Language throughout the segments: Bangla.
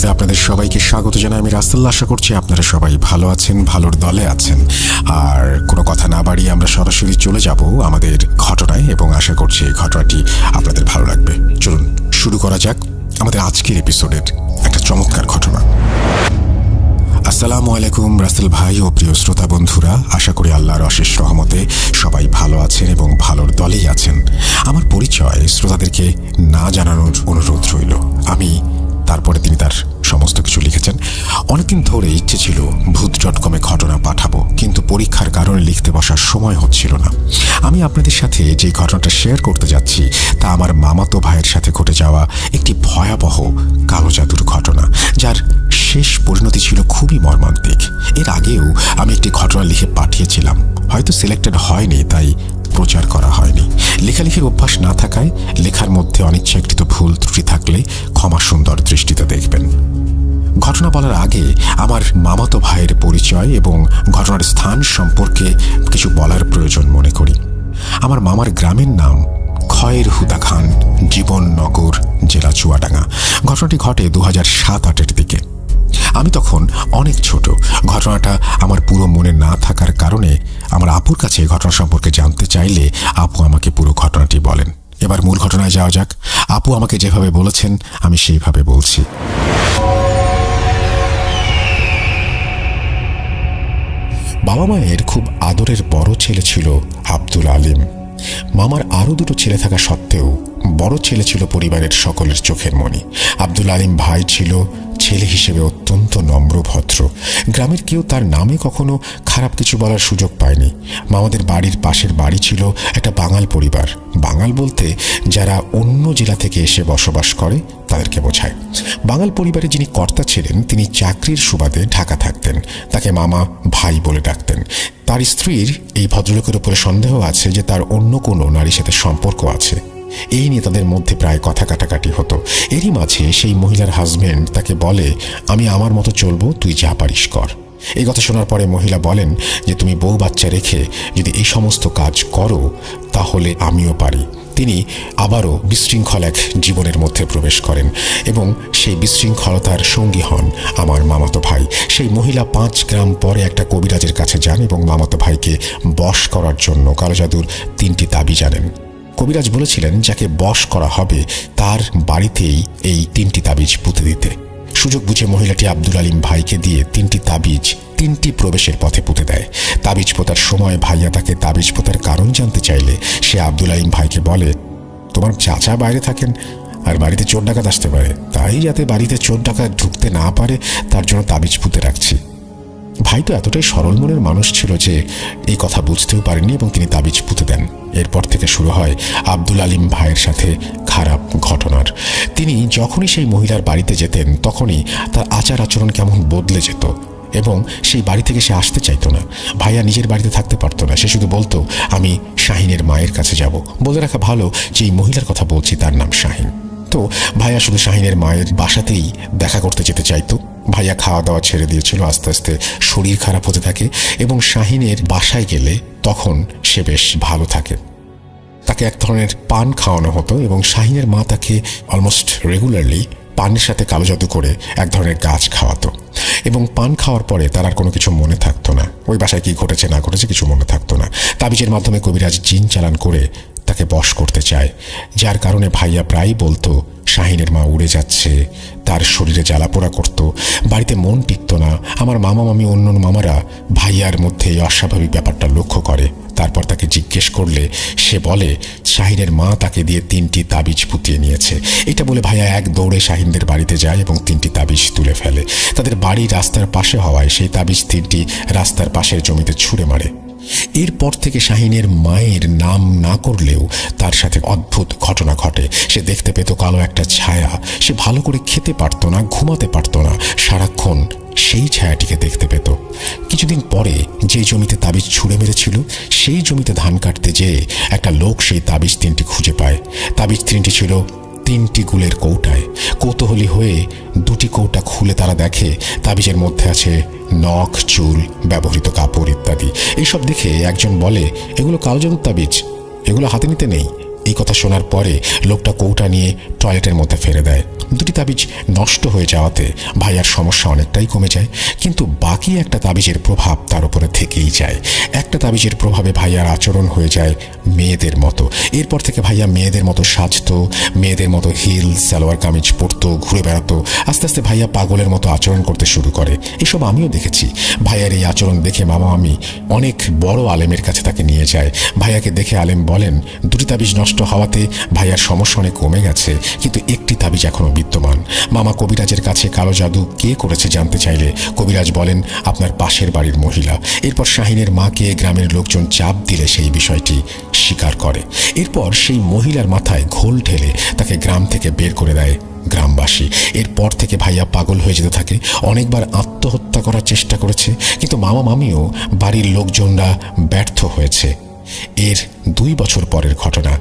নিউজে আপনাদের সবাইকে স্বাগত জানাই। আমি রাসেল। আশা করছি আপনারা সবাই ভালো আছেন, ভালোর দলে আছেন। আর কোনো কথা না বাড়িয়ে আমরা সরাসরি চলে যাব আমাদের ঘটনায় এবং আশা করছি এই ঘটনাটি আপনাদের ভালো লাগবে। চলুন শুরু করা যাক আমাদের আজকের এপিসোডের একটা চমৎকার ঘটনা। আসসালামু আলাইকুম রাসেল ভাই ও প্রিয় শ্রোতা বন্ধুরা, আশা করি আল্লাহর অশেষ রহমতে সবাই ভালো আছেন এবং ভালোর দলেই আছেন। আমার পরিচয় শ্রোতাদেরকে না জানানোর অনুরোধ রইল। তারপরে তিনি তার সমস্ত কিছু লিখেছেন। অনেকদিন ধরে ইচ্ছে ছিল ভূত.com ঘটনা পাঠাবো, কিন্তু পরীক্ষার কারণে লিখতে বসার সময় হচ্ছিল না। আমি আপনাদের সাথে যে ঘটনাটা শেয়ার করতে যাচ্ছি তা আমার মামাতো ভাইয়ের সাথে ঘটে যাওয়া একটি ভয়াবহ কালো জাদুর ঘটনা, যার শেষ পরিণতি ছিল খুবই মর্মান্তিক। এর আগেও আমি একটি ঘটনা লিখে পাঠিয়েছিলাম, হয়তো সিলেক্টেড হয়নি, তাই প্রচার করা হয়নি। লেখালেখির অভ্যাস না থাকায় লেখার মধ্যে অনিচ্ছাকৃত ভুল ত্রুটি থাকলে ক্ষমা সুন্দর দৃষ্টিতে দেখবেন। ঘটনা বলার আগে আমার মামাতো ভাইয়ের পরিচয় এবং ঘটনার স্থান সম্পর্কে কিছু বলার প্রয়োজন মনে করি। আমার মামার গ্রামের নাম খয়ের হুদা খান, জীবননগর, জেলা চুয়াডাঙ্গা। ঘটনাটি ঘটে 2007-08 দিকে। আমি তখন অনেক ছোট। ঘটনাটা আমার পুরো মনে না থাকার কারণে আমার আপুর কাছে ঘটনা সম্পর্কে জানতে চাইলে আপু আমাকে পুরো ঘটনাটি বলেন। এবার মূল ঘটনায় যাওয়া যাক। আপু আমাকে যেভাবে বলেছেন আমি সেইভাবে বলছি। বাবা মায়ের খুব আদরের বড় ছেলে ছিল আব্দুল আলিম। মামার আরও দুটো ছেলে থাকা সত্ত্বেও বড় ছেলে ছিল পরিবারের সকলের চোখের মণি। আব্দুল আলিম ভাই ছিল ছেলে হিসেবে অত্যন্ত নম্র ভদ্র। গ্রামের কেউ তার নামে কখনো খারাপ কিছু বলার সুযোগ পায়নি। মামাদের বাড়ির পাশের বাড়ি ছিল একটা বাঙাল পরিবার। বাঙাল বলতে যারা অন্য জেলা থেকে এসে বসবাস করে তাদেরকে বোঝায়। বাঙাল পরিবারে যিনি কর্তা ছিলেন তিনি চাকরির সুবাদে ঢাকা থাকতেন। তাকে মামা ভাই বলে ডাকতেন। তার স্ত্রীর এই ভদ্রলোকের উপরে সন্দেহ আছে যে তার অন্য কোনো নারীর সাথে সম্পর্ক আছে। এই নিয়ে তাদের মধ্যে প্রায় কথা কাটাকাটি হতো। এরই মাঝে সেই মহিলার হাজবেন্ড তাকে বলে, আমি আমার মতো চলবো, তুই যা পারিস কর। এই কথা শোনার পরে মহিলা বলেন যে তুমি বউ বাচ্চা রেখে যদি এই সমস্ত কাজ করো তাহলে আমিও পারি। তিনি আবারও বিশৃঙ্খল এক জীবনের মধ্যে প্রবেশ করেন এবং সেই বিশৃঙ্খলতার সঙ্গী হন আমার মামাতো ভাই। সেই মহিলা 5 গ্রাম পরে একটা কবিরাজের কাছে যান এবং মামাতো ভাইকে বশ করার জন্য কালো জাদুর 3টি তাবিজ আনেন। কবিরাজ বলেছিলেন যাকে বশ করা হবে তার বাড়িতেই এই 3টি তাবিজ পুঁতে দিতে। সুযোগ বুঝে মহিলাটি আব্দুল আলিম ভাইকে দিয়ে 3টি তাবিজ 3টি প্রবেশের পথে পুঁতে দেয়। তাবিজ পোতার সময় ভাইয়া তাকে তাবিজ পোতার কারণ জানতে চাইলে সে আব্দুল আলিম ভাইকে বলে, তোমার চাচা বাইরে থাকেন আর বাড়িতে চোর ডাকাত আসতে পারে, তাই যাতে বাড়িতে চোর ডাকাত ঢুকতে না পারে তার জন্য তাবিজ পুঁতে রাখছি। ভাই তো এতটাই সরল মনের মানুষ ছিল যে এই কথা বুঝতেও পারেননি এবং তিনি তাবিজ পুঁতে দেন। এরপর থেকে শুরু হয় আব্দুল আলিম ভাইয়ের সাথে খারাপ ঘটনার। তিনি যখনই সেই মহিলার বাড়িতে যেতেন তখনই তার আচার আচরণ কেমন বদলে যেত এবং সেই বাড়ি থেকে সে আসতে চাইতো না। ভাইয়া নিজের বাড়িতে থাকতে পারতো না। সে শুধু বলতো, আমি শাহিনের মায়ের কাছে যাব। বলে রাখা ভালো যে এই মহিলার কথা বলছি তার নাম শাহিন। তো ভাইয়া শুধু শাহিনের মায়ের বাসাতেই দেখা করতে যেতে চাইতো। ভাইয়া খাওয়া দাওয়া ছেড়ে দিয়েছিল। আস্তে আস্তে শরীর খারাপ হতে থাকে এবং শাহিনের বাসায় গেলে তখন সে বেশ ভালো থাকে। তাকে এক ধরনের পান খাওয়ানো হতো এবং শাহিনের মা তাকে অলমোস্ট রেগুলারলি পানের সাথে কালো জাদু করে এক ধরনের গাছ খাওয়াতো এবং পান খাওয়ার পরে তার আর কোনো কিছু মনে থাকতো না। ওই বাসায় কি ঘটেছে না ঘটেছে কিছু মনে থাকতো না। তাবিজের মাধ্যমে কবিরাজ জিন চালান করে তাকে বশ করতে চায়, যার কারণে ভাইয়া প্রায়ই বলতো শাহিনের মা উড়ে যাচ্ছে, তার শরীরে জ্বালাপোড়া করত, বাড়িতে মন টিকত না। আমার মামা মামি অন্য মামারা ভাইয়ার মধ্যে এই অস্বাভাবিক ব্যাপারটা লক্ষ্য করে। তারপর তাকে জিজ্ঞেস করলে সে বলে শাহিনের মা তাকে দিয়ে 3টি তাবিজ পুঁতিয়ে নিয়েছে। এটা বলে ভাইয়া এক দৌড়ে শাহিনদের বাড়িতে যায় এবং 3টি তাবিজ তুলে ফেলে। তাদের বাড়ি রাস্তার পাশে হওয়ায় সেই তাবিজ 3টি রাস্তার পাশের জমিতে ছুঁড়ে মারে। এরপর থেকে শাহিনের মায়ের নাম না করলেও তার সাথে অদ্ভুত ঘটনা ঘটে। সে দেখতে পেত কালো একটা ছায়া। সে ভালো করে খেতে পারত না, ঘুমাতে পারত না, সারাক্ষণ সেই ছায়াটিকে দেখতে পেত। কিছুদিন পরে যে জমিতে তাবিজ ছুঁড়ে মেরেছিল সেই জমিতে ধান কাটতে যেয়ে একটা লোক সেই তাবিজ 3টি খুঁজে পায়। তাবিজ 3টি ছিল 3টি গুলের কৌটায়। কৌতূহলী হয়ে 2টি কৌটা খুলে তারা দেখে তাবিজের মধ্যে আছে নখ, চুল, ব্যবহৃত কাপড় ইত্যাদি। এইসব দেখে একজন বলে, এগুলো কালো জাদুর তাবিজ, এগুলো হাতে নিতে নেই। এই কথা শোনার পরে লোকটা কৌটা নিয়ে টয়লেটের মধ্যে ফেলে দেয়। দুটি তাবিজ নষ্ট হয়ে যাওয়াতে ভাইয়ার সমস্যা অনেকটাই কমে যায়, কিন্তু বাকি একটা তাবিজের প্রভাব তার উপরে থেকেই যায়। একটা তাবিজের প্রভাবে ভাইয়ার আচরণ হয়ে যায় মেয়েদের মতো। এরপর থেকে ভাইয়া মেয়েদের মতো সাজতো, মেয়েদের মতো হিল সালোয়ার কামিজ পরতো, ঘুরে বেড়াতো। আস্তে আস্তে ভাইয়া পাগলের মতো আচরণ করতে শুরু করে। এসব আমিও দেখেছি। ভাইয়ার এই আচরণ দেখে মামা মামি অনেক বড় আলেমের কাছে তাকে নিয়ে যায়। ভাইয়াকে দেখে আলেম বলেন, দুটি তাবিজ নষ্ট হওয়াতে ভাইয়ার সমস্যা অনেক কমে গেছে, কিন্তু একটি তাবিজ এখনো বিদ্যমান। মামা কবিরাজের কাছে কালো জাদু কে করেছে জানতে চাইলে কবিরাজ বলেন, আপনার পাশের বাড়ির মহিলা। এরপর শাহিনের মাকে গ্রামের লোকজন চাপ দিলে সেই বিষয়টি স্বীকার করে। এরপর সেই মহিলার মাথায় ঘোল ঢেলে তাকে গ্রাম থেকে বের করে দেয় গ্রামবাসী। এরপর থেকে ভাইয়া পাগল হয়ে যেতে থাকে। অনেকবার আত্মহত্যা করার চেষ্টা করেছে, কিন্তু মামা মামিও বাড়ির লোকজনরা ব্যর্থ হয়েছে। এর 2 বছর পরের ঘটনা।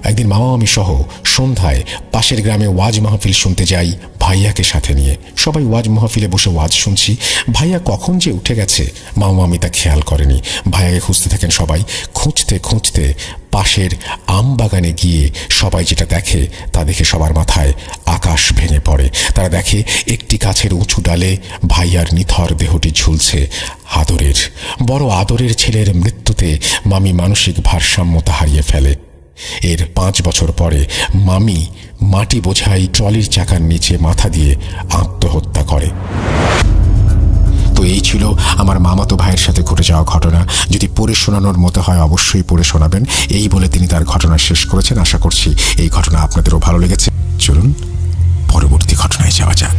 একদিন মামা মামি সহ সন্ধ্যায় পাশের গ্রামে ওয়াজ মাহফিল শুনতে যাই ভাইয়াকে সাথে নিয়ে। সবাই ওয়াজ মাহফিলে বসে ওয়াজ শুনছি। ভাইয়া কখন যে উঠে গেছে মামা মামি তা খেয়াল করেনি। ভাইয়াকে খুঁজতে থাকেন সবাই। খুঁজতে খুঁজতে পাশের আম বাগানে গিয়ে সবাই যেটা দেখে তা দেখে সবার মাথায় আকাশ ভেঙে পড়ে। তারা দেখে একটি গাছের উঁচু ডালে ভাইয়ার নিথর দেহটি ঝুলছে। আদরের, বড় আদরের ছেলের মৃত্যুতে মামি মানসিক ভারসাম্যতা হারিয়ে ফেলে। এর 5 বছর পরে মামি মাটি বোঝাই ট্রলির চাকার নিচে মাথা দিয়ে আত্মহত্যা করে। তো এই ছিল আমার মামাতো ভাইয়ের সাথে ঘটে যাওয়া ঘটনা। যদি পড়ে শোনানোর মতো হয় অবশ্যই পড়ে শোনাবেন, এই বলে তিনি তার ঘটনা শেষ করেছেন। আশা করছি এই ঘটনা আপনাদেরও ভালো লেগেছে। চলুন পরবর্তী ঘটনায় যাওয়া যাক।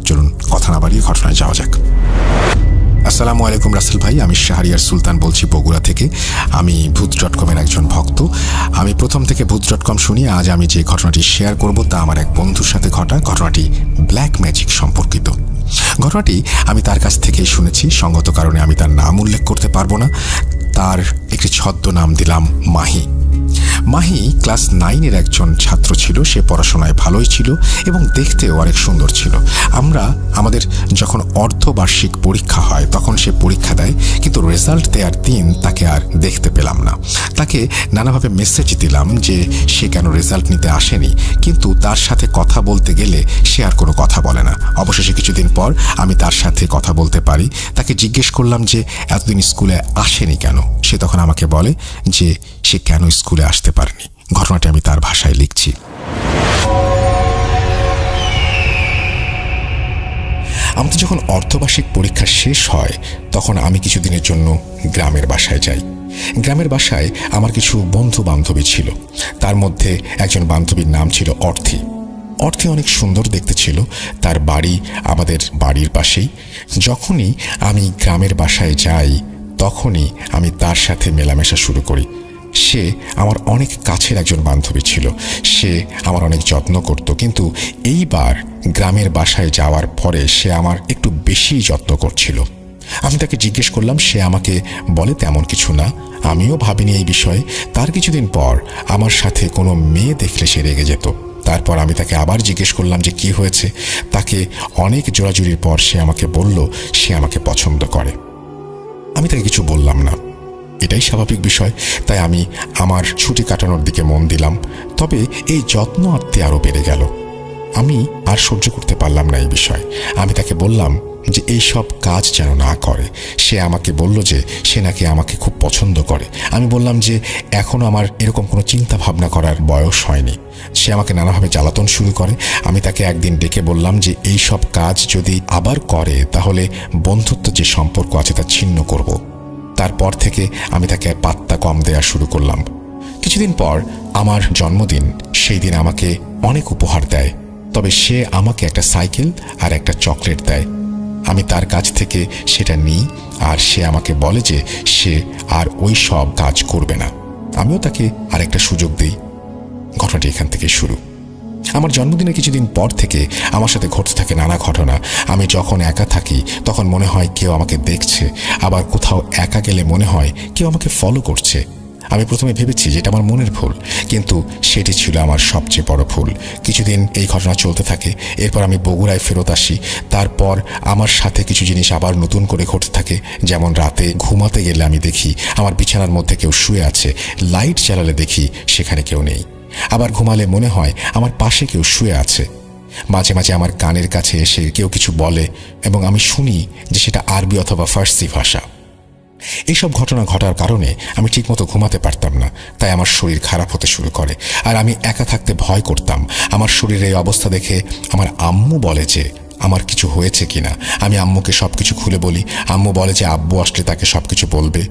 চলুন কথা না বাড়িয়ে ঘটনায় যাওয়া যাক। আসসালামু আলাইকুম রাসেল ভাই, আমি শাহরিয়ার সুলতান বলছি বগুড়া থেকে। আমি ভূত.com-এর একজন ভক্ত। আমি প্রথম থেকে ভূত.com শুনি। আজ আমি যে ঘটনাটি শেয়ার করব তা আমার এক বন্ধুর সাথে ঘটা। ঘটনাটি ব্ল্যাক ম্যাজিক সম্পর্কিত। ঘটনাটি আমি তার কাছ থেকেই শুনেছি। সঙ্গত কারণে আমি তার নাম উল্লেখ করতে পারবো না। তার একটি ছদ্মনাম দিলাম মাহি। মাহি ক্লাস 9-এর একজন ছাত্র ছিল। সে পড়াশোনায় ভালোই ছিল এবং দেখতেও অনেক সুন্দর ছিল। আমাদের যখন অর্ধবার্ষিক পরীক্ষা হয় তখন সে পরীক্ষা দেয়, কিন্তু রেজাল্ট দেওয়ার দিন তাকে আর দেখতে পেলাম না। তাকে নানাভাবে মেসেজ দিলাম যে সে কেন রেজাল্ট নিতে আসেনি, কিন্তু তার সাথে কথা বলতে গেলে সে আর কোনো কথা বলে না। অবশেষে কিছুদিন পর আমি তার সাথে কথা বলতে পারি। তাকে জিজ্ঞেস করলাম যে এতদিন স্কুলে আসেনি কেন। সে তখন আমাকে বলে যে সে কেন স্কুলে আসতে পারেনি। ঘটনাটি আমি তার ভাষায় লিখছি। আমাদের যখন অর্ধবার্ষিক পরীক্ষা শেষ হয় তখন আমি কিছুদিনের জন্য গ্রামের বাসায় যাই। গ্রামের বাসায় আমার কিছু বন্ধু বান্ধবী ছিল। তার মধ্যে একজন বান্ধবীর নাম ছিল অর্থী। অর্থী অনেক সুন্দর দেখতে ছিল। তার বাড়ি আমাদের বাড়ির পাশেই। যখনই আমি গ্রামের বাসায় যাই তখনই আমি তার সাথে মেলামেশা শুরু করি। সে আমার অনেক কাছের একজন বান্ধবী ছিল। সে আমার অনেক যত্ন করত, কিন্তু এইবার গ্রামের বাসায় যাওয়ার পরে সে আমার একটু বেশিই যত্ন করছিল। আমি তাকে জিজ্ঞেস করলাম, সে আমাকে বলে তেমন কিছু না। আমিও ভাবিনি এই বিষয়ে। তার কিছুদিন পর আমার সাথে কোনো মেয়ে দেখলে সে রেগে যেত। তারপর আমি তাকে আবার জিজ্ঞেস করলাম যে কি হয়েছে। তাকে অনেক জোরাজুরির পর সে আমাকে বলল সে আমাকে পছন্দ করে। আমি তাকে কিছু বললাম না, এটাই স্বাভাবিক বিষয়। তাই আমি আমার ছুটি কাটানোর দিকে মন দিলাম। তবে এই যত্ন আত্মে আরও বেড়ে গেল। আমি আর সহ্য করতে পারলাম না এই বিষয়। আমি তাকে বললাম যে এই সব কাজ যেন না করে। সে আমাকে বলল যে সে নাকি আমাকে খুব পছন্দ করে। আমি বললাম যে এখনও আমার এরকম কোনো চিন্তা ভাবনা করার বয়স হয়নি। সে আমাকে নানাভাবে জ্বালাতন শুরু করে। আমি তাকে একদিন ডেকে বললাম যে এই সব কাজ যদি আবার করে তাহলে বন্ধুত্ব যে সম্পর্ক আছে তা ছিন্ন করব। তারপর থেকে আমি তাকে আর পাত্তা কম দেওয়া শুরু করলাম। কিছুদিন পর আমার জন্মদিন। সেই দিন আমাকে অনেক উপহার দেয়, তবে সে আমাকে একটা সাইকেল আর একটা চকলেট দেয়। আমি তার কাছ থেকে সেটা নিই আর সে আমাকে বলে যে সে আর ওই সব কাজ করবে না। আমিও তাকে আরেকটা সুযোগ দিই। ঘটনাটি এখান থেকে শুরু। আমার জন্মদিনের কিছুদিন পর থেকে আমার সাথে ঘটতে থাকে নানা ঘটনা। আমি যখন একা থাকি তখন মনে হয় কেউ আমাকে দেখছে, আবার কোথাও একা গেলে মনে হয় কেউ আমাকে ফলো করছে। আমি প্রথমে ভেবেছি যে এটা আমার মনের ভুল, কিন্তু সেটি ছিল আমার সবচেয়ে বড় ভুল। কিছুদিন এই ঘটনা চলতে থাকে। এরপর আমি বগুড়ায় ফেরত আসি। তারপর আমার সাথে কিছু জিনিস আবার নতুন করে ঘটতে থাকে। যেমন রাতে ঘুমাতে গেলে আমি দেখি আমার বিছানার মধ্যে কেউ শুয়ে আছে, লাইট জ্বালালে দেখি সেখানে কেউ নেই। আবার ঘুমালে মনে হয় আমার পাশে কেউ শুয়ে আছে। মাঝে মাঝে আমার কানের কাছে এসে কেউ কিছু বলে এবং আমি শুনি যে সেটা আরবি অথবা ফার্সি ভাষা। এইসব ঘটনা ঘটার কারণে আমি ঠিকমতো ঘুমাতে পারতাম না, তাই আমার শরীর খারাপ হতে শুরু করে। আর আমি একা থাকতে ভয় করতাম। আমার শরীরের এই অবস্থা দেখে আমার আম্মু বলে যে আমার কিছু হয়েছে কিনা। আমি আম্মুকে সবকিছু খুলে বলি। আম্মু বলে যে আব্বু আসলে তাকে সবকিছু বলবে।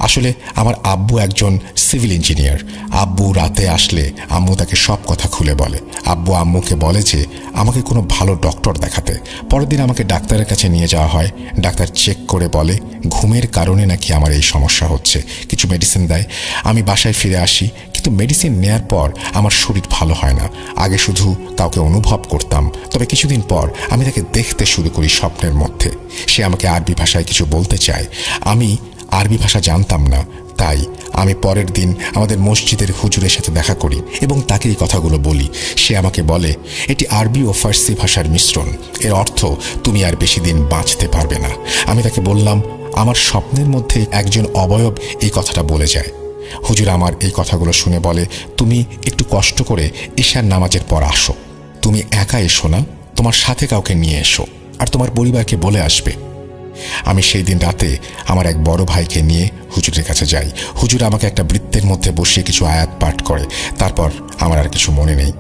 আসলে আমার আব্বু একজন সিভিল ইঞ্জিনিয়ার। আব্বু রাতে আসলে আম্মু তাকে সব কথা খুলে বলে। আব্বু আম্মুকে বলে যে আমাকে কোনো ভালো ডক্টর দেখাতে। পরের দিন আমাকে ডাক্তারের কাছে নিয়ে যাওয়া হয়। ডাক্তার চেক করে বলে ঘুমের কারণে নাকি আমার এই সমস্যা হচ্ছে। কিছু মেডিসিন দেয়। আমি বাসায় ফিরে আসি, কিন্তু মেডিসিন নেয়ার পর আমার শরীর ভালো হয় না। আগে শুধু কাউকে অনুভব করতাম, তবে কিছুদিন পর আমি তাকে দেখতে শুরু করি স্বপ্নের মধ্যে। সে আমাকে আরবি ভাষায় কিছু বলতে চায়। আমি আরবি ভাষা জানতাম না, তাই আমি পরের দিন আমাদের মসজিদের হুজুরের সাথে দেখা করি এবং তাকে এই কথাগুলো বলি। সে আমাকে বলে এটি আরবি ও ফার্সি ভাষার মিশ্রণ, এর অর্থ তুমি আর বেশি দিন বাঁচতে পারবে না। আমি তাকে বললাম আমার স্বপ্নের মধ্যে একজন অবয়ব এই কথাটা বলে যায়। হুজুর আমার এই কথাগুলো শুনে বলে তুমি একটু কষ্ট করে ঈশার নামাজের পর আসো। তুমি একা এসো না, তোমার সাথে কাউকে নিয়ে এসো আর তোমার পরিবারকে বলে আসবে। আমি সেই দিন রাতে আমার এক বড় ভাইকে নিয়ে হুজুরের কাছে যাই। হুজুর আমাকে একটা বৃত্তের মধ্যে বসিয়ে কিছু আয়াত পাঠ করে। তারপর আমার আর কিছু মনে নেই।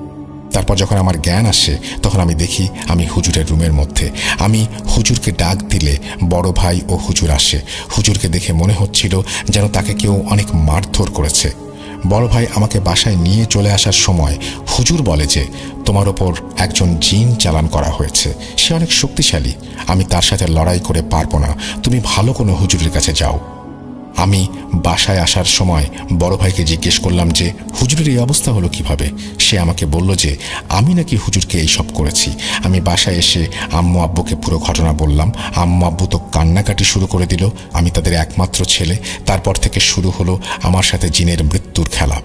তারপর যখন আমার জ্ঞান আসে তখন আমি দেখি আমি হুজুরের রুমের মধ্যে। আমি হুজুরকে ডাক দিলে বড় ভাই ও হুজুর আসে। হুজুরকে দেখে মনে হচ্ছিল যেন তাকে কেউ অনেক মারধর করেছে। বড় ভাই আমাকে বাসায় নিয়ে চলে আসার সময় হুজুর বলে যে তোমার ওপর একজন জিন চালান করা হয়েছে, সে অনেক শক্তিশালী, আমি তার সাথে লড়াই করে পারবো না, তুমি ভালো কোনো হুজুরের কাছে যাও। আমি বাসায় আসার সময় বড় ভাইকে জিজ্ঞেস করলাম যে হুজুরের এই অবস্থা হলো কিভাবে। সে আমাকে বলল যে আমি নাকি হুজুরকে এইসব করেছি। আমি বাসায় এসে আম্মু আব্বুকে পুরো ঘটনা বললাম। আম্মু আব্বু তো কান্নাকাটি শুরু করে দিল। আমি তাদের একমাত্র ছেলে। তারপর থেকে শুরু হলো আমার সাথে জিনের মৃত্যুর খেলা।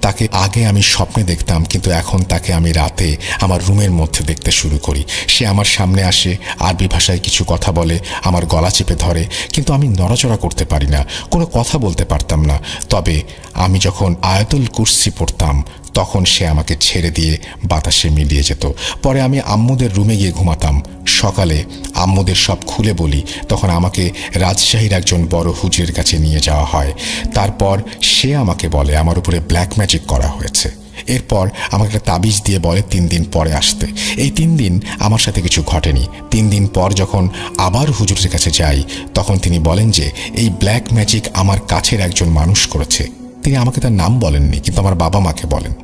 তাকে আগে আমি স্বপ্নে দেখতাম, কিন্তু এখন তাকে আমি রাতে আমার রুমের মধ্যে দেখতে শুরু করি। সে আমার সামনে আসে, আরবি ভাষায় কিছু কথা বলে, আমার গলা চেপে ধরে, কিন্তু আমি নড়াচড়া করতে পারি না, কোনো কথা বলতে পারতাম না। তবে আমি যখন আয়াতুল কুরসি পড়তাম তখন সে আমাকে ছেড়ে দিয়ে বাতাসে মিলিয়ে যেত। পরে আমি আম্মুদের রুমে গিয়ে ঘুমাতাম। সকালে আম্মুদের সব খুলে বলি, তখন আমাকে রাজশাহীর একজন বড় হুজুরের কাছে নিয়ে যাওয়া হয়। তারপর সে আমাকে বলে আমার উপরে ব্ল্যাক ম্যাজিক করা হয়েছে। এরপর আমাকে একটা তাবিজ দিয়ে বলে 3 দিন পরে আসতে। এই 3 দিন আমার সাথে কিছু ঘটেনি। 3 দিন পর যখন আবার হুজুরের কাছে যাই তখন তিনি বলেন যে এই ব্ল্যাক ম্যাজিক আমার কাছের একজন মানুষ করেছে। তিনি আমাকে তার নাম বলেননি, কিন্তু আমার বাবা মাকে বলেন।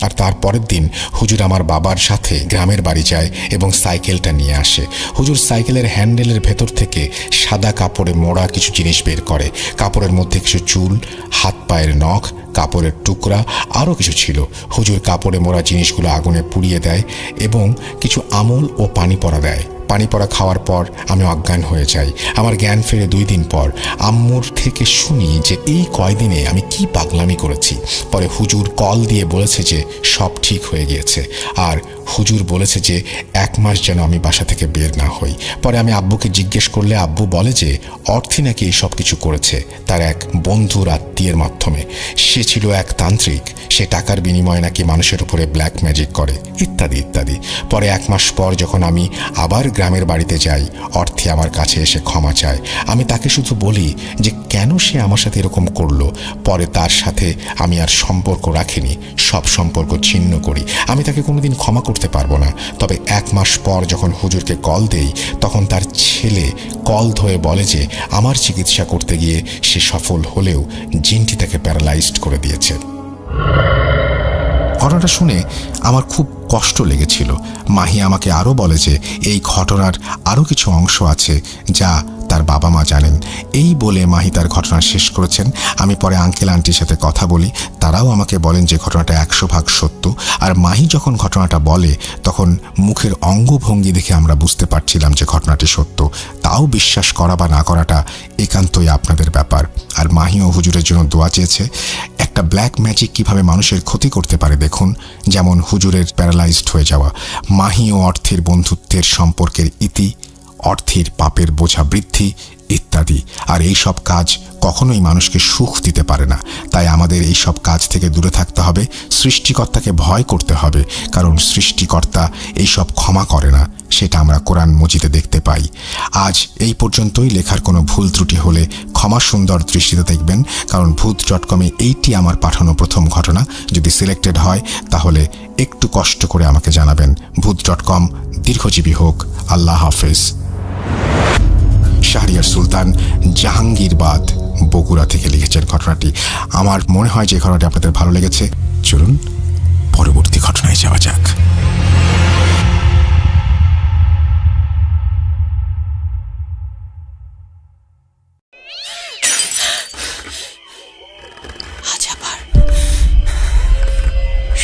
আর তার পরের দিন হুজুর আমার বাবার সাথে গ্রামের বাড়ি যায় এবং সাইকেলটা নিয়ে আসে। হুজুর সাইকেলের হ্যান্ডেলের ভেতর থেকে সাদা কাপড়ে মোড়া কিছু জিনিস বের করে। কাপড়ের মধ্যে কিছু চুল, হাত পায়ের নখ, কাপড়ের টুকরা, আরও কিছু ছিল। হুজুর কাপড়ে মোড়া জিনিসগুলো আগুনে পুড়িয়ে দেয় এবং কিছু আমল ও পানি পড়া দেয়। পানি পড়া খাওয়ার পর আমি অজ্ঞান হয়ে যাই। আমার জ্ঞান ফেরে 2 দিন পর। আম্মুর থেকে শুনি যে এই কয়দিনে আমি কি পাগলামি করেছি। পরে হুজুর কল দিয়ে বলেছে যে সব ঠিক হয়ে গিয়েছে, আর হুজুর বলেছে যে 1 মাস যেন আমি বাসা থেকে বের না হই। পরে আমি আব্বুকে জিজ্ঞেস করলে আব্বু বলে যে অর্থী নাকি এই সব কিছু করেছে তার এক বন্ধুর আত্মীয়ের মাধ্যমে। সে ছিল এক তান্ত্রিক, সে টাকার বিনিময়ে নাকি মানুষের উপরে ব্ল্যাক ম্যাজিক করে, ইত্যাদি ইত্যাদি। পরে 1 মাস পর যখন আমি আবার গ্রামের বাড়িতে যাই, অর্থী আমার কাছে এসে ক্ষমা চায়। আমি তাকে শুধু বলি যে কেন সে আমার সাথে এরকম করলো। পরে তার সাথে আমি আর সম্পর্ক রাখিনি, সব সম্পর্ক ছিন্ন করি। আমি তাকে কোনোদিন ক্ষমা করতে পারবো না। তবে 1 মাস পর যখন হুজুরকে কল দেই তখন তার ছেলে কল ধরে বলে যে আমার চিকিৎসা করতে গিয়ে সে সফল হলেও জিনটি তাকে প্যারালাইজড করে দিয়েছে। ঘটনাটা শুনে আমার খুব কষ্ট লেগেছিল। মাহি আমাকে আরও বলে যে এই ঘটনার আরও কিছু অংশ আছে যা তার বাবা মা জানেন। এই বলে মাহি তার ঘটনা শেষ করেছেন। আমি পরে আঙ্কেল আন্টির সাথে কথা বলি, তারাও আমাকে বলেন যে ঘটনাটা 100% সত্য। আর মাহি যখন ঘটনাটা বলে তখন মুখের অঙ্গভঙ্গি দেখে আমরা বুঝতে পারছিলাম যে ঘটনাটি সত্য। তাও বিশ্বাস করা বা না করাটা একান্তই আপনাদের ব্যাপার। আর মাহিও হুজুরের জন্য দোয়া চেয়েছে। একটা ব্ল্যাক ম্যাজিক কিভাবে মানুষের ক্ষতি করতে পারে দেখুন, যেমন হুজুরের প্যারালাইজড হয়ে যাওয়া, মাহি ও অর্থের বন্ধুত্বের সম্পর্কের ইতি, অর্থের পাপের বোঝা বৃদ্ধি ইত্যাদি। আর এই সব কাজ কখনোই মানুষকে সুখ দিতে পারে না। তাই আমাদের এই সব কাজ থেকে দূরে থাকতে হবে, সৃষ্টিকর্তাকে ভয় করতে হবে, কারণ সৃষ্টিকর্তা এই সব ক্ষমা করে না, সেটা আমরা কোরআন মজিদে দেখতে পাই। আজ এই পর্যন্তই। লেখার কোনো ভুল ত্রুটি হলে ক্ষমা সুন্দর দৃষ্টিতে দেখবেন, কারণ ভূত.com-এ এইটি আমার পাঠানো প্রথম ঘটনা। যদি সিলেক্টেড হয় তাহলে একটু কষ্ট করে আমাকে জানাবেন। ভূত.com দীর্ঘজীবী হোক। আল্লাহ হাফেজ। শাহরিয়ার সুলতান, জাহাঙ্গীরবাদ, বগুড়া থেকে লিখেছেন ঘটনাটি। আমার মনে হয় যে ঘটনাটি আপনাদের ভালো লেগেছে। চলুন পরবর্তী ঘটনায় যাওয়া যাক।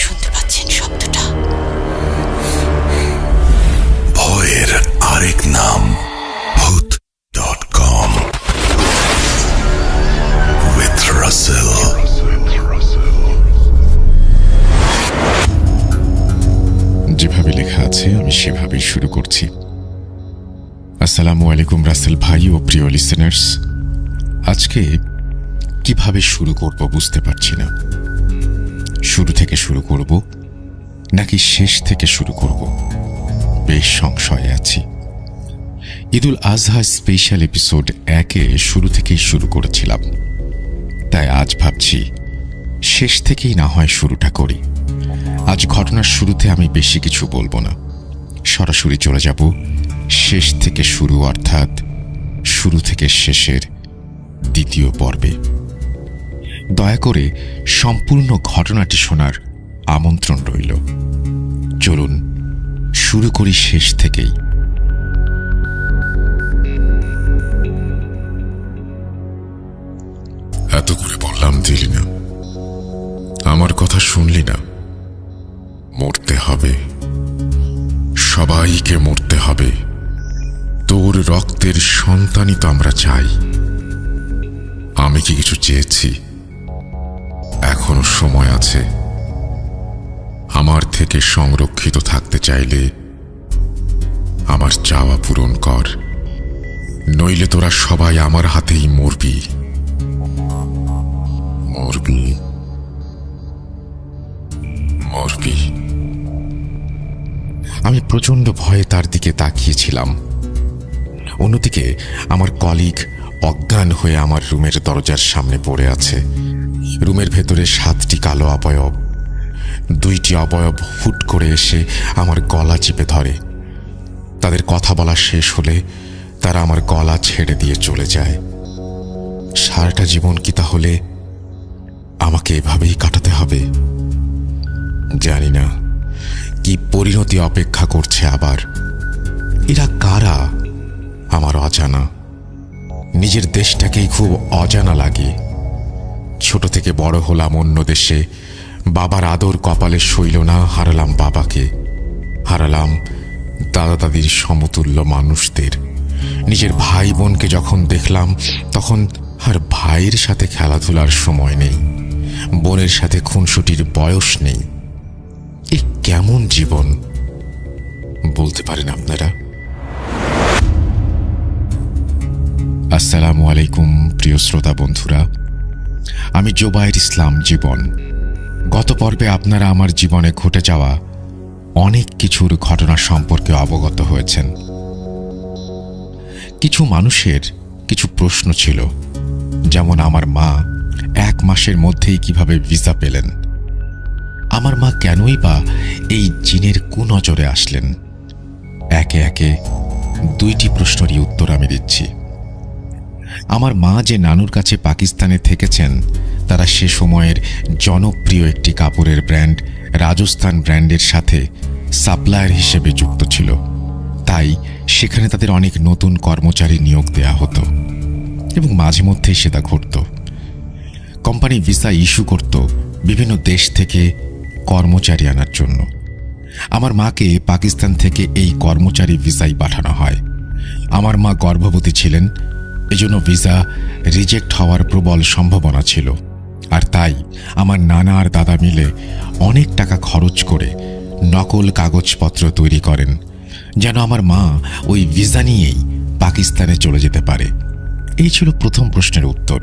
শুনতে পাচ্ছেন শব্দটা? ভয়ের আরেক নাম ভূত.com with Russell। যেভাবে লেখা আছে আমি সেভাবেই শুরু করছি। আসসালামু আলাইকুম রাসেল ভাই ও প্রিয় লিসেনার্স। আজকে কিভাবে শুরু করব বুঝতে পারছি না। শুরু থেকে শুরু করব নাকি শেষ থেকে শুরু করব, বেশ সংশয়ে আছি। ঈদুল আজহা স্পেশাল এপিসোড 1-এ শুরু থেকেই শুরু করেছিলাম, তাই আজ ভাবছি শেষ থেকেই না হয় শুরুটা করি। আজ ঘটনার শুরুতে আমি বেশি কিছু বলবো না, সরাসরি চলে যাব শেষ থেকে শুরু, অর্থাৎ শুরু থেকে শেষের দ্বিতীয় পর্বে। দয়া করে সম্পূর্ণ ঘটনাটি শোনার আমন্ত্রণ রইল। চলুন শুরু করি শেষ থেকেই। এত করে বললাম দিলি না, আমার কথা শুনলি না। মরতে হবে, সবাইকে মরতে হবে। তোর রক্তের সন্তানই তো আমরা চাই। আমি কি কিছু চেয়েছি? এখনো সময় আছে। আমার থেকে সংরক্ষিত থাকতে চাইলে আমার চাওয়া পূরণ কর, নইলে তোরা সবাই আমার হাতেই মরবি। মরবি, মরবি। আমি প্রচণ্ড ভয়ে তার দিকে তাকিয়েছিলাম। অন্যদিকে আমার কলিগ অজ্ঞান হয়ে আমার রুমের দরজার সামনে পড়ে আছে। রুমের ভেতরে 7টি কালো অবয়ব, 2টি অবয়ব হুট করে এসে আমার গলা চেপে ধরে। তাদের কথা বলা শেষ হলে তারা আমার গলা ছেড়ে দিয়ে চলে যায়। সারাটা জীবন কি তাহলে আমাকে এভাবেই কাটাতে হবে? জানি না কি পরিণতি অপেক্ষা করছে আবার। এরা কারা? আমার অজানা। নিজের দেশটাকেই খুব অজানা লাগে। ছোট থেকে বড় হলাম অন্য দেশে, বাবার আদর কপালে সইল না। হারালাম বাবাকে, হারালাম দাদা দাদির সমতুল্য মানুষদের। নিজের ভাই বোনকে যখন দেখলাম তখন আর ভাইয়ের সাথে খেলাধুলার সময় নেই, বোনের সাথে খুনসুটির বয়স নেই। এ কেমন জীবন বলতে পারেন আপনারা? আসসালামু আলাইকুম প্রিয় শ্রোতা বন্ধুরা, আমি জোবায়ের ইসলাম জীবন। গত পর্বে আপনারা আমার জীবনে ঘটে যাওয়া অনেক কিছুর ঘটনা সম্পর্কে অবগত হয়েছেন। কিছু মানুষের কিছু প্রশ্ন ছিল, যেমন আমার মা 1 মাসের মধ্যেই কিভাবে ভিসা পেলেন, আমার মা কেনই বা এই জিনের কুনজরে আসলেন। একে একে 2টি প্রশ্নেরই উত্তর আমি দিচ্ছি। আমার মা যে নানুর কাছে পাকিস্তানে থেকেছেন, তারা সে সময়ের জনপ্রিয় একটি কাপড়ের ব্র্যান্ড রাজস্থান ব্র্যান্ডের সাথে সাপ্লায়ার হিসেবে যুক্ত ছিল। তাই সেখানে তাদের অনেক নতুন কর্মচারী নিয়োগ দেয়া হতো এবং মাঝে মধ্যেই সেটা ঘটত। কোম্পানি ভিসা ইস্যু করত বিভিন্ন দেশ থেকে কর্মচারী আনার জন্য। আমার মাকে পাকিস্তান থেকে এই কর্মচারী ভিসাই পাঠানো হয়। আমার মা গর্ভবতী ছিলেন এজন্য ভিসা রিজেক্ট হওয়ার প্রবল সম্ভাবনা ছিল। আর তাই আমার নানা আর দাদা মিলে অনেক টাকা খরচ করে নকল কাগজপত্র তৈরি করেন, যেন আমার মা ওই ভিসা নিয়েই পাকিস্তানে চলে যেতে পারে। এই ছিল প্রথম প্রশ্নের উত্তর।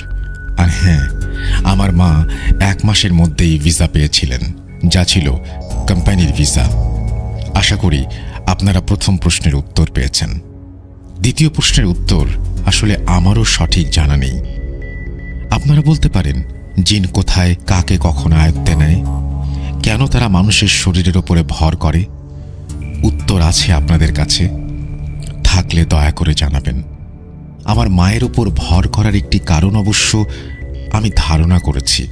আর হ্যাঁ, আমার মা 1 মাসের মধ্যেই ভিসা পেয়েছিলেন, যা ছিল কোম্পানির ভিসা। আশা করি আপনারা প্রথম প্রশ্নের উত্তর পেয়েছেন। দ্বিতীয় প্রশ্নের উত্তর আসলে আমারও সঠিক জানা নেই। আপনারা বলতে পারেন, জিন কোথায়, কাকে কখন আয়ত্তে নেয়, কেন তারা মানুষের শরীরের ওপরে ভর করে? উত্তর আছে আপনাদের কাছে, থাকলে দয়া করে জানাবেন। আমার মায়ের উপর ভর করার একটি কারণ অবশ্য আমি ধারণা করেছি,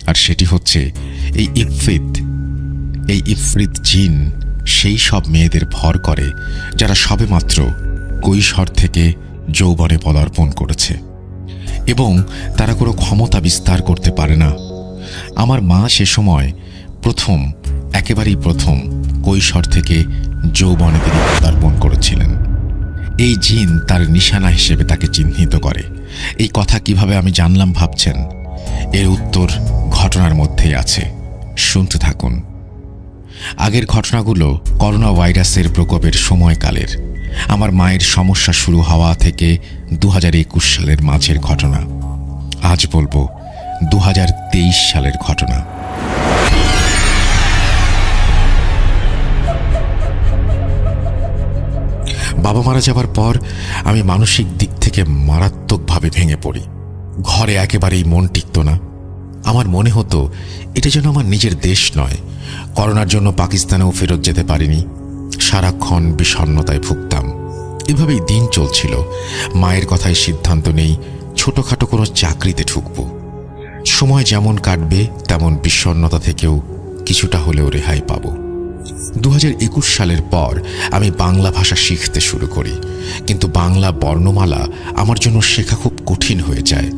আর সেটি হচ্ছে এই ইফরিত জিন সেই সব মেয়েদের ভর করে যারা সবেমাত্র কৈশোর থেকে যৌবনে পদার্পণ করেছে এবং তারা কোনো ক্ষমতা বিস্তার করতে পারে না। আমার মা সে সময় একেবারেই প্রথম কৈশোর থেকে যৌবনে তিনি পদার্পণ করেছিলেন। এই জিন তার নিশানা হিসেবে তাকে চিহ্নিত করে। এই কথা কিভাবে আমি জানলাম ভাবছেন? এর উত্তর ঘটনার মধ্যেই আছে, শুনতে থাকুন। আগের ঘটনাগুলো করোনা ভাইরাসের প্রকোপের সময়কালের। আমার মায়ের সমস্যা শুরু হওয়া থেকে 2021 সালের মাঝের ঘটনা। আজ বলবো 2023 সালের ঘটনা। বাবা মারা যাবার পর আমি মানসিক দিক থেকে মারাত্মকভাবে ভেঙে পড়ি। ঘরে একেবারেই মন টিকত না। আমার মনে হতো এটা যেন আমার নিজের দেশ নয়। করোনার জন্য পাকিস্তানেও ফেরত যেতে পারিনি। সারাক্ষণ বিষণ্ণতায় ভুগতাম। এভাবেই দিন চলছিল। মায়ের কথায় সিদ্ধান্ত নেই ছোটখাটো কোনো চাকরিতে ঢুকব। সময় যেমন কাটবে তেমন বিষণ্ণতা থেকেও কিছুটা হলেও রেহাই পাব। 2021 সালের পর আমি বাংলা ভাষা শিখতে শুরু করি, কিন্তু বাংলা বর্ণমালা আমার জন্য শেখা খুব কঠিন হয়ে যায়।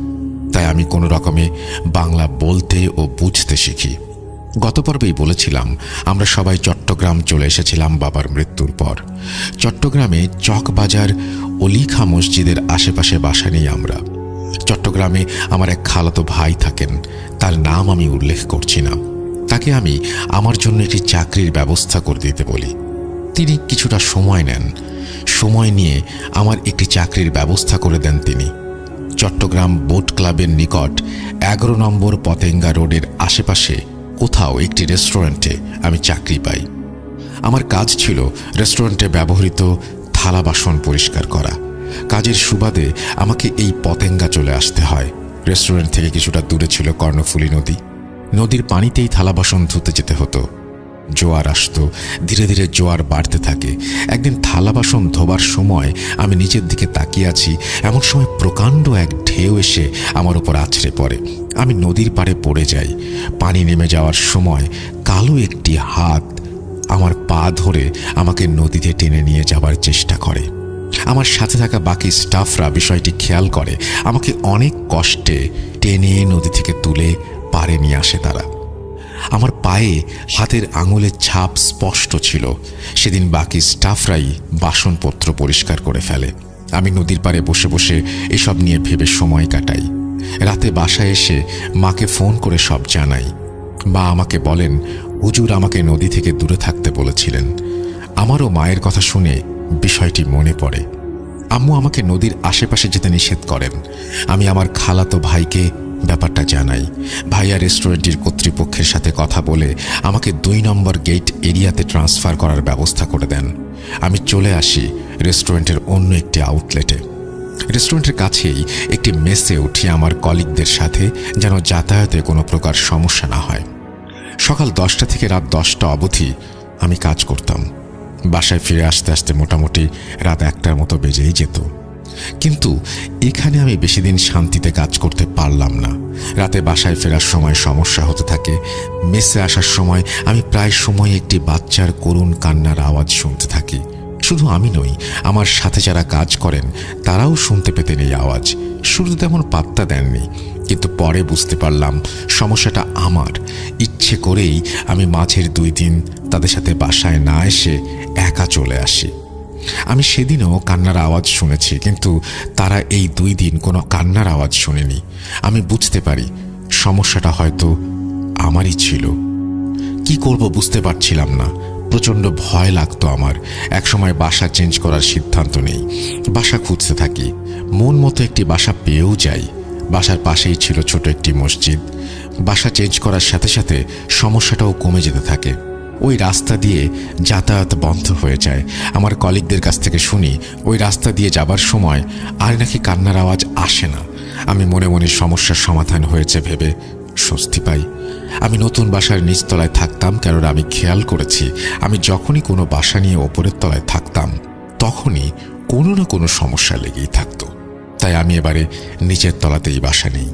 তাই আমি কোনো রকমে বাংলা বলতে ও বুঝতে শিখি। গত পর্বেই বলেছিলাম আমরা সবাই চট্টগ্রাম চলে এসেছিলাম বাবার মৃত্যুর পর। চট্টগ্রামে চকবাজার অলিখা মসজিদের আশেপাশে বাসা নেই আমরা। চট্টগ্রামে আমার এক খালাতো ভাই থাকেন, তার নাম আমি উল্লেখ করছি না। তাকে আমি আমার জন্য একটি চাকরির ব্যবস্থা করে দিতে বলি। তিনি কিছুটা সময় নেন। সময় নিয়ে আমার একটি চাকরির ব্যবস্থা করে দেন তিনি। চট্টগ্রাম বোট ক্লাবের নিকট 11 নম্বর পতেঙ্গা রোডের আশেপাশে কোথাও একটি রেস্টুরেন্টে আমি চাকরি পাই। আমার কাজ ছিল রেস্টুরেন্টে ব্যবহৃত থালা বাসন পরিষ্কার করা। কাজের সুবাদে আমাকে এই পতেঙ্গা চলে আসতে হয়। রেস্টুরেন্ট থেকে কিছুটা দূরে ছিল কর্ণফুলী নদী। নদীর পানিতেই থালা বাসন ধুতে যেতে হতো। জোয়ার আসতো, ধীরে ধীরে জোয়ার বাড়তে থাকে। একদিন থালা বাসন ধোবার সময় আমি নিচের দিকে তাকিয়ে আছি, এমন সময় প্রকাণ্ড এক ঢেউ এসে আমার উপর আছড়ে পড়ে। আমি নদীর পাড়ে পড়ে যাই। পানি নেমে যাওয়ার সময় কালো একটি হাত আমার পা ধরে আমাকে নদীতে টেনে নিয়ে যাবার চেষ্টা করে। আমার সাথে থাকা বাকি স্টাফরা বিষয়টি খেয়াল করে। আমাকে অনেক কষ্টে টেনে নদী থেকে তুলে পাড়ে নিয়ে আসে তারা। আমার পায়ে হাতের আঙুলের ছাপ স্পষ্ট ছিল। সেদিন বাকি স্টাফরাই বাসনপত্র পরিষ্কার করে ফেলে। আমি নদীর পাড়ে বসে বসে এসব নিয়ে ভেবে সময় কাটাই। রাতে বাসায় এসে মাকে ফোন করে সব জানাই। মা আমাকে বলেন হুজুর আমাকে নদী থেকে দূরে থাকতে বলেছিলেন। আমারও মায়ের কথা শুনে বিষয়টি মনে পড়ে। আম্মু আমাকে নদীর আশেপাশে যেতে নিষেধ করেন। আমি আমার খালাতো ভাইকে ব্যাপারটা জানাই। ভাইয়া রেস্টুরেন্টের কর্তৃপক্ষের সাথে কথা বলে আমাকে 2 নম্বর গেট এরিয়াতে ট্রান্সফার করার ব্যবস্থা করে দেন। আমি চলে আসি রেস্টুরেন্টের অন্য একটি আউটলেটে। রেস্টুরেন্টের কাছেই একটি মেসে উঠি আমার কলিগদের সাথে, যেন যাতায়াতে কোনো প্রকার সমস্যা না হয়। সকাল 10টা থেকে রাত 10টা অবধি আমি কাজ করতাম। বাসায় ফিরে আসতে আসতে মোটামুটি রাত 1টার মতো বেজেই যেত। কিন্তু এখানে আমি বেশি দিন শান্তিতে কাজ করতে পারলাম না। রাতে বাসায় ফেরার সময় সমস্যা হতে থাকে। মেসে আসার সময় আমি প্রায় সময় একটি বাচ্চার করুণ কান্নার আওয়াজ শুনতে থাকি। শুধু আমি নই, আমার সাথে যারা কাজ করেন তারাও শুনতে পেতেন এই আওয়াজ। শুরুতে তেমন পাত্তা দেননি, কিন্তু পরে বুঝতে পারলাম সমস্যাটা আমার। ইচ্ছে করেই আমি মাঝের 2 দিন তাদের সাথে বাসায় না এসে একা চলে আসি। আমি সেদিনও কান্নার আওয়াজ শুনেছি, কিন্তু তারা এই 2 দিন কোনো কান্নার আওয়াজ শুনেনি। আমি বুঝতে পারি সমস্যাটা হয়তো আমারই ছিল। কি করব বুঝতে পারছিলাম না। প্রচণ্ড ভয় লাগতো আমার। একসময় বাসা চেঞ্জ করার সিদ্ধান্ত নেই, বাসা খুঁজতে থাকি। মন মতো একটি বাসা পেয়েও যাই। বাসার পাশেই ছিল ছোট একটি মসজিদ। বাসা চেঞ্জ করার সাথে সাথে সমস্যাটাও কমে যেতে থাকে। ওই রাস্তা দিয়ে যাতায়াত বন্ধ হয়ে যায়। আমার কলিগদের কাছ থেকে শুনি ওই রাস্তা দিয়ে যাবার সময় আর নাকি কান্নার আওয়াজ আসে না। আমি মনে মনে সমস্যার সমাধান হয়েছে ভেবে স্বস্তি পাই। আমি নতুন বাসার নিচতলায় থাকতাম, কারণ আমি খেয়াল করেছি আমি যখনই কোনো বাসা নিয়ে ওপরের তলায় থাকতাম তখনই কোনো না কোনো সমস্যা লেগেই থাকতো। তাই আমি এবারে নিচের তলাতেই বাসা নেই।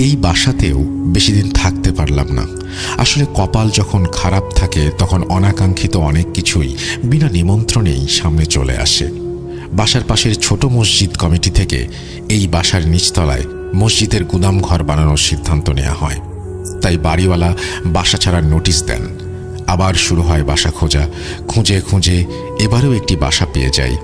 এই বাসাতেও বেশি দিন থাকতে পারলাম না। আসলে কপাল যখন খারাপ থাকে তখন অনাকাঙ্ক্ষিত অনেক কিছুই বিনা নিমন্ত্রণেই সামনে চলে আসে। বাসার পাশের ছোট মসজিদ কমিটি থেকে এই বাসার নিচতলায় মসজিদের গুদাম ঘর বানানোর সিদ্ধান্ত নেওয়া হয়। তাই বাড়িওয়ালা বাসা ছাড়ার নোটিশ দেন। আবার শুরু হয় বাসা খোঁজা। খুঁজে খুঁজে এবারেও একটি বাসা পেয়ে যাই।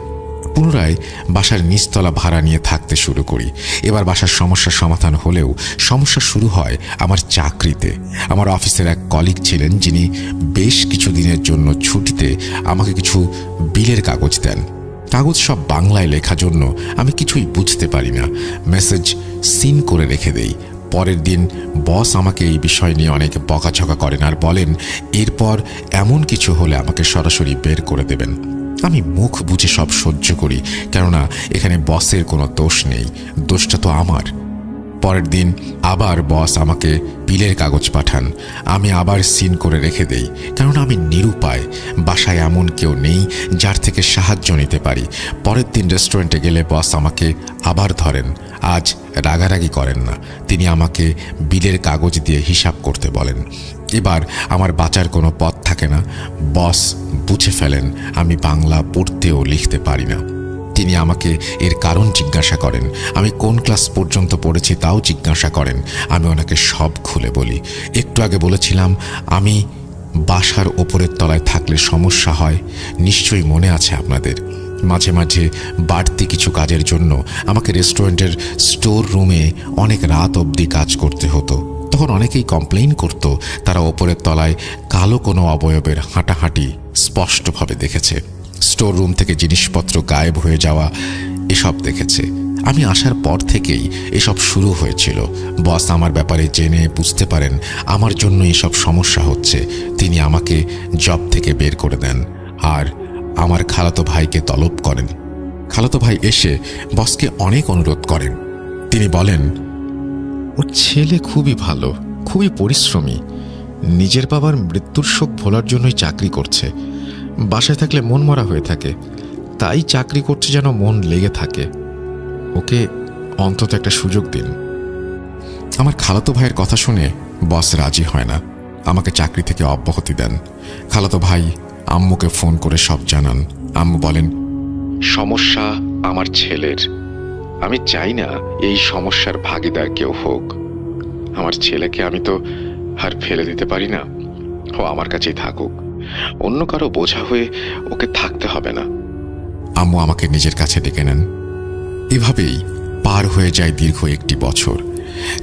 পুনরায় বাসার নিচতলা ভাড়া নিয়ে থাকতে শুরু করি। এবার বাসার সমস্যার সমাধান হলেও সমস্যা শুরু হয় আমার চাকরিতে। আমার অফিসের এক কলিগ ছিলেন যিনি বেশ কিছু দিনের জন্য ছুটিতে আমাকে কিছু বিলের কাগজ দেন। কাগজ সব বাংলায় লেখা জন্য আমি কিছুই বুঝতে পারি না। মেসেজ সিন করে রেখে দেই। পরের দিন বস আমাকে এই বিষয় নিয়ে অনেক বকাঝকা করেন আর বলেন এরপর এমন কিছু হলে আমাকে সরাসরি বের করে দেবেন। আমি মুখ বুজে সব সহ্য করি, কেননা এখানে বসের কোনো দোষ নেই, দোষটা তো আমার। পরের দিন আবার বস আমাকে বিলের কাগজ পাঠান। আমি আবার সিন করে রেখে দেই, কেননা আমি নিরুপায়। বাসায় এমন কেউ নেই যার থেকে সাহায্য নিতে পারি। পরের দিন রেস্টুরেন্টে গেলে বস আমাকে আবার ধরেন। আজ রাগারাগি করেন না, তিনি আমাকে বিলের কাগজ দিয়ে হিসাব করতে বলেন। এবার আমার বাঁচার কোনো পথ থাকে না। বস বুঝে ফেলেন আমি বাংলা পড়তে ও লিখতে পারি না। তিনি আমাকে এর কারণ জিজ্ঞাসা করেন। আমি কোন ক্লাস পর্যন্ত পড়েছি তাও জিজ্ঞাসা করেন। আমি ওনাকে সব খুলে বলি। একটু আগে বলেছিলাম আমি বাসার ওপরের তলায় থাকলে সমস্যা হয়, নিশ্চয়ই মনে আছে আপনাদের। মাঝে মাঝে বাড়তি কিছু কাজের জন্য আমাকে রেস্টুরেন্টের স্টোর রুমে অনেক রাত অবধি কাজ করতে হতো। তখন অনেকেই কমপ্লেইন করত তারা ওপরের তলায় কালো কোনো অবয়বের হাঁটাহাঁটি স্পষ্টভাবে দেখেছে। স্টোর রুম থেকে জিনিসপত্র গায়েব হয়ে যাওয়া এসব দেখেছে। আমি আসার পর থেকেই এসব শুরু হয়েছিল। বস আমার ব্যাপারে জেনে বুঝতে পারেন আমার জন্য এসব সমস্যা হচ্ছে। তিনি আমাকে জব থেকে বের করে দেন আর আমার খালাতো ভাইকে তলব করেন। খালাতো ভাই এসে বসকে অনেক অনুরোধ করেন। তিনি বলেন ওর ছেলে খুবই ভালো, খুবই পরিশ্রমী, নিজের বাবার মৃত্যুর শোক ভোলার জন্যই চাকরি করছে। বাসায় থাকলে মন মরা হয়ে থাকে, তাই চাকরি করছে যেন মন লেগে থাকে। ওকে অন্তত একটা সুযোগ দিন। আমার খালাতো ভাইয়ের কথা শুনে বস রাজি হয় না, আমাকে চাকরি থেকে অব্যাহতি দেন। খালাতো ভাই আম্মুকে ফোন করে সব জানান। আম্মু বলেন সমস্যা আমার ছেলের, আমি চাই না এই সমস্যার ভাগিদার কেউ হোক। আমার ছেলেকে আমি তো আর ফেলে দিতে পারি না, ও আমার কাছেই থাকুক, অন্য কারো বোঝা হয়ে ওকে থাকতে হবে না। আম্মু আমাকে নিজের কাছে ডেকে নেন। এভাবেই পার হয়ে যায় দীর্ঘ 1 বছর।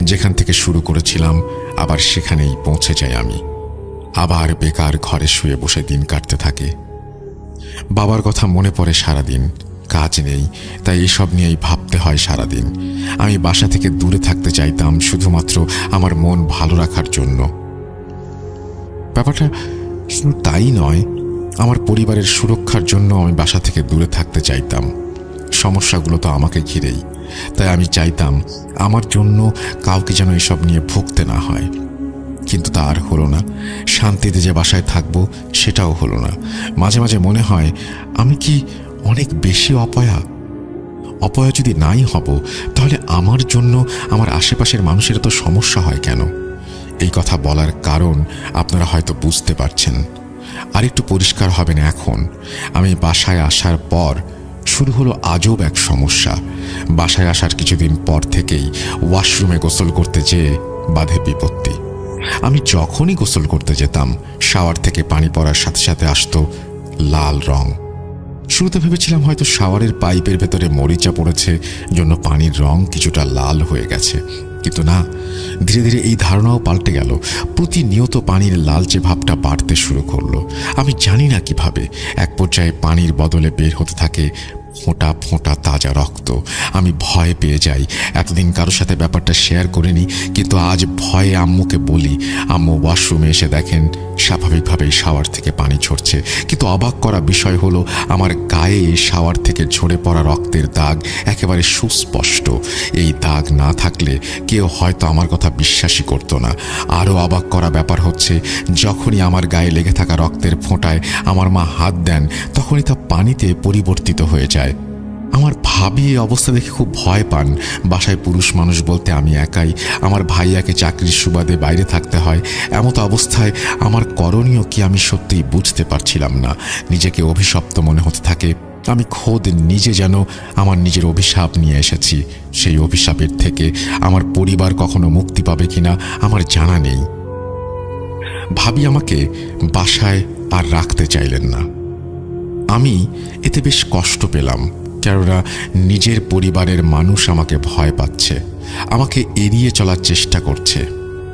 যেখান থেকে শুরু করেছিলাম আবার সেখানেই পৌঁছে যাই আমি। আবার বেকার ঘরে শুয়ে বসে দিন কাটতে থাকে। বাবার কথা মনে পড়ে সারাদিন, কাজ নেই তাই এসব নিয়েই ভাবতে হয় সারাদিন। আমি বাসা থেকে দূরে থাকতে চাইতাম শুধুমাত্র আমার মন ভালো রাখার জন্য। ব্যাপারটা শুধু তাই নয়, আমার পরিবারের সুরক্ষার জন্য আমি বাসা থেকে দূরে থাকতে চাইতাম। সমস্যাগুলো তো আমাকে ঘিরেই, তাই আমি চাইতাম আমার জন্য কাউকে যেন এসব নিয়ে ভুগতে না হয়। কিন্তু তা আর হলো না। শান্তিতে যে বাসায় থাকবো সেটাও হলো না। মাঝে মাঝে মনে হয় আমি কি অনেক বেশি অপয়া যদি নাই হব, তাহলে আমার জন্য আমার আশেপাশের মানুষের তো সমস্যা হয় কেন? এই কথা বলার কারণ আপনারা হয়তো বুঝতে পারছেন। আর একটু পরিষ্কার হবেন এখন। আমি বাসায় আসার পর শুরু হলো আজব এক সমস্যা। বাসায় আসার কিছুদিন পর থেকেই ওয়াশরুমে গোসল করতে যেয়ে বাধে বিপত্তি। আমি যখনই গোসল করতে যেতাম শাওয়ার থেকে পানি পড়ার সাথে সাথে আসতো লাল রং। শুরুতে ভেবেছিলাম হয়তো শাওয়ারের পাইপের ভেতরে মরিচা পড়েছে, জন্য পানির রং কিছুটা লাল হয়ে গেছে। কিন্তু না, ধীরে ধীরে এই ধারণাও পাল্টে গেল। প্রতিনিয়ত পানির লালচে ভাবটা বাড়তে শুরু করলো। আমি জানি না কিভাবে এক পর্যায়ে পানির বদলে বের হতে থাকে ফোঁটা ফোঁটা তাজা রক্ত। আমি ভয় পেয়ে যাই। এতদিন কারোর সাথে ব্যাপারটা শেয়ার করিনি, কিন্তু আজ ভয়ে আম্মুকে বলি। আম্মু ওয়াশরুমে এসে দেখেন স্বাভাবিকভাবেই শাওয়ার থেকে পানি ঝরছে, কিন্তু অবাক করা বিষয় হলো আমার গায়ে শাওয়ার থেকে ঝরে পড়া রক্তের দাগ একেবারে সুস্পষ্ট। এই দাগ না থাকলে কেউ হয়তো আমার কথা বিশ্বাসই করতো না। আরও অবাক করা ব্যাপার হচ্ছে, যখনই আমার গায়ে লেগে থাকা রক্তের ফোঁটায় আমার মা হাত দেন, তখনই তা পানিতে পরিবর্তিত হয়ে যায়। আমার ভাবি এই অবস্থা দেখে খুব ভয় পান। বাসায় পুরুষ মানুষ বলতে আমি একাই। আমার ভাইয়াকে চাকরির সুবাদে বাইরে থাকতে হয়। এমতো অবস্থায় আমার করণীয় কি আমি সত্যিই বুঝতে পারছিলাম না। নিজেকে অভিশপ্ত মনে হতে থাকে। আমি খোদ নিজে যেন আমার নিজের অভিশাপ নিয়ে এসেছি। সেই অভিশাপের থেকে আমার পরিবার কখনো মুক্তি পাবে কিনা আমার জানা নেই। ভাবি আমাকে বাসায় আর রাখতে চাইলেন না। আমি এতে বেশ কষ্ট পেলাম, কেননা নিজের পরিবারের মানুষ আমাকে ভয় পাচ্ছে, আমাকে এড়িয়ে চলার চেষ্টা করছে,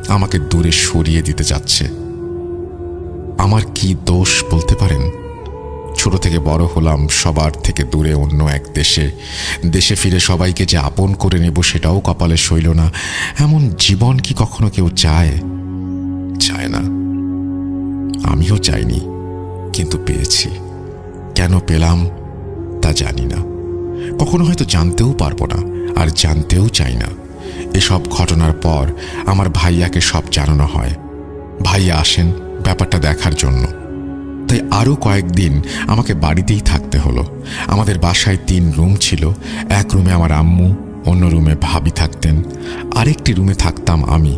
আমাকে দূরে সরিয়ে দিতে যাচ্ছে। আমার কি দোষ বলতে পারেন? ছোট থেকে বড় হলাম সবার থেকে দূরে অন্য এক দেশে। দেশে ফিরে সবাইকে যে আপন করে নেব সেটাও কপালে সইল না। এমন জীবন কি কখনো কেউ চায়? চায় না। আমিও চাইনি, কিন্তু পেয়েছি। কেন পেলাম তা জানি না, কখনো হয়তো জানতেও পারবো না, আর জানতেও চাই না। এসব ঘটনার পর আমার ভাইয়াকে সব জানানো হয়। ভাইয়া আসেন ব্যাপারটা দেখার জন্য। তাই আরও কয়েকদিন আমাকে বাড়িতেই থাকতে হলো। আমাদের বাসায় 3 রুম ছিল। এক রুমে আমার আম্মু, অন্য রুমে ভাবি থাকতেন, আরেকটি রুমে থাকতাম আমি।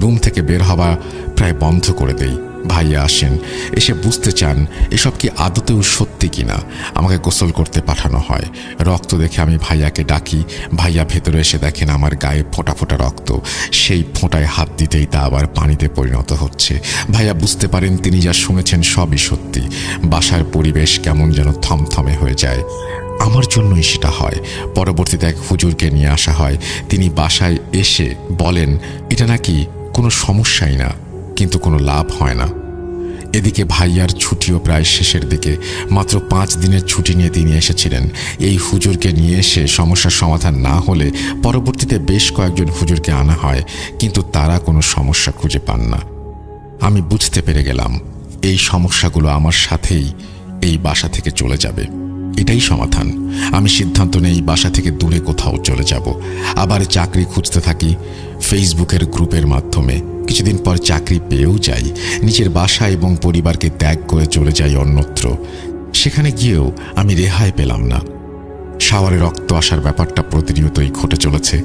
রুম থেকে বের হওয়া প্রায় বন্ধ করে দেই। ভাইয়া আসেন, এসে বুঝতে চান এসব কি আদতেও সত্যি কিনা। আমাকে গোসল করতে পাঠানো হয়। রক্ত দেখে আমি ভাইয়াকে ডাকি। ভাইয়া ভেতরে এসে দেখেন আমার গায়ে ফোঁটা ফোঁটা রক্ত। সেই ফোঁটায় হাত দিতেই তা আবার পানিতে পরিণত হচ্ছে। ভাইয়া বুঝতে পারেন তিনি যা শুনেছেন সবই সত্যি। বাসার পরিবেশ কেমন যেন থমথমে হয়ে যায়। আমার জন্যই সেটা হয়। পরবর্তীতে এক হুজুরকে নিয়ে আসা হয়। তিনি বাসায় এসে বলেন এটা নাকি কোনো সমস্যাই না, কিন্তু কোনো লাভ হয় না। এদিকে ভাইয়ার ছুটিও প্রায় শেষের দিকে। মাত্র 5 দিনের ছুটি নিয়ে তিনি এসেছিলেন। এই হুজুরকে নিয়ে এসে সমস্যার সমাধান না হলে পরবর্তীতে বেশ কয়েকজন হুজুরকে আনা হয়, কিন্তু তারা কোনো সমস্যা খুঁজে পান না। আমি বুঝতে পেরে গেলাম এই সমস্যাগুলো আমার সাথেই এই বাসা থেকে চলে যাবে। এটাই সমাধান। আমি সিদ্ধান্ত নেই বাসা থেকে দূরে কোথাও চলে যাব। আবার চাকরি খুঁজতে থাকি ফেসবুকের গ্রুপের মাধ্যমে। কিছুদিন পর চাকরি পেয়েও যাই। নিজের বাসা এবং পরিবারকে ত্যাগ করে চলে যাই অন্যত্র। সেখানে গিয়েও আমি রেহাই পেলাম না। শাওয়ারে রক্ত আসার ব্যাপারটা প্রতিনিয়তই ঘটে চলেছে।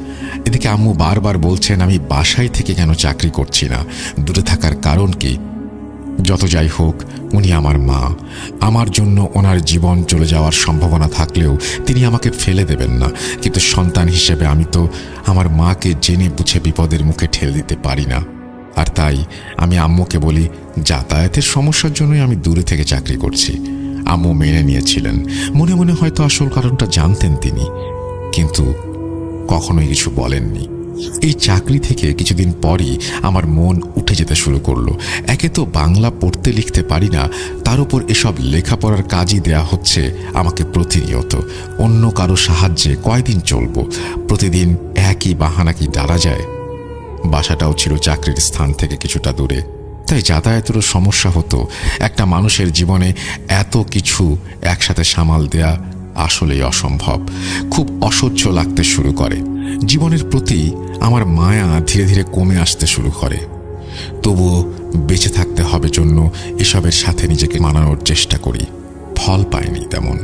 এদিকে আম্মু বারবার বলছেন আমি বাসায় থেকে কেন চাকরি করছি না, দূরে থাকার কারণ কি? যত যাই হোক, উনি আমার মা। আমার জন্য ওনার জীবন চলে যাওয়ার সম্ভাবনা থাকলেও তিনি আমাকে ফেলে দেবেন না। কিন্তু সন্তান হিসেবে আমি তো আমার মাকে জেনে বুঝে বিপদের মুখে ঠেলে দিতে পারি না। আর তাই আমি আম্মুকে বলি যাতায়াতের সমস্যার জন্যই আমি দূরে থেকে চাকরি করছি। আম্মু মেনে নিয়েছিলেন। মনে মনে হয়তো আসল কারণটা জানতেন তিনি, কিন্তু কখনোই কিছু বলেননি। এই চাকরি থেকে কিছুদিন পরই আমার মন উঠে যেতে শুরু করলো। একে তো বাংলা পড়তে লিখতে পারি না, তার উপর এসব লেখাপড়ার কাজই দেয়া হচ্ছে আমাকে প্রতিনিয়ত। অন্য কারো সাহায্যে কয়দিন চলবো? প্রতিদিন একই বাহানা কি ডালা যায়? বাসাটাও ছিল চাকরির স্থান থেকে কিছুটা দূরে, তাই যাতায়াতেরও সমস্যা হতো। একটা মানুষের জীবনে এত কিছু একসাথে সামাল দেয়া আসলেই অসম্ভব। খুব অসহ্য লাগতে শুরু করে। জীবনের প্রতি আমার মায়া ধীরে ধীরে কমে আসতে শুরু করে। তবুও বেঁচে থাকতে হবে জন্য এসবের সাথে নিজেকে মানানোর চেষ্টা করি। ফল পাইনি তেমন।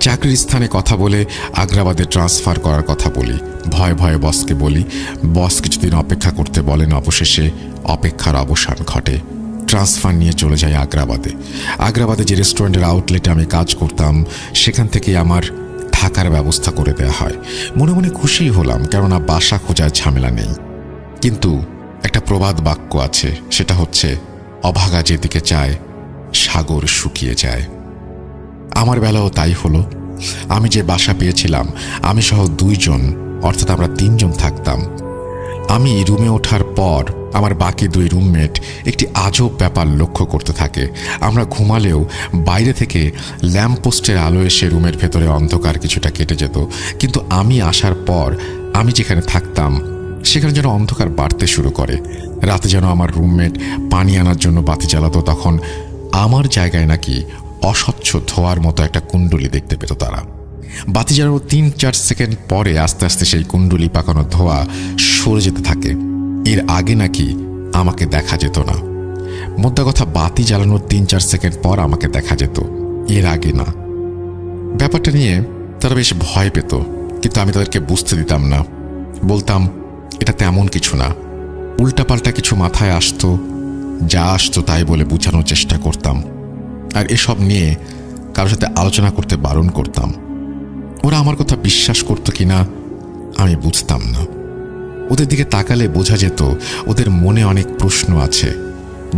চাকরির স্থানে কথা বলে আগ্রাবাদে ট্রান্সফার করার কথা বলি। ভয়ে ভয়ে বসকে বলি। বস কিছুদিন অপেক্ষা করতে বলেন। অবশেষে অপেক্ষার অবসান ঘটে। ট্রান্সফার নিয়ে চলে যাই আগ্রাবাদে। আগ্রাবাদে যে রেস্টুরেন্টের আউটলেটে আমি কাজ করতাম, সেখান থেকেই আমার থাকার ব্যবস্থা করে দেওয়া হয়। মনে মনে খুশি হলাম, কেননা বাসা খোঁজার ঝামেলা নেই। কিন্তু একটা প্রবাদ বাক্য আছে, সেটা হচ্ছে অভাগা যেদিকে চায় সাগর শুকিয়ে যায়। আমার বেলাও তাই হলো। আমি যে বাসা পেয়েছিলাম, আমি সহ 2 জন, অর্থাৎ আমরা 3 জন থাকতাম। আমি রুমে ওঠার পর আমার বাকি 2 রুমমেট একটি আজব ব্যাপার লক্ষ্য করতে থাকে। আমরা ঘুমালেও বাইরে থেকে ল্যাম্পপোস্টের আলো এসে রুমের ভেতরে অন্ধকার কিছুটা কেটে যেত, কিন্তু আমি আসার পর আমি যেখানে থাকতাম সেখানে যেন অন্ধকার বাড়তে শুরু করে। রাতে যেন আমার রুমমেট পানি আনার জন্য বাতি জ্বালাতো, তখন আমার জায়গায় নাকি অস্বচ্ছ ধোয়ার মতো একটা কুণ্ডলি দেখতে পেত তারা। বাতি জ্বালানোর 3-4 সেকেন্ড পরে আস্তে আস্তে সেই কুণ্ডলি পাকানো ধোয়া সরে যেতে থাকে। এর আগে নাকি আমাকে দেখা যেত না। মোদ্দা কথা, বাতি জ্বালানোর 3-4 সেকেন্ড পর আমাকে দেখা যেত, এর আগে না। ব্যাপারটা নিয়ে তারা বেশ ভয় পেত, কিন্তু আমি তাদেরকে বুঝতে দিতাম না। বলতাম এটা তেমন কিছু না, উল্টাপাল্টা কিছু মাথায় আসতো, যা আসতো তাই বলে বোঝানোর চেষ্টা করতাম। আর এসব নিয়ে কারোর সাথে আলোচনা করতে বারণ করতাম। ওরা আমার কথা বিশ্বাস করতো কিনা আমি বুঝতাম না। ওদের দিকে তাকালে বোঝা যেত ওদের মনে অনেক প্রশ্ন আছে,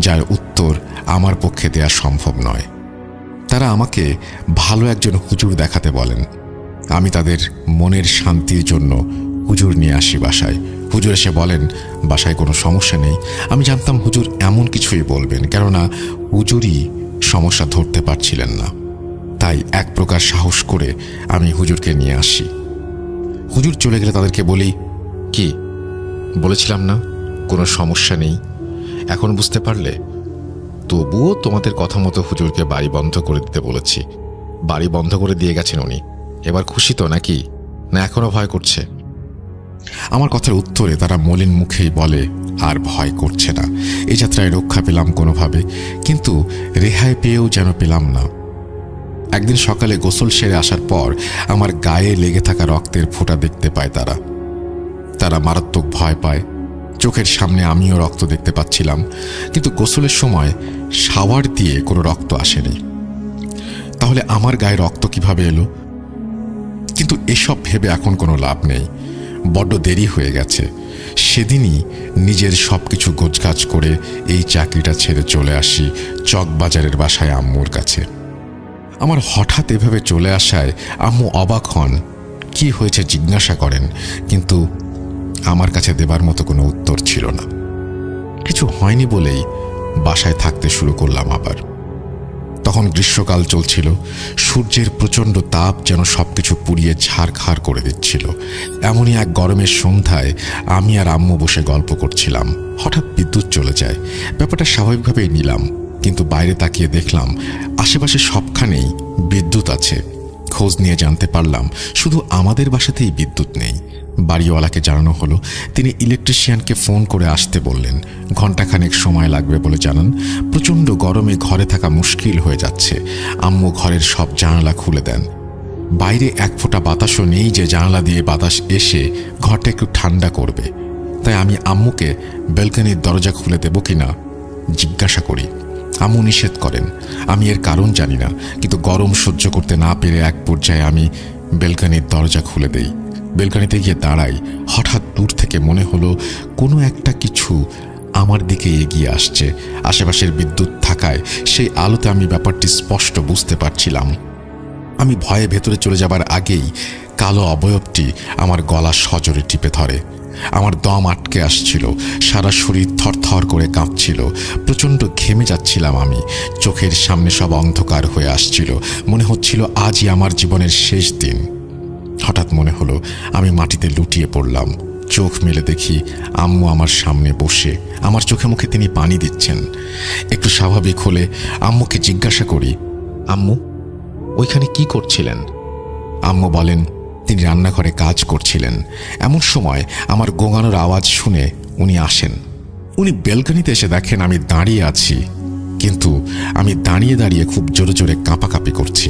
যার উত্তর আমার পক্ষে দেয়া সম্ভব নয়। তারা আমাকে ভালো একজন হুজুর দেখাতে বলেন। আমি তাদের মনের শান্তির জন্য হুজুর নিয়ে আসি বাসায়। হুজুর এসে বলেন বাসায় কোনো সমস্যা নেই। আমি জানতাম হুজুর এমন কিছুই বলবেন, কেননা হুজুরই সমস্যা ধরতে পারছিলেন না। তাই এক প্রকার সাহস করে আমি হুজুরকে নিয়ে আসি। হুজুর চলে গেলে তাদেরকে বলি, কি বলেছিলাম না কোনো সমস্যা নেই, এখন বুঝতে পারলে? তবুও তোমাদের কথা মতো হুজুরকে বাড়ি বন্ধ করে দিতে বলেছি। বাড়ি বন্ধ করে দিয়ে গেছেন উনি। এবার খুশি তো নাকি, না এখনো ভয় করছে? আমার কথার উত্তরে তারা মলিন মুখেই বলে আর ভয় করছে না। এই যাত্রায় রক্ষা পেলাম কোনোভাবে, কিন্তু রেহাই পেয়েও যেন পেলাম না। একদিন সকালে গোসল সেরে আসার পর আমার গায়ে লেগে থাকা রক্তের ফোঁটা দেখতে পায় তারা মারাত্মক ভয় পায়। চোখের সামনে আমিও রক্ত দেখতে পাচ্ছিলাম, কিন্তু গোসলের সময় শাওয়ার দিয়ে কোনো রক্ত আসেনি। তাহলে আমার গায়ে রক্ত কিভাবে এলো? কিন্তু এসব ভেবে এখন কোনো লাভ নেই, বড্ড দেরি হয়ে গেছে। সেদিনই নিজের সবকিছু গোছগাছ করে এই চাকরিটা ছেড়ে চলে আসি চকবাজারের বাসায় আম্মুর কাছে। আমার হঠাৎ এভাবে চলে আসায় আম্মু অবাক হন, কি হয়েছে জিজ্ঞাসা করেন, কিন্তু আমার কাছে দেবার মতো কোনো উত্তর ছিল না। কিছু হয়নি বলেই বাসায় থাকতে শুরু করলাম আবার। তখন গ্রীষ্মকাল চলছিল, সূর্যের প্রচণ্ড তাপ যেন সবকিছু পুড়িয়ে ছারখার করে দিচ্ছিল। এমনই এক গরমের সন্ধ্যায় আমি আর আম্মু বসে গল্প করছিলাম, হঠাৎ বিদ্যুৎ চলে যায়। ব্যাপারটা স্বাভাবিকভাবেই নিলাম, কিন্তু বাইরে তাকিয়ে দেখলাম আশেপাশে সবখানেই বিদ্যুৎ আছে। খোঁজ নিয়ে জানতে পারলাম শুধু আমাদের বাসাতেই বিদ্যুৎ নেই। বাড়িওয়ালাকে জানানো হলো, তিনি ইলেকট্রিশিয়ানকে ফোন করে আসতে বললেন। ঘণ্টাখানেক সময় লাগবে বলে জানান। প্রচণ্ড গরমে ঘরে থাকা মুশকিল হয়ে যাচ্ছে। আম্মু ঘরের সব জানালা খুলে দেন। বাইরে এক ফোঁটা বাতাসও নেই যে জানালা দিয়ে বাতাস এসে ঘরটা একটু ঠান্ডা করবে। তাই আমি আম্মুকে ব্যালকনির দরজা খুলে দেব কিনা জিজ্ঞাসা করি। আম্মু নিষেধ করেন। আমি এর কারণ জানি না, কিন্তু গরম সহ্য করতে না পেরে এক পর্যায়ে আমি ব্যালকনির দরজা খুলে দেই। ব্যালকনিতে গিয়ে দাঁড়াই। হঠাৎ দূর থেকে মনে হলো কোনো একটা কিছু আমার দিকে এগিয়ে আসছে। আশেপাশের বিদ্যুৎ থাকায় সেই আলোতে আমি ব্যাপারটি স্পষ্ট বুঝতে পারছিলাম। আমি ভয়ে ভেতরে চলে যাবার আগেই কালো অবয়বটি আমার গলা সজোরে টিপে ধরে। আমার দম আটকে আসছিল, সারা শরীর থরথর করে কাঁপছিল, প্রচণ্ড ঘেমে যাচ্ছিলাম আমি। চোখের সামনে সব অন্ধকার হয়ে আসছিল, মনে হচ্ছিল আজই আমার জীবনের শেষ দিন। হঠাৎ মনে হলো আমি মাটিতে লুটিয়ে পড়লাম। চোখ মেলে দেখি আম্মু আমার সামনে বসে, আমার চোখে মুখে তিনি পানি দিচ্ছেন। একটু স্বাভাবিক হলে আম্মুকে জিজ্ঞাসা করি, আম্মু ওইখানে কি করছিলেন? আম্মু বলেন তিনি রান্নাঘরে কাজ করছিলেন। এমন সময় আমার গোঙানোর আওয়াজ শুনে উনি আসেন। উনি ব্যালকনিতে এসে দেখেন আমি দাঁড়িয়ে আছি, কিন্তু আমি দাঁড়িয়ে দাঁড়িয়ে খুব জোরে জোরে কাঁপাকাঁপি করছি।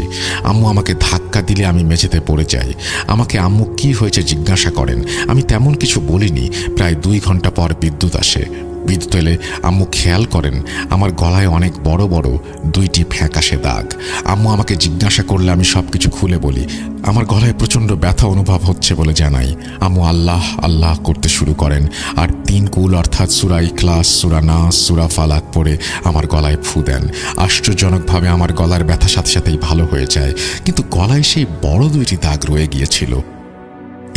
আম্মু আমাকে ধাক্কা দিলে আমি মেঝেতে পড়ে যাই। আমাকে আম্মু কি হয়েছে জিজ্ঞাসা করেন। আমি তেমন কিছু বলিনি। প্রায় 2 ঘন্টা পর বিদ্যুৎ আসে। বিদ্যুৎ এলে আম্মু খেয়াল করেন আমার গলায় অনেক বড় বড় 2টি ফ্যাকাশে দাগ। আম্মু আমাকে জিজ্ঞাসা করলে আমি সবকিছু খুলে বলি। আমার গলায় প্রচণ্ড ব্যথা অনুভব হচ্ছে বলে জানাই। আম্মু আল্লাহ আল্লাহ করতে শুরু করেন আর 3 কুল অর্থাৎ সূরা ইখলাস, সূরা নাস, সূরা ফালাক পড়ে আমার গলায় ফু দেন। আশ্চর্যজনকভাবে আমার গলার ব্যথার সাথে সাথেই ভালো হয়ে যায়, কিন্তু গলায় সেই বড় 2টি দাগ রয়ে গিয়েছিল।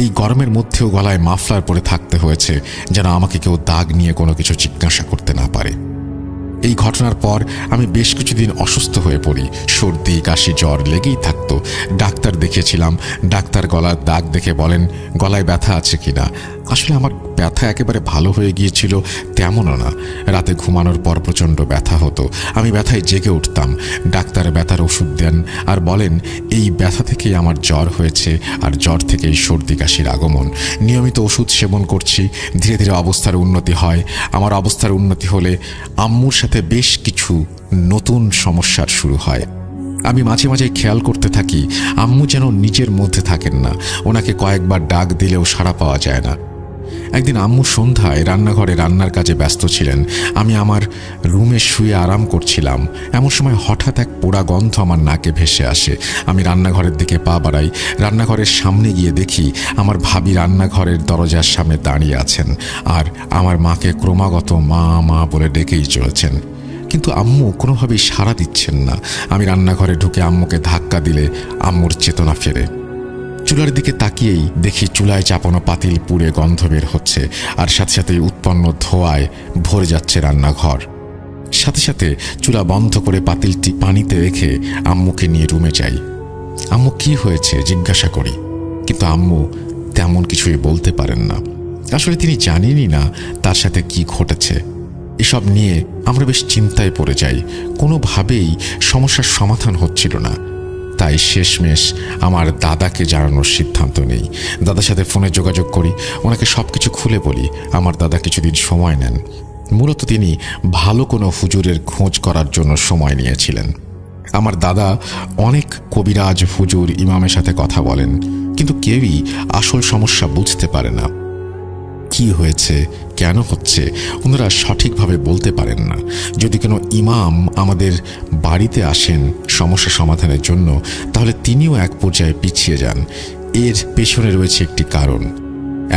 এই গরমের মধ্যেও গলায় মাফলার পরে থাকতে হয়েছে যেন আমাকে কেউ দাগ নিয়ে কোনো কিছু জিজ্ঞাসা করতে না পারে। এই ঘটনার পর আমি বেশ কিছুদিন অসুস্থ হয়ে পড়ি। সর্দি, কাশি, জ্বর লেগেই থাকতো। ডাক্তার দেখিয়েছিলাম। ডাক্তার গলার দাগ দেখে বলেন গলায় ব্যথা আছে কিনা। আসলে আমার ব্যথা একেবারে ভালো হয়ে গিয়েছিল তেমনও না। রাতে ঘুমানোর পর প্রচণ্ড ব্যথা হতো। আমি ব্যথায় জেগে উঠতাম। ডাক্তার ব্যথার ওষুধ দেন আর বলেন এই ব্যথা থেকেই আমার জ্বর হয়েছে, আর জ্বর থেকেই সর্দি কাশির আগমন। নিয়মিত ওষুধ সেবন করছি। ধীরে ধীরে অবস্থার উন্নতি হয়। আমার অবস্থার উন্নতি হলে আম্মুর সাথে বেশ কিছু নতুন সমস্যার শুরু হয়। আমি মাঝে মাঝে খেয়াল করতে থাকি আম্মু যেন নিজের মধ্যে থাকেন না। ওনাকে কয়েকবার ডাক দিলেও সাড়া পাওয়া যায় না। একদিন আম্মু সন্ধ্যায় রান্নাঘরে রান্নার কাজে ব্যস্ত ছিলেন। আমি আমার রুমে শুয়ে আরাম করছিলাম। এমন সময় হঠাৎ এক পোড়া গন্ধ আমার নাকে ভেসে আসে। আমি রান্নাঘরের দিকে পা বাড়াই। রান্নাঘরের সামনে গিয়ে দেখি আমার ভাবি রান্নাঘরের দরজার সামনে দাঁড়িয়ে আছেন আর আমার মাকে ক্রমাগত মা মা বলে ডেকেই চলেছেন, কিন্তু আম্মু কোনোভাবেই সাড়া দিচ্ছেন না। আমি রান্নাঘরে ঢুকে আম্মুকে ধাক্কা দিলে আম্মুর চেতনা ফেরে। চুলার দিকে তাকিয়েই দেখি চুলায় চাপানো পাতিল পুড়ে গন্ধ বের হচ্ছে, আর সাথে সাথেই উৎপন্ন ধোঁয়ায় ভরে যাচ্ছে রান্নাঘর। সাথে সাথে চুলা বন্ধ করে পাতিলটি পানিতে রেখে আম্মুকে নিয়ে রুমে যাই। আম্মু কি হয়েছে জিজ্ঞাসা করি, কিন্তু আম্মু তেমন কিছুই বলতে পারেন না। আসলে তিনি জানেনই না তার সাথে কি ঘটেছে। এসব নিয়ে আমরা বেশ চিন্তায় পড়ে যাই। কোনোভাবেই সমস্যার সমাধান হচ্ছিল না। তাই শেষমেশ আমার দাদাকে জানানোর সিদ্ধান্ত নেই। দাদার সাথে ফোনে যোগাযোগ করি, ওনাকে সব কিছু খুলে বলি। আমার দাদা কিছুদিন সময় নেন। মূলত তিনি ভালো কোনো হুজুরের খোঁজ করার জন্য সময় নিয়েছিলেন। আমার দাদা অনেক কবিরাজ, হুজুর, ইমামের সাথে কথা বলেন, কিন্তু কেউই আসল সমস্যা বুঝতে পারে না। কি হয়েছে, কেন হচ্ছে, ওনারা সঠিকভাবে বলতে পারেন না। যদি কোনো ইমাম আমাদের বাড়িতে আসেন সমস্যা সমাধানের জন্য, তাহলে তিনিও এক পর্যায়ে পিছিয়ে যান। এর পেছনে রয়েছে একটি কারণ।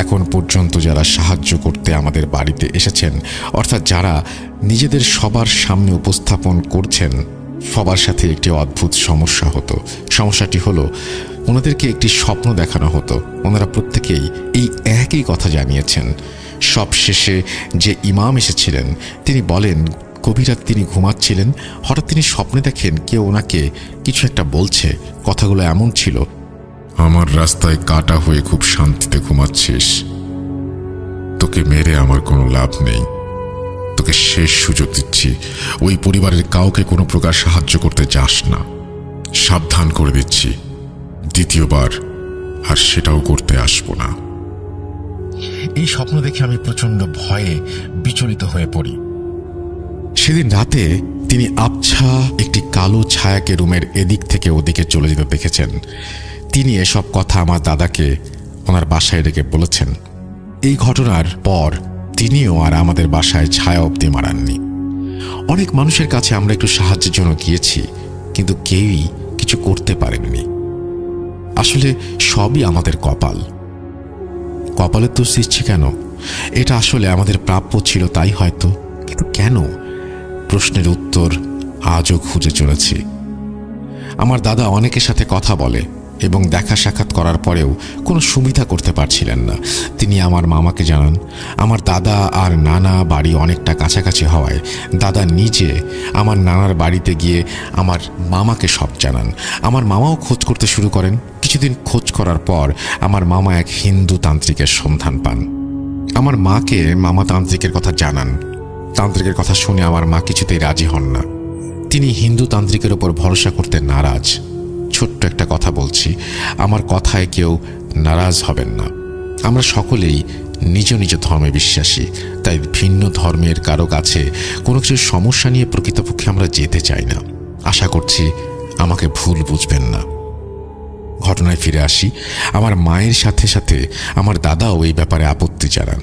এখন পর্যন্ত যারা সাহায্য করতে আমাদের বাড়িতে এসেছেন, অর্থাৎ যারা নিজেদের সবার সামনে উপস্থাপন করছেন, সবার সাথে একটি অদ্ভুত সমস্যা হতো। সমস্যাটি হলো ওনাদেরকে একটি স্বপ্ন দেখানো হতো। ওনারা প্রত্যেকেই এই একই কথা জানিয়েছেন। সব শেষে যে ইমাম এসেছিলেন তিনি বলেন গভীর রাত তিনি ঘুমাচ্ছিলেন, হঠাৎ তিনি স্বপ্নে দেখেন কেউ ওনাকে কিছু একটা বলছে। কথাগুলো এমন ছিল, আমার রাস্তায় কাটা হয়ে খুব শান্তিতে ঘুমাচ্ছিস, তোকে মেরে আমার কোনো লাভ নেই, তোকে শেষ সুযোগ দিচ্ছি, ওই পরিবারের কাউকে কোনো প্রকার সাহায্য করতে যাস না, সাবধান করে দিচ্ছি, দ্বিতীয়বার আর সেটাও করতে আসবো না। এই স্বপ্ন দেখে আমি প্রচণ্ড ভয়ে বিচলিত হয়ে পড়ি। সেদিন রাতে তিনি আবছা একটি কালো ছায়াকে রুমের এদিক থেকে ওদিকে চলে যেতে দেখেছেন। তিনি এসব কথা আমার দাদাকে ওনার বাসায় ডেকে বলেছেন। এই ঘটনার পর তিনিও আর আমাদের বাসায় ছায়া অবধি মারাননি। অনেক মানুষের কাছে আমরা একটু সাহায্যের জন্য গিয়েছি, কিন্তু কেউই কিছু করতে পারেননি। আসলে সবই আমাদের কপাল। কপালের দোষ দিচ্ছি কেন? এটা আসলে আমাদের প্রাপ্য ছিল, তাই হয়তো। কিন্তু কেন? প্রশ্নের উত্তর আজও খুঁজে চলেছি। আমার দাদা অনেকের সাথে কথা বলে এবং দেখা সাক্ষাৎ করার পরেও কোনো সুবিধা করতে পারছিলেন না। তিনি আমার মামাকে জানান। আমার দাদা আর নানা বাড়ি অনেকটা কাছাকাছি হওয়ায় দাদা নিজে আমার নানার বাড়িতে গিয়ে আমার মামাকে সব জানান। আমার মামাও খোঁজ করতে শুরু করেন। কিছুদিন খোঁজ করার পর আমার মামা এক হিন্দু তান্ত্রিকের সন্ধান পান। আমার মাকে মামা তান্ত্রিকের কথা জানান। তান্ত্রিকের কথা শুনে আমার মা কিছুতেই রাজি হন না। তিনি হিন্দু তান্ত্রিকের ওপর ভরসা করতে নারাজ। ছোট্ট একটা কথা বলছি, আমার কথায় কেউ নারাজ হবেন না। আমরা সকলেই নিজ নিজ ধর্মে বিশ্বাসী, তাই ভিন্ন ধর্মের কারো কাছে কোনো কিছু সমস্যা নিয়ে প্রকৃতপক্ষে আমরা যেতে চাই না। আশা করছি আমাকে ভুল বুঝবেন না। ঘটনায় ফিরে আসি। আমার মায়ের সাথে সাথে আমার দাদাও এই ব্যাপারে আপত্তি জানান।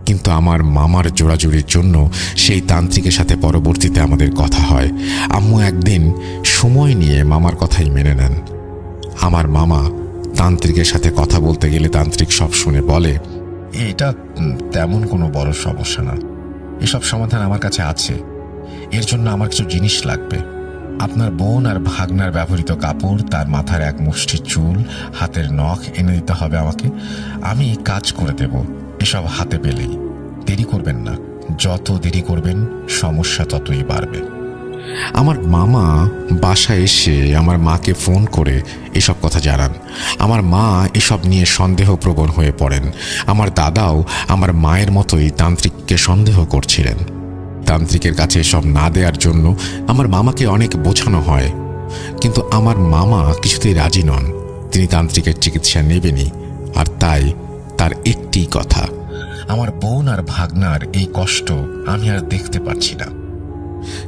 কিন্তু আমার মামার জোড়াজুড়ির জন্য সেই তান্ত্রিকের সাথে পরবর্তীতে আমাদের কথা হয়। আম্মু একদিন সময় নিয়ে মামার কথাই মেনে নেন। আমার মামা তান্ত্রিকের সাথে কথা বলতে গেলে তান্ত্রিক সব শুনে বলে, এটা তেমন কোনো বড় সমস্যা না, এসব সমাধান আমার কাছে আছে। এর জন্য আমার কিছু জিনিস লাগবে। আপনার বোন আর ভাগনার ব্যবহৃত কাপড়, তার মাথার এক মুষ্টি চুল, হাতের নখ এনে দিতে হবে আমাকে। আমি কাজ করে দেব এসব হাতে পেলেই। দেরি করবেন না, যত দেরি করবেন সমস্যা ততই বাড়বে। আমার মামা বাসায় এসে আমার মাকে ফোন করে এসব কথা জানান। আমার মা এসব নিয়ে সন্দেহপ্রবণ হয়ে পড়েন। আমার দাদাও আমার মায়ের মতোই তান্ত্রিককে সন্দেহ করছিলেন। তান্ত্রিকের কাছে এসব না দেওয়ার জন্য আমার মামাকে অনেক বোঝানো হয়, কিন্তু আমার মামা কিছুতেই রাজি নন। তিনি তান্ত্রিকের চিকিৎসা নেবেনই, আর তাই তার একটি কথা, আমার বোন আর ভাগনার এই কষ্ট আমি আর দেখতে পাচ্ছি না।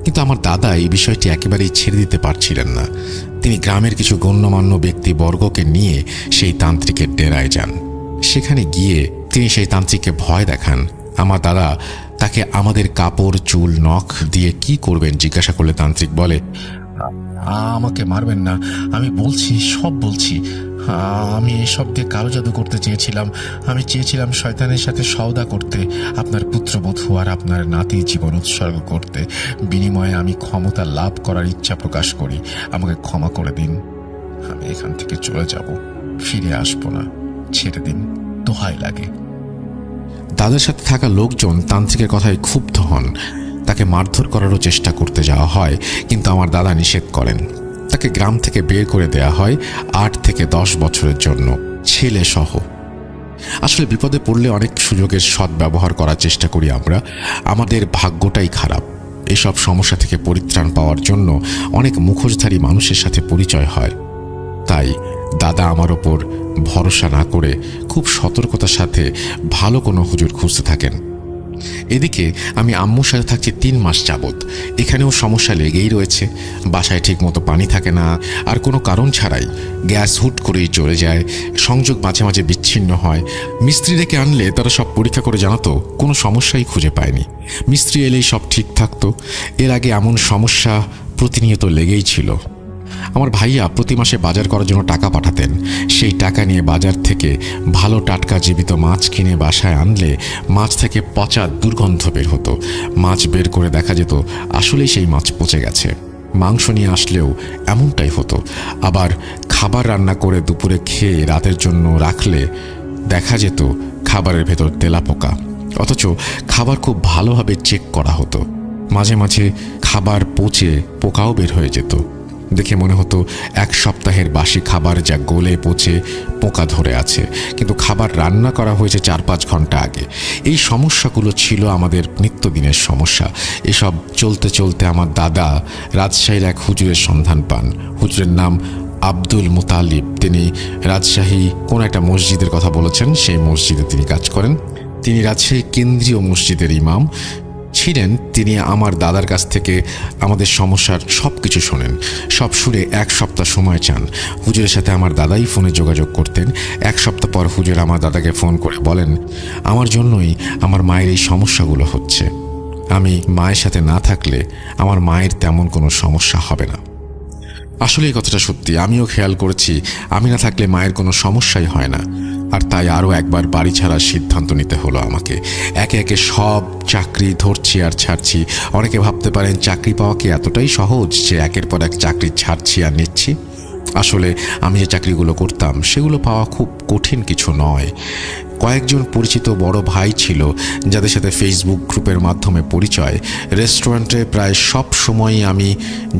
কিন্তু আমার দাদা এই বিষয়টি একেবারেই ছেড়ে দিতে পারছিলেন না। তিনি গ্রামের কিছু গণ্যমান্য ব্যক্তিবর্গকে নিয়ে সেই তান্ত্রিকের ডেরায় যান। সেখানে গিয়ে তিনি সেই তান্ত্রিককে ভয় দেখান। আমার দাদা তাকে আমাদের কাপড়, চুল, নখ দিয়ে কি করবেন জিজ্ঞাসা করলে তান্ত্রিক বলে, আমাকে মারবেন না, আমি বলছি, সব বলছি। আমি এসব দিয়ে কালো জাদু করতে চেয়েছিলাম। আমি চেয়েছিলাম শয়তানের সাথে সওদা করতে, আপনার পুত্রবধূ আর আপনার নাতির জীবন উৎসর্গ করতে। বিনিময়ে আমি ক্ষমতা লাভ করার ইচ্ছা প্রকাশ করি। আমাকে ক্ষমা করে দিন, আমি এখান থেকে চলে যাব, ফিরে আসবো না। ছেড়ে দিন, দোহাই লাগে। দাদার সাথে থাকা লোকজন তান্ত্রিকের কথায় ক্ষুব্ধ হন। তাকে মারধর করারও চেষ্টা করতে যাওয়া হয়, কিন্তু আমার দাদা নিষেধ করেন। তাকে গ্রাম থেকে বের করে দেয়া হয় 8 থেকে 10 বছরের জন্য, ছেলে সহ। আসলে বিপদে পড়লে অনেক সুযোগের সদ্ব্যবহার করার চেষ্টা করি আমরা। আমাদের ভাগ্যটাই খারাপ। এসব সমস্যা থেকে পরিত্রাণ পাওয়ার জন্য অনেক মুখোশধারী মানুষের সাথে পরিচয় হয়। তাই দাদা আমার ওপর ভরসা না করে খুব সতর্কতার সাথে ভালো কোনো হুজুর খুঁজতে থাকেন। এদিকে আমি আম্মুর সাথে থাকছি 3 মাস যাবৎ। এখানেও সমস্যা লেগেই রয়েছে। বাসায় ঠিক মতো পানি থাকে না, আর কোনো কারণ ছাড়াই গ্যাস হুট করেই চলে যায়। সংযোগ মাঝে মাঝে বিচ্ছিন্ন হয়। মিস্ত্রি ডেকে আনলে তারা সব পরীক্ষা করে জানাতো কোনো সমস্যাই খুঁজে পায়নি। মিস্ত্রি এলেই সব ঠিক থাকতো। এর আগে এমন সমস্যা প্রতিনিয়ত লেগেই ছিল। আমার ভাইয়া প্রতি মাসে বাজার করার জন্য টাকা পাঠাতেন। সেই টাকা নিয়ে বাজার থেকে ভালো টাটকা জীবিত মাছ কিনে বাসায় আনলে মাছ থেকে পচা দুর্গন্ধ বের হতো। মাছ বের করে দেখা যেত আসলেই সেই মাছ পচে গেছে। মাংস নিয়ে আসলেও এমনটাই হতো। আবার খাবার রান্না করে দুপুরে খেয়ে রাতের জন্য রাখলে দেখা যেত খাবারের ভেতর তেলাপোকা, অথচ খাবার খুব ভালোভাবে চেক করা হতো। মাঝে মাঝে খাবার পচে পোকাও বের হয়ে যেত। দেখে মনে হতো 1 সপ্তাহের বাসি খাবার যা গলে পচে পোকা ধরে আছে, কিন্তু খাবার রান্না করা হয়েছে 4-5 ঘন্টা আগে। এই সমস্যাগুলো ছিল আমাদের নিত্যদিনের সমস্যা। এসব চলতে চলতে আমার দাদা রাজশাহীর এক হুজুরের সন্ধান পান। হুজুরের নাম আব্দুল মুতালিব। তিনি রাজশাহী কোন একটা মসজিদের কথা বলেছেন, সেই মসজিদে তিনি কাজ করেন। তিনি রাজশাহী কেন্দ্রীয় মসজিদের ইমাম ছিলেন। তিনি আমার দাদার কাছ থেকে আমাদের সমস্যার সব কিছু শোনেন। সব শুনে 1 সপ্তাহ সময় চান। হুজুরের সাথে আমার দাদাই ফোনে যোগাযোগ করতেন। 1 সপ্তাহ পর হুজুর আমার দাদাকে ফোন করে বলেন, আমার জন্যই আমার মায়ের এই সমস্যাগুলো হচ্ছে। আমি মায়ের সাথে না থাকলে আমার মায়ের তেমন কোনো সমস্যা হবে না। আসলে এই কথাটা সত্যি। আমিও খেয়াল করেছি, আমি না থাকলে মায়ের কোনো সমস্যাই হয় না। আর তাই আরও একবার বাড়ি ছাড়ার সিদ্ধান্ত নিতে হলো আমাকে। একে একে সব চাকরি ধরছি আর ছাড়ছি। অনেকে ভাবতে পারেন চাকরি পাওয়া কি এতটাই সহজ যে একের পর এক চাকরি ছাড়ছি আর নিচ্ছি। আসলে আমি যে চাকরিগুলো করতাম সেগুলো পাওয়া খুব কঠিন কিছু নয়। কয়েকজন পরিচিত বড় ভাই ছিল যাদের সাথে ফেসবুক গ্রুপের মাধ্যমে পরিচয়। রেস্টুরেন্টে প্রায় সব সময়ই আমি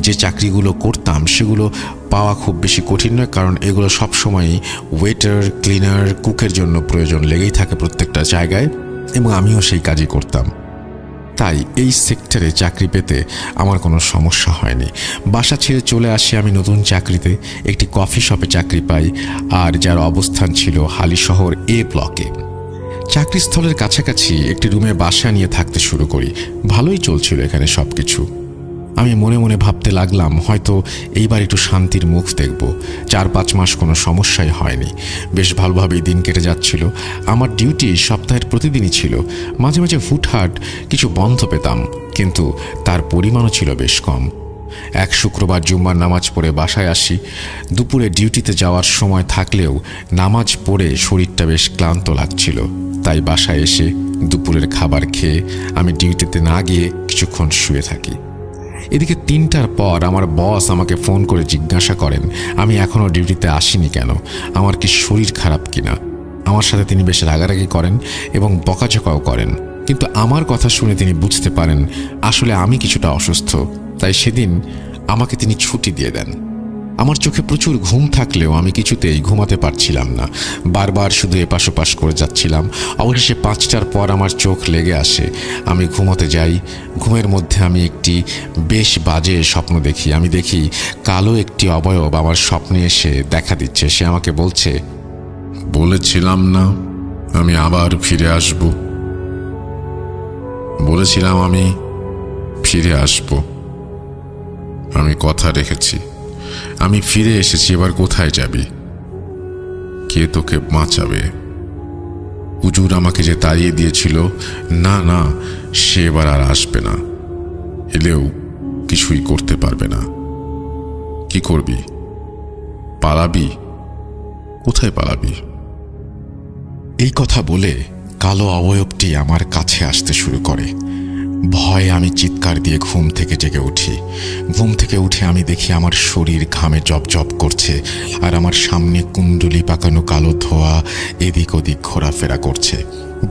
যে চাকরিগুলো করতাম সেগুলো পাওয়া খুব বেশি কঠিন নয়, কারণ এগুলো সব সময়ই ওয়েটার, ক্লিনার, কুকের জন্য প্রয়োজন লেগেই থাকে প্রত্যেকটা জায়গায়, এবং আমিও সেই কাজই করতাম। তাই এই সেক্টরে চাকরি পেতে আমার কোনো সমস্যা হয়নি। বাসা ছেড়ে চলে আসি আমি নতুন চাকরিতে। একটি কফি শপে চাকরি পাই, আর যার অবস্থান ছিল হালিশহর A ব্লকে। চাকরিস্থলের কাছাকাছি একটি রুমে বাসা নিয়ে থাকতে শুরু করি। ভালোই চলছিল এখানে সব কিছু। আমি মনে মনে ভাবতে লাগলাম হয়তো এইবার একটু শান্তির মুখ দেখব। 4-5 মাস কোনো সমস্যাই হয়নি, বেশ ভালোভাবেই দিন কেটে যাচ্ছিল। আমার ডিউটি সপ্তাহের প্রতিদিনই ছিল, মাঝে মাঝে হুটহাট কিছু বন্ধ পেতাম, কিন্তু তার পরিমাণও ছিল বেশ কম। এক শুক্রবার জুম্মার নামাজ পড়ে বাসায় আসি। দুপুরে ডিউটিতে যাওয়ার সময় থাকলেও নামাজ পড়ে শরীরটা বেশ ক্লান্ত লাগছিল, তাই বাসায় এসে দুপুরের খাবার খেয়ে আমি ডিউটিতে না গিয়ে কিছুক্ষণ শুয়ে থাকি। এদিকে 3টার পর আমার বস আমাকে ফোন করে জিজ্ঞাসা করেন আমি এখনও ডিউটিতে আসিনি কেন, আমার কি শরীর খারাপ কিনা। আমার সাথে তিনি বেশ রাগারাগি করেন এবং বকাঝকাও করেন, কিন্তু আমার কথা শুনে তিনি বুঝতে পারেন আসলে আমি কিছুটা অসুস্থ, তাই সেদিন আমাকে তিনি ছুটি দিয়ে দেন। আমার চোখে প্রচুর ঘুম থাকলেও আমি কিছুতেই ঘুমাতে পারছিলাম না, বারবার শুধু এপাশ ওপাশ করে যাচ্ছিলাম। অবশেষে 5টার পর আমার চোখ লেগে আসে, আমি ঘুমোতে যাই। ঘুমের মধ্যে আমি একটি বেশ বাজে স্বপ্ন দেখি। আমি দেখি কালো একটি অবয়ব আমার স্বপ্নে এসে দেখা দিচ্ছে। সে আমাকে বলছে, বলেছিলাম না আমি আবার ফিরে আসব, বলেছিলাম আমি ফিরে আসব, আমি কথা রেখেছি, আমি ফিরে এসেছি। এবার কোথায় যাবি? কে তোকে বাঁচাবে? হুজুর আমাকে যে তাড়িয়ে দিয়েছিল, না না, সে এবার আর আসবে না, এলেও কিছুই করতে পারবে না। কি করবি? পালাবি? কোথায় পালাবি? এই কথা বলে কালো অবয়বটি আমার কাছে আসতে শুরু করে। ভয়ে আমি চিৎকার দিয়ে ঘুম থেকে জেগে উঠি। ঘুম থেকে উঠে আমি দেখি আমার শরীর ঘামে জবজব করছে, আর আমার সামনে কুণ্ডলি পাকানো কালো ধোঁয়া এদিক ওদিক ঘোরাফেরা করছে।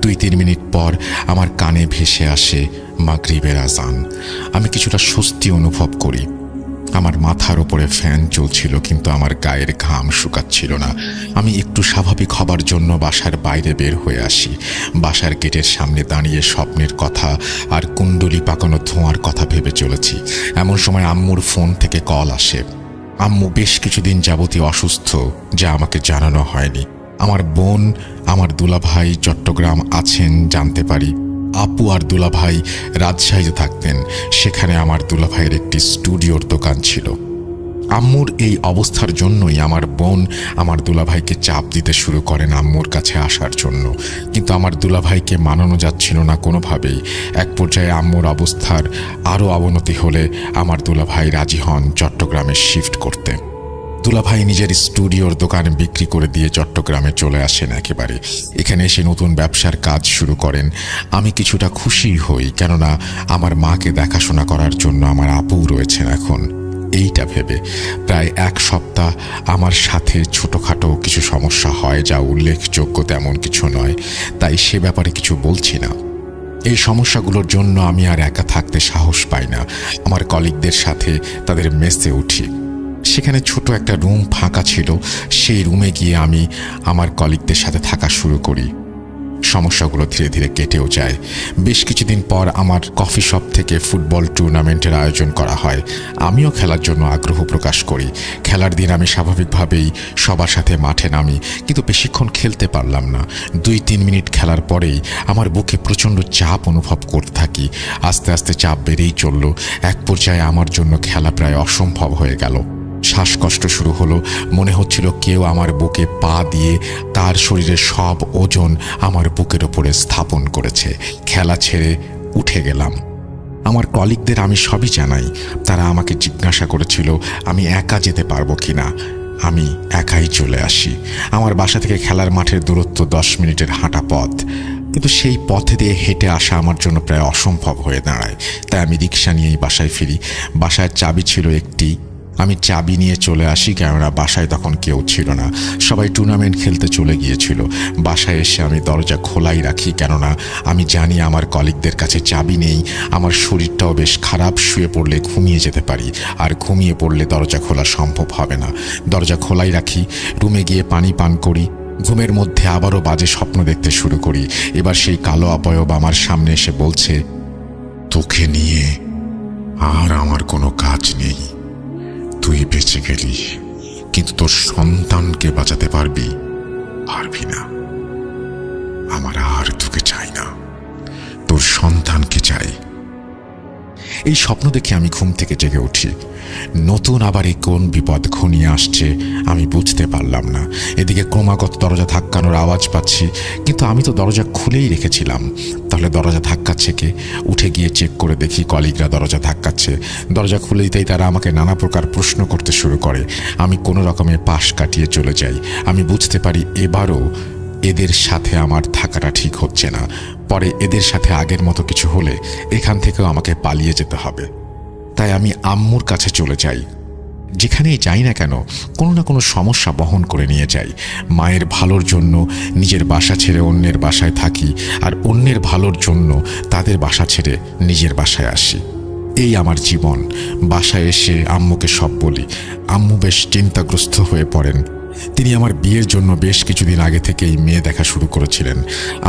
2-3 মিনিট পর আমার কানে ভেসে আসে মাগরিবের আজান। আমি কিছুটা স্বস্তি অনুভব করি। আমার মাথার উপরে ফ্যান চলছিল, কিন্তু আমার গায়ের ঘাম শুকাচ্ছিল না। আমি একটু স্বাভাবিক হবার জন্য বাসার বাইরে বের হয়ে আসি। বাসার গেটের সামনে দাঁড়িয়ে স্বপ্নের কথা আর কুণ্ডলি পাকানো ধোঁয়ার কথা ভেবে চলেছি। এমন সময় আম্মুর ফোন থেকে কল আসে। আম্মু বেশ কিছুদিন যাবতীয় অসুস্থ, যা আমাকে জানানো হয়নি। আমার বোন, আমার দুলাভাই চট্টগ্রাম আছেন জানতে পারি। আপু আর দুলাভাই রাজশাহীতে থাকতেন, সেখানে আমার দুলাভাইয়ের একটি স্টুডিওর দোকান ছিল। আম্মুর এই অবস্থার জন্যই আমার বোন আমার দুলাভাইকে চাপ দিতে শুরু করেন আম্মুর কাছে আসার জন্য, কিন্তু আমার দুলাভাইকে মানানো যাচ্ছিল না কোনোভাবেই। এক পর্যায়ে আম্মুর অবস্থার আরও অবনতি হলে আমার দুলাভাই রাজি হন চট্টগ্রামে শিফট করতে। দুলাভাই নিজের স্টুডিওর দোকান বিক্রি করে দিয়ে চট্টগ্রামে চলে আসেন একেবারে। এখানে এসে নতুন ব্যবসার কাজ শুরু করেন। আমি কিছুটা খুশি হই, কেননা আমার মাকে দেখাশোনা করার জন্য আমার আপু রয়েছেন এখন। এইটা ভেবে প্রায় 1 সপ্তাহ আমার সাথে ছোটোখাটো কিছু সমস্যা হয়, যা উল্লেখযোগ্য তেমন কিছু নয়, তাই সে ব্যাপারে কিছু বলছি না। এই সমস্যাগুলোর জন্য আমি আর একা থাকতে সাহস পাই না। আমার কলিগদের সাথে তাদের মেসে উঠি। সেখানে ছোট একটা রুম ফাঁকা ছিল, সেই রুমে গিয়ে আমি আমার কলিগদের সাথে থাকা শুরু করি। সমস্যাগুলো ধীরে ধীরে কেটেও যায়। বেশ কিছুদিন পর আমার কফি শপ থেকে ফুটবল টুর্নামেন্টের আয়োজন করা হয়। আমিও খেলার জন্য আগ্রহ প্রকাশ করি। খেলার দিন আমি স্বাভাবিকভাবেই সবার সাথে মাঠে নামি, কিন্তু বেশিক্ষণ খেলতে পারলাম না। 2-3 মিনিট খেলার পরেই আমার বুকে প্রচণ্ড চাপ অনুভব করতে থাকি। আস্তে আস্তে চাপ বেড়েই চলল। এক পর্যায়ে আমার জন্য খেলা প্রায় অসম্ভব হয়ে গেল। শ্বাসকষ্ট শুরু হলো। মনে হচ্ছিল কেউ আমার বুকে পা দিয়ে তার শরীরের সব ওজন আমার বুকের ওপরে স্থাপন করেছে। খেলা ছেড়ে উঠে গেলাম। আমার কলিগদের আমি সবই জানাই। তারা আমাকে জিজ্ঞাসা করেছিল আমি একা যেতে পারবো কিনা। আমি একাই চলে আসি। আমার বাসা থেকে খেলার মাঠের দূরত্ব 10 মিনিটের হাঁটা পথ, কিন্তু সেই পথে দিয়ে হেঁটে আসা আমার জন্য প্রায় অসম্ভব হয়ে দাঁড়ায়। তাই আমি রিক্সা নিয়েই বাসায় ফিরি। বাসায় চাবি ছিল একটি, আমি চাবি নিয়ে চলে আসি, কেননা বাসায় তখন কেউ ছিল না, সবাই টুর্নামেন্ট খেলতে চলে গিয়েছিল। বাসায় এসে আমি দরজা খোলাই রাখি, কেননা আমি জানি আমার কলিগদের কাছে চাবি নেই। আমার শরীরটাও বেশ খারাপ, শুয়ে পড়লে ঘুমিয়ে যেতে পারি, আর ঘুমিয়ে পড়লে দরজা খোলা সম্ভব হবে না। দরজা খোলাই রাখি, রুমে গিয়ে পানি পান করি। ঘুমের মধ্যে আবারও বাজে স্বপ্ন দেখতে শুরু করি। এবার সেই কালো অবয়ব আমার সামনে এসে বলছে, তোকে নিয়ে আর আমার কোনো কাজ নেই, তুই বেঁচে গেলি, কিন্তু তোর সন্তানকে বাঁচাতে পারবি না। আমার আর তোকে চাই না, তোর সন্তানকে চাই। এই স্বপ্ন দেখে আমি ঘুম থেকে জেগে উঠি। নতুন আবার এই কোন বিপদ ঘনিয়ে আসছে আমি বুঝতে পারলাম না। এদিকে ক্রমাগত দরজা ধাক্কানোর আওয়াজ পাচ্ছি, কিন্তু আমি তো দরজা খুলেই রেখেছিলাম। তাহলে দরজা ধাক্কাচ্ছে কে? উঠে গিয়ে চেক করে দেখি কলিগরা দরজা ধাক্কাচ্ছে। দরজা খুলে দিতেই তারা আমাকে নানা প্রকার প্রশ্ন করতে শুরু করে। আমি কোনো রকমে পাশ কাটিয়ে চলে যাই। আমি বুঝতে পারি এবারও এদের সাথে আমার থাকাটা ঠিক হচ্ছে না। পরে এদের সাথে আগের মতো কিছু হলে এখান থেকেও আমাকে পালিয়ে যেতে হবে। তাই আমি আম্মুর কাছে চলে যাই। যেখানেই যাই না কেন কোনো না কোনো সমস্যা বহন করে নিয়ে যাই। মায়ের ভালোর জন্য নিজের বাসা ছেড়ে অন্যের বাসায় থাকি, আর অন্যের ভালোর জন্য তাদের বাসা ছেড়ে নিজের বাসায় আসি। এই আমার জীবন। বাসায় এসে আম্মুকে সব বলি। আম্মু বেশ চিন্তাগ্রস্ত হয়ে পড়েন। তিনি আমার বিয়ের জন্য বেশ কিছুদিন আগে থেকেই মেয়ে দেখা শুরু করেছিলেন।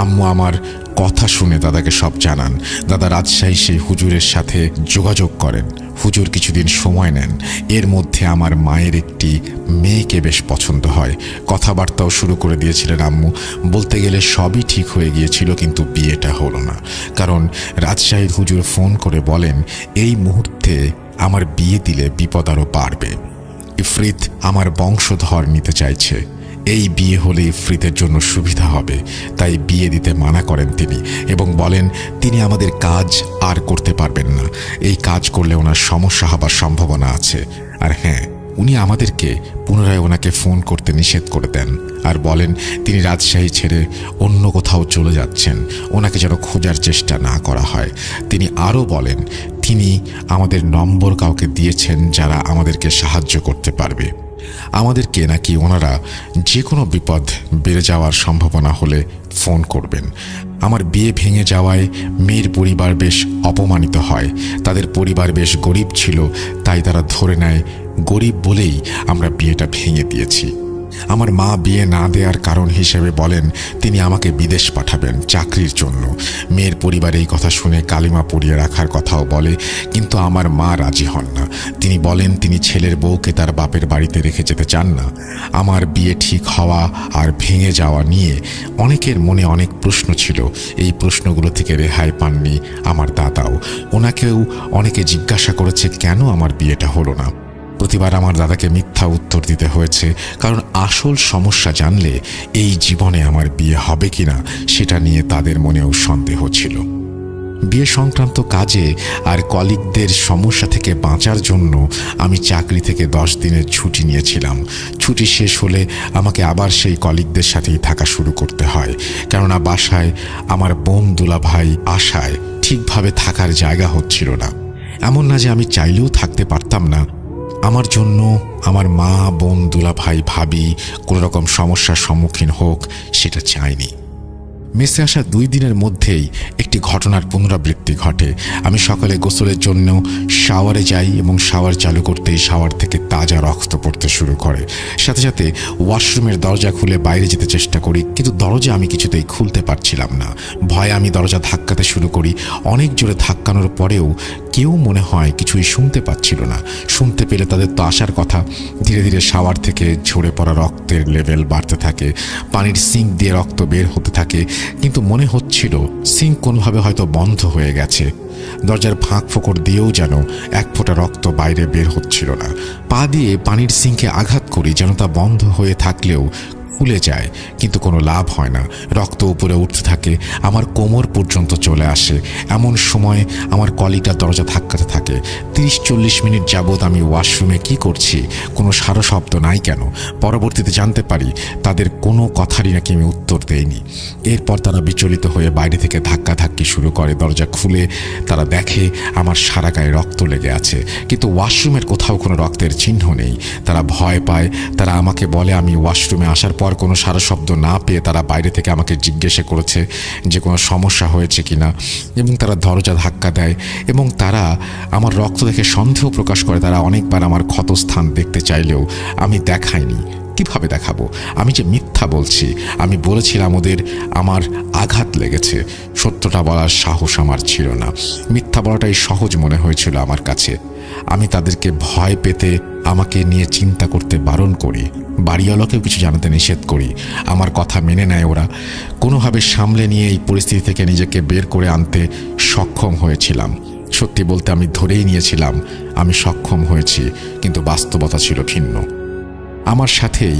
আম্মু আমার কথা শুনে দাদাকে সব জানান। দাদা রাজশাহী সেই হুজুরের সাথে যোগাযোগ করেন। হুজুর কিছুদিন সময় নেন। এর মধ্যে আমার মায়ের একটি মেয়েকে বেশ পছন্দ হয়। কথাবার্তাও শুরু করে দিয়েছিলেন আম্মু। বলতে গেলে সবই ঠিক হয়ে গিয়েছিল, কিন্তু বিয়েটা হলো না। কারণ রাজশাহীর হুজুর ফোন করে বলেন, এই মুহূর্তে আমার বিয়ে দিলে বিপদ আরও বাড়বে। ইফরিত আমার বংশধর নিতে চাইছে। এই বিয়ে হলে ইফরিতের জন্য সুবিধা হবে, তাই বিয়ে দিতে মানা করেন তিনি, এবং বলেন তিনি আমাদের কাজ আর করতে পারবেন না। এই কাজ করলে ওনার সমস্যা হবার সম্ভাবনা আছে। আর হ্যাঁ, উনি আমাদেরকে পুনরায় ওনাকে ফোন করতে নিষেধ করে দেন আর বলেন তিনি রাজশাহী ছেড়ে অন্য কোথাও চলে যাচ্ছেন, ওনাকে যেন খোঁজার চেষ্টা না করা হয়। তিনি আরও বলেন তিনি আমাদের নম্বর কাউকে দিয়েছেন যারা আমাদেরকে সাহায্য করতে পারবে। আমাদেরকে নাকি ওনারা যে কোনো বিপদ বেড়ে যাওয়ার সম্ভাবনা হলে ফোন করবেন। আমার বিয়ে ভেঙে যাওয়ায় মেয়ের পরিবার বেশ অপমানিত হয়। তাদের পরিবার বেশ গরিব ছিল, তাই তারা ধরে নেয় গরিব বলেই আমরা বিয়েটা ভেঙে দিয়েছি। আমার মা বিয়ে না দেওয়ার কারণ হিসেবে বলেন তিনি আমাকে বিদেশ পাঠাবেন চাকরির জন্য। মেয়ের পরিবার এই কথা শুনে কালিমা পড়িয়ে রাখার কথাও বলে, কিন্তু আমার মা রাজি হন না। তিনি বলেন তিনি ছেলের বউকে তার বাপের বাড়িতে রেখে যেতে চান না। আমার বিয়ে ঠিক হওয়া আর ভেঙে যাওয়া নিয়ে অনেকের মনে অনেক প্রশ্ন ছিল। এই প্রশ্নগুলো থেকে রেহাই পাননি আমার দাদাও। ওনাকেও অনেকে জিজ্ঞাসা করেছে কেন আমার বিয়েটা হলো না। প্রতিবার আমার দাদাকে মিথ্যা উত্তর দিতে হয়েছে, কারণ আসল সমস্যা জানলে এই জীবনে আমার বিয়ে হবে কিনা সেটা নিয়ে তাদের মনেও সন্দেহ ছিল। বিয়ে সংক্রান্ত কাজে আর কলিগদের সমস্যা থেকে বাঁচার জন্য আমি চাকরি থেকে 10 দিনের ছুটি নিয়েছিলাম। ছুটি শেষ হলে আমাকে আবার সেই কলিগদের সাথেই থাকা শুরু করতে হয়, কেননা বাসায় আমার বোন দুলাভাই আসায় ঠিকভাবে থাকার জায়গা হচ্ছিল না। এমন না যে আমি চাইলেও থাকতে পারতাম না। আমার জন্য আমার মা, বোন, দুলাভাই, ভাবি কোনো রকম সমস্যার সম্মুখীন হোক সেটা চাইনি। মেসে আসা 2 দিনের মধ্যেই একটি ঘটনার পুনরাবৃত্তি ঘটে। আমি সকালে গোসলের জন্য শাওয়ারে যাই এবং শাওয়ার চালু করতেই শাওয়ার থেকে তাজা রক্ত পড়তে শুরু করে। সাথে সাথে ওয়াশরুমের দরজা খুলে বাইরে যেতে চেষ্টা করি, কিন্তু দরজা আমি কিছুতেই খুলতে পারছিলাম না। ভয়ে আমি দরজা ধাক্কাতে শুরু করি। অনেক জোরে ধাক্কানোর পরেও কেউ মনে হয় কিছুই শুনতে পাচ্ছিল না। শুনতে পেলে তাদের তো আসার কথা। ধীরে ধীরে শাওয়ার থেকে ঝরে পড়া রক্তের লেভেল বাড়তে থাকে। পানির সিঙ্ক দিয়ে রক্ত বের হতে থাকে, কিন্তু মনে হচ্ছিল সিঙ্ক কোনোভাবে হয়তো বন্ধ হয়ে গেছে। দরজার ফাঁক ফোকর দিয়েও যেন এক ফোঁটা রক্ত বাইরে বের হচ্ছিল না। পা দিয়ে পানির সিঙ্কে আঘাত করি যেন তা বন্ধ হয়ে থাকলেও খুলে যায়, কিন্তু কোনো লাভ হয় না। রক্ত উপরে উঠতে থাকে, আমার কোমর পর্যন্ত চলে আসে। এমন সময় আমার কলিগটা দরজা ধাক্কাতে থাকে। 30-40 মিনিট যাবৎ আমি ওয়াশরুমে কি করছি, কোনো সারা শব্দ নাই কেন। পরবর্তীতে জানতে পারি তাদের কোনো কথারই নাকি আমি উত্তর দেইনি। এরপর তারা বিচলিত হয়ে বাইরে থেকে ধাক্কাধাক্কি শুরু করে। দরজা খুলে তারা দেখে আমার সারা গায়ে রক্ত লেগে আছে, কিন্তু ওয়াশরুমের কোথাও কোনো রক্তের চিহ্ন নেই। তারা ভয় পায়। তারা আমাকে বলে আমি ওয়াশরুমে আসার পর কোনো সারা শব্দ না পেয়ে তারা বাইরে থেকে আমাকে জিজ্ঞাসা করেছে যে কোনো সমস্যা হয়েছে কিনা, এবং তারা দরজা ধাক্কা দেয় এবং তারা আমার রক্ত দেখে সন্দেহ প্রকাশ করে। তারা অনেকবার আমার ক্ষতস্থান দেখতে চাইলেও আমি দেখাইনি। কিভাবে দেখাবো? আমি যে মিথ্যা বলছি। আমি বলেছিলাম ওদের আমার আঘাত লেগেছে। সত্যটা বলার সাহস আমার ছিল না। মিথ্যা বলাটাই সহজ মনে হয়েছিল আমার কাছে। আমি তাদেরকে ভয় পেতে আমাকে নিয়ে চিন্তা করতে বারণ করি। বাড়িওয়ালাকেও কিছু জানাতে নিষেধ করি। আমার কথা মেনে নেয় ওরা। কোনোভাবে সামলে নিয়ে এই পরিস্থিতি থেকে নিজেকে বের করে আনতে সক্ষম হয়েছিলাম। সত্যি বলতে আমি ধরেই নিয়েছিলাম আমি সক্ষম হয়েছি, কিন্তু বাস্তবতা ছিল ভিন্ন। আমার সাথেই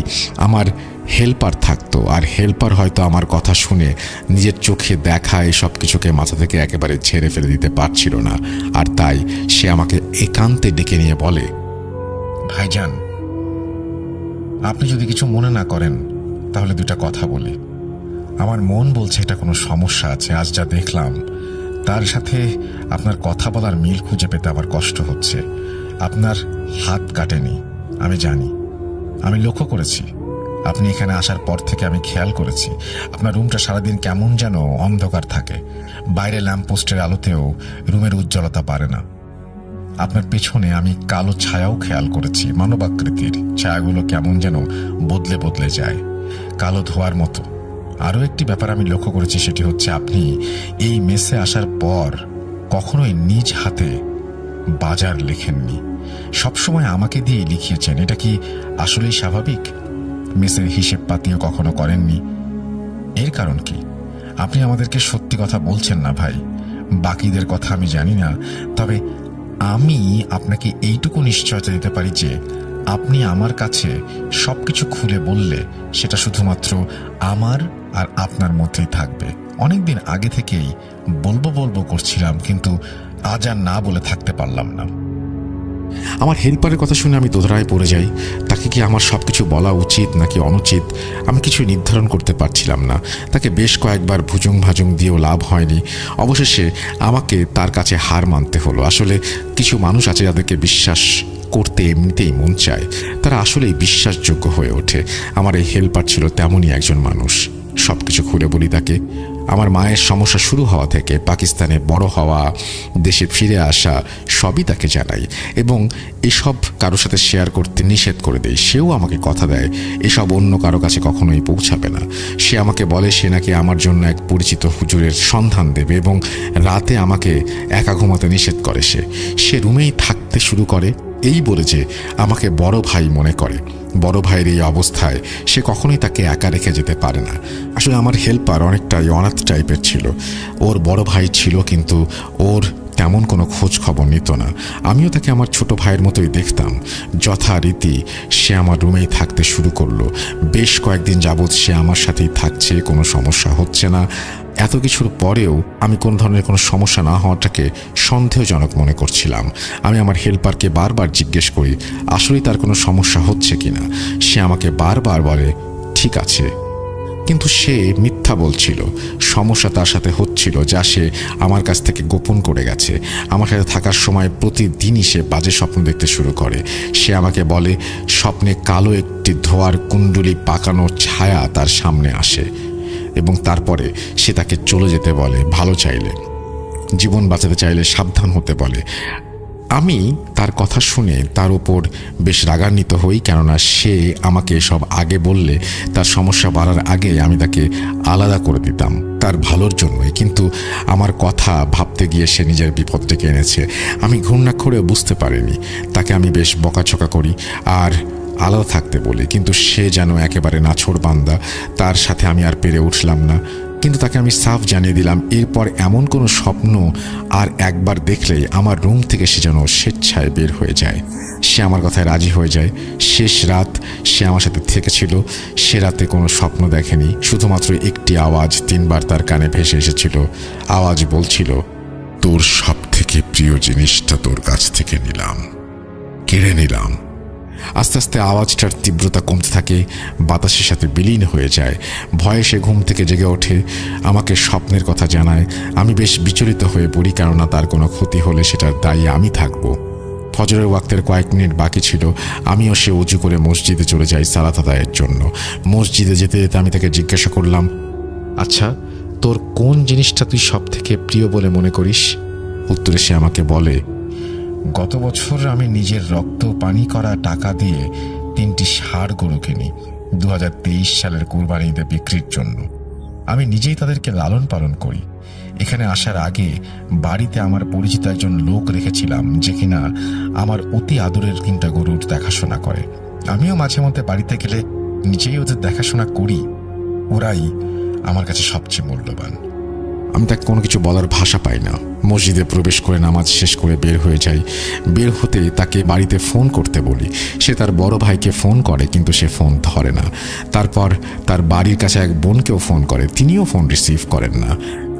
আমার হেল্পার থাকতো, আর হেল্পার হয়তো আমার কথা শুনে নিজের চোখে দেখা এই সব কিছুকে মাথা থেকে একেবারে ঝেড়ে ফেলে দিতে পারছিল না। আর তাই সে আমাকে একান্তে ডেকে নিয়ে বলে, ভাইজান, আপনি যদি কিছু মনে না করেন তাহলে দুটা কথা বলি। আমার মন বলছে এটা কোনো সমস্যা আছে। আজ যা দেখলাম তার সাথে আপনার কথা বলার মিল খুঁজে পেতে আমার কষ্ট হচ্ছে। আপনার হাত কাটেনি, আমি জানি, আমি লক্ষ্য করেছি। আপনি এখানে আসার পর থেকে আমি খেয়াল করেছি আপনার রুমটা সারাদিন কেমন যেন অন্ধকার থাকে। বাইরে ল্যাম্পপোস্টের আলোতেও রুমের উজ্জ্বলতা পারে না। আপনার পেছনে আমি কালো ছায়াও খেয়াল করেছি, মানবাকৃতির ছায়াগুলো কেমন যেন বদলে বদলে যায়, কালো ধোয়ার মতো। আরও একটি ব্যাপার আমি লক্ষ্য করেছি, সেটি হচ্ছে আপনি এই মেসে আসার পর কখনোই নিজ হাতে বাজার লেখেননি, সবসময় আমাকে দিয়ে লিখিয়েছেন। এটা কি আসলেই স্বাভাবিক? মেসের হিসেব পাতিও কখনো করেননি। এর কারণ কি? আপনি আমাদেরকে সত্যি কথা বলছেন না ভাই। বাকিদের কথা আমি জানি না, তবে আমি আপনাকে এইটুকু নিশ্চয়তা দিতে পারি যে আপনি আমার কাছে সবকিছু খুলে বললে সেটা শুধুমাত্র আমার আর আপনার মধ্যেই থাকবে। অনেকদিন আগে থেকেই বলবো করছিলাম, কিন্তু আজ আর না বলে থাকতে পারলাম না। আমার হেল্পারের কথা শুনে আমি দোধরায় পড়ে যাই। তাকে কি আমার সব কিছু বলা উচিত নাকি অনুচিত আমি কিছু নির্ধারণ করতে পারছিলাম না। তাকে বেশ কয়েকবার ভুজুং ভাজুং দিয়েও লাভ হয়নি। অবশেষে আমাকে তার কাছে হার মানতে হলো। আসলে কিছু মানুষ আছে যাদেরকে বিশ্বাস করতে এমনিতেই মন চায়, তারা আসলেই বিশ্বাসযোগ্য হয়ে ওঠে। আমার এই হেল্পার ছিল তেমনই একজন মানুষ। সব কিছু খুলে বলি তাকে। আমার মায়ের সমস্যা শুরু হওয়া থেকে পাকিস্তানে বড় হওয়া, দেশে ফিরে আসা, সবই তাকে জানাই এবং এসব কারোর সাথে শেয়ার করতে নিষেধ করে দেয়। সেও আমাকে কথা দেয় এসব অন্য কারো কাছে কখনোই পৌঁছাবে না। সে আমাকে বলে সে নাকি আমার জন্য এক পরিচিত হুজুরের সন্ধান দেবে এবং রাতে আমাকে একা ঘুমাতে নিষেধ করে। সে রুমেই থাকতে শুরু করে এই বলে যে আমাকে বড় ভাই মনে করে। বড় ভাইয়ের এই অবস্থায় সে কখনোই তাকে একা রেখে যেতে পারে না। আসলে আমার হেল্পার অনেকটাই অনাথ টাইপের ছিল। ওর বড় ভাই ছিল, কিন্তু ওর তেমন কোনো খোঁজ খবর নিত না। আমিও তাকে আমার ছোট ভাইয়ের মতোই দেখতাম। যথারীতি সে আমার রুমেই থাকতে শুরু করলো। বেশ কয়েকদিন যাবৎ সে আমার সাথেই থাকছে, কোনো সমস্যা হচ্ছে না। এত কিছুর পরেও আমি কোনো ধরনের কোনো সমস্যা না হওয়াটাকে সন্দেহজনক মনে করছিলাম। আমি আমার হেল্পারকে বারবার জিজ্ঞেস করি আসলেই তার কোনো সমস্যা হচ্ছে কিনা। সে আমাকে বারবার বলে ঠিক আছে, কিন্তু সে মিথ্যা বলছিল। সমস্যা তার সাথে হচ্ছিল, যা সে আমার কাছ থেকে গোপন করে গেছে। আমার সাথে থাকার সময় প্রতিদিনই সে বাজে স্বপ্ন দেখতে শুরু করে। সে আমাকে বলে স্বপ্নে কালো একটি ধোয়ার কুণ্ডলি পাকানো ছায়া তার সামনে আসে এবং তারপরে সে তাকে চলে যেতে বলে, ভালো চাইলে, জীবন বাঁচাতে চাইলে সাবধান হতে বলে। আমি তার কথা শুনে তার উপর বেশ রাগান্বিত হই, কেননা সে আমাকে সব আগে বললে তার সমস্যা বাড়ার আগে আমি তাকে আলাদা করে দিতাম তার ভালোর জন্যই। কিন্তু আমার কথা ভাবতে গিয়ে সে নিজের বিপদ ডেকে এনেছে। আমি ঘূর্ণা করে বুঝতে পারিনি। তাকে আমি বেশ বকাঝকা করি আর আলাদা থাকতে বলি, কিন্তু সে যেন একেবারে নাছোড়বান্দা। তার সাথে আমি আর পেরে উঠলাম না। কিন্তু তাকে আমি সাফ জানিয়ে দিলাম এরপর এমন কোনো স্বপ্ন আর একবার দেখলেই আমার রুম থেকে সে যেন স্বেচ্ছায় বের হয়ে যায়। সে আমার কথায় রাজি হয়ে যায়। শেষ রাত সে আমার সাথে থেকেছিল। সে রাতে কোনো স্বপ্ন দেখেনি, শুধুমাত্র একটি আওয়াজ 3 বার তার কানে ভেসে এসেছিল। আওয়াজ বলছিল, তোর সব থেকে প্রিয় জিনিসটা তোর কাছ থেকে নিলাম, কেড়ে নিলাম। আস্তে আস্তে আওয়াজটার তীব্রতা কমতে থাকে, বাতাসের সাথে বিলীন হয়ে যায়। ভয়ে সে ঘুম থেকে জেগে ওঠে, আমাকে স্বপ্নের কথা জানায়। আমি বেশ বিচলিত হয়ে পড়ি, কেননা তার কোনো ক্ষতি হলে সেটার দায়ী আমি থাকব। ফজরের ওয়াক্তের কয়েক মিনিট বাকি ছিল। আমিও সে উজু করে মসজিদে চলে যাই সালাত আদায়ের জন্য। মসজিদে যেতে যেতে আমি তাকে জিজ্ঞাসা করলাম, আচ্ছা তোর কোন জিনিসটা তুই সব থেকে প্রিয় বলে মনে করিস? উত্তরে সে আমাকে বলে, গত বছর আমি নিজের রক্ত পানি করা টাকা দিয়ে 3টি ষাঁড় গরু কিনি 2023 সালের কুরবানিতে বিক্রির জন্য। আমি নিজেই তাদেরকে লালন পালন করি। এখানে আসার আগে বাড়িতে আমার পরিচিত একজন লোক রেখেছিলাম, যে কিনা আমার অতি আদরের 3টা গরুর দেখাশোনা করে। আমিও মাঝে মধ্যে বাড়িতে গেলে নিজেই ওদের দেখাশোনা করি। ওরাই আমার কাছে সবচেয়ে মূল্যবান। আমি তাকে কোনো কিছু বলার ভাষা পাই না। মসজিদে প্রবেশ করে নামাজ শেষ করে বের হয়ে যাই। বের হতে তাকে বাড়িতে ফোন করতে বলি। সে তার বড় ভাইকে ফোন করে, কিন্তু সে ফোন ধরে না। তারপর তার বাড়ির কাছে এক বোনকেও ফোন করে, তিনিও ফোন রিসিভ করেন না।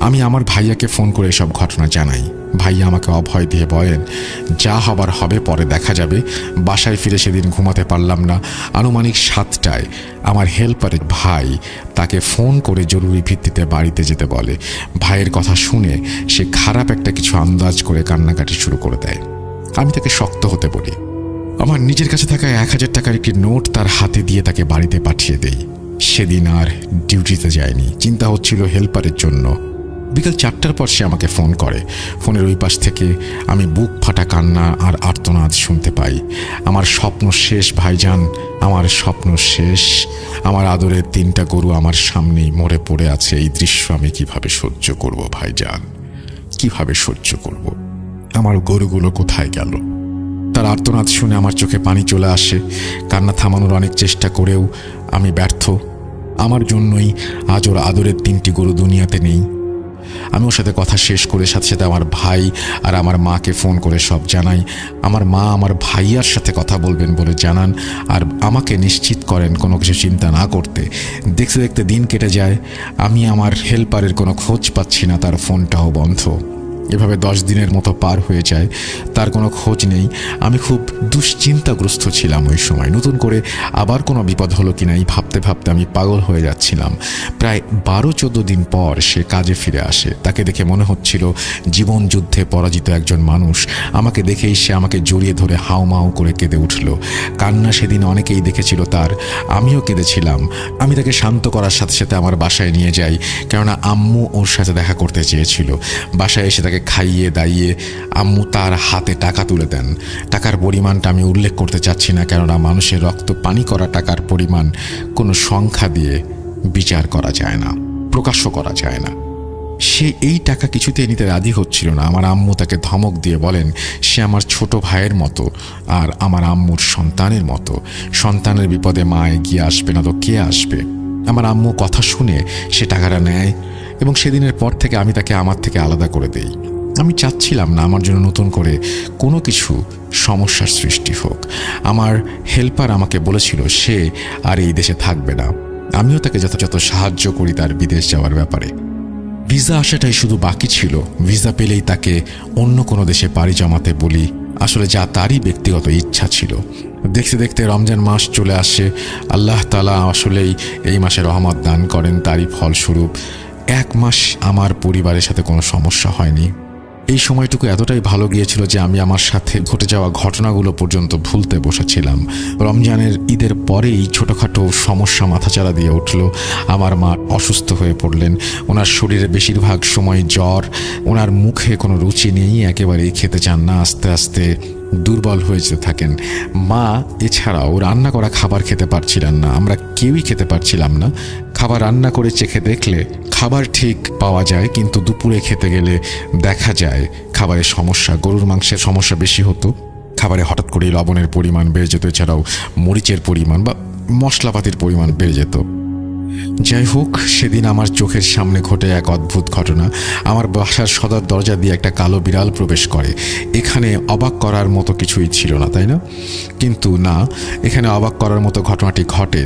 আমি আমার ভাইয়াকে ফোন করে এসব ঘটনা জানাই। ভাইয়া আমাকে অভয় দিয়ে বলেন, যা হবার হবে, পরে দেখা যাবে। বাসায় ফিরে সেদিন ঘুমাতে পারলাম না। আনুমানিক 7টায় আমার হেল্পারের ভাই তাকে ফোন করে জরুরি ভিত্তিতে বাড়িতে যেতে বলে। ভাইয়ের কথা শুনে সে খারাপ একটা কিছু আন্দাজ করে কান্নাকাটি শুরু করে দেয়। আমি তাকে শক্ত হতে বলি। আমার নিজের কাছে থাকা 1000 টাকার একটি নোট তার হাতে দিয়ে তাকে বাড়িতে পাঠিয়ে দেই। সেদিন আর ডিউটিতে যায়নি। চিন্তা হচ্ছিল হেল্পারের জন্য। বিকাল 4টার পর সে আমাকে ফোন করে। ফোনের ওই পাশ থেকে আমি বুক ফাটা কান্না আর আর্তনাদ শুনতে পাই। আমার স্বপ্ন শেষ ভাইজান, আমার স্বপ্ন শেষ। আমার আদরের 3টা গরু আমার সামনেই মরে পড়ে আছে। এই দৃশ্য আমি কিভাবে সহ্য করব ভাইজান, কিভাবে সহ্য করব? আমার গরুগুলো কোথায় গেল? তার আর্তনাদ শুনে আমার চোখে পানি চলে আসে। কান্না থামানোর অনেক চেষ্টা করেও আমি ব্যর্থ। আমার জন্যই আজ ওর আদরের 3টি গরু দুনিয়াতে নেই। আমি ওর সাথে কথা শেষ করে সাথে সাথে আমার ভাই আর আমার মাকে ফোন করে সব জানাই। আমার মা আমার ভাইয়ার সাথে কথা বলবেন বলে জানান, আর আমাকে নিশ্চিত করেন কোনো কিছু চিন্তা না করতে। দেখতে দেখতে দিন কেটে যায়। আমি আমার হেল্পারের কোনো খোঁজ পাচ্ছি না, তার ফোনটাও বন্ধ। এভাবে 10 দিনের মতো পার হয়ে যায়, তার কোনো খোঁজ নেই। আমি খুব দুশ্চিন্তাগ্রস্ত ছিলাম ওই সময়। নতুন করে আবার কোনো বিপদ হলো কিনা এই ভাবতে ভাবতে আমি পাগল হয়ে যাচ্ছিলাম। প্রায় 12-14 দিন পর সে কাজে ফিরে আসে। তাকে দেখে মনে হচ্ছিল জীবন যুদ্ধে পরাজিত একজন মানুষ। আমাকে দেখেই সে আমাকে জড়িয়ে ধরে হাউমাউ করে কেঁদে উঠল। কান্না সেদিন অনেকেই দেখেছিল তার, আমিও কেঁদেছিলাম। আমি তাকে শান্ত করার সাথে সাথে আমার বাসায় নিয়ে যাই, কেননা আম্মু ওর সাথে দেখা করতে চেয়েছিল। বাসায় এসে তাকে খাইয়ে দাইয়ে আম্মু তার হাতে টাকা তুলে দেন। টাকার পরিমাণটা আমি উল্লেখ করতে চাচ্ছি না, কেননা মানুষের রক্ত পানি করা টাকার পরিমাণ কোনো সংখ্যা দিয়ে বিচার করা যায় না, প্রকাশ্য করা যায় না। সে এই টাকা কিছুতেই নিতে রাজি হচ্ছিল না। আমার আম্মু তাকে ধমক দিয়ে বলেন সে আমার ছোট ভাইয়ের মতো আর আমার আম্মুর সন্তানের মতো। সন্তানের বিপদে মা এগিয়ে আসবে না তো কে আসবে? আমার আম্মু কথা শুনে সে টাকাটা নেয় এবং সেদিনের পর থেকে আমি তাকে আমার থেকে আলাদা করে দেই। আমি চাচ্ছিলাম না আমার জন্য নতুন করে কোনো কিছু সমস্যার সৃষ্টি হোক। আমার হেল্পার আমাকে বলেছিল সে আর এই দেশে থাকবে না। আমিও তাকে যথাযথ সাহায্য করি তার বিদেশ যাওয়ার ব্যাপারে। ভিসা আসাটাই শুধু বাকি ছিল। ভিসা পেলেই তাকে অন্য কোনো দেশে পাড়ি জমাতে বলি, আসলে যা তারই ব্যক্তিগত ইচ্ছা ছিল। দেখতে দেখতে রমজান মাস চলে আসে। আল্লাহ তাআলা আসলেই এই মাসে রহমত দান করেন। তারই ফলস্বরূপ 1 মাস আমার পরিবারের সাথে কোনো সমস্যা হয়নি। এই সময়টুকু এতটাই ভালো গিয়েছিল যে আমি আমার সাথে ঘটে যাওয়া ঘটনাগুলো পর্যন্ত ভুলতে বসেছিলাম। রমজানের ঈদের পরেই ছোটোখাটো সমস্যা মাথাচাড়া দিয়ে উঠল। আমার মা অসুস্থ হয়ে পড়লেন। ওনার শরীরে বেশিরভাগ সময় জ্বর, ওনার মুখে কোনো রুচি নেই, একেবারেই খেতে চান না। আস্তে আস্তে দুর্বল হয়ে যেতে থাকেন। মা এছাড়াও রান্না করা খাবার খেতে পারছিলেন না। আমরা কেউই খেতে পারছিলাম না। খাবার রান্না করে চেখে দেখলে খাবার ঠিক পাওয়া যায়, কিন্তু দুপুরে খেতে গেলে দেখা যায় খাবারের সমস্যা। গরুর মাংসের সমস্যা বেশি হতো। খাবারে হঠাৎ করেই লবণের পরিমাণ বেড়ে যেত, এছাড়াও মরিচের পরিমাণ বা মশলাপাতির পরিমাণ বেড়ে যেত। যাই হোক, সেদিন আমার চোখের সামনে ঘটে এক অদ্ভুত ঘটনা। আমার বাসার সদর দরজা দিয়ে একটা কালো বিড়াল প্রবেশ করে। এখানে অবাক করার মতো কিছুই ছিল না, তাই না? কিন্তু না, এখানে অবাক করার মতো ঘটনাটি ঘটে।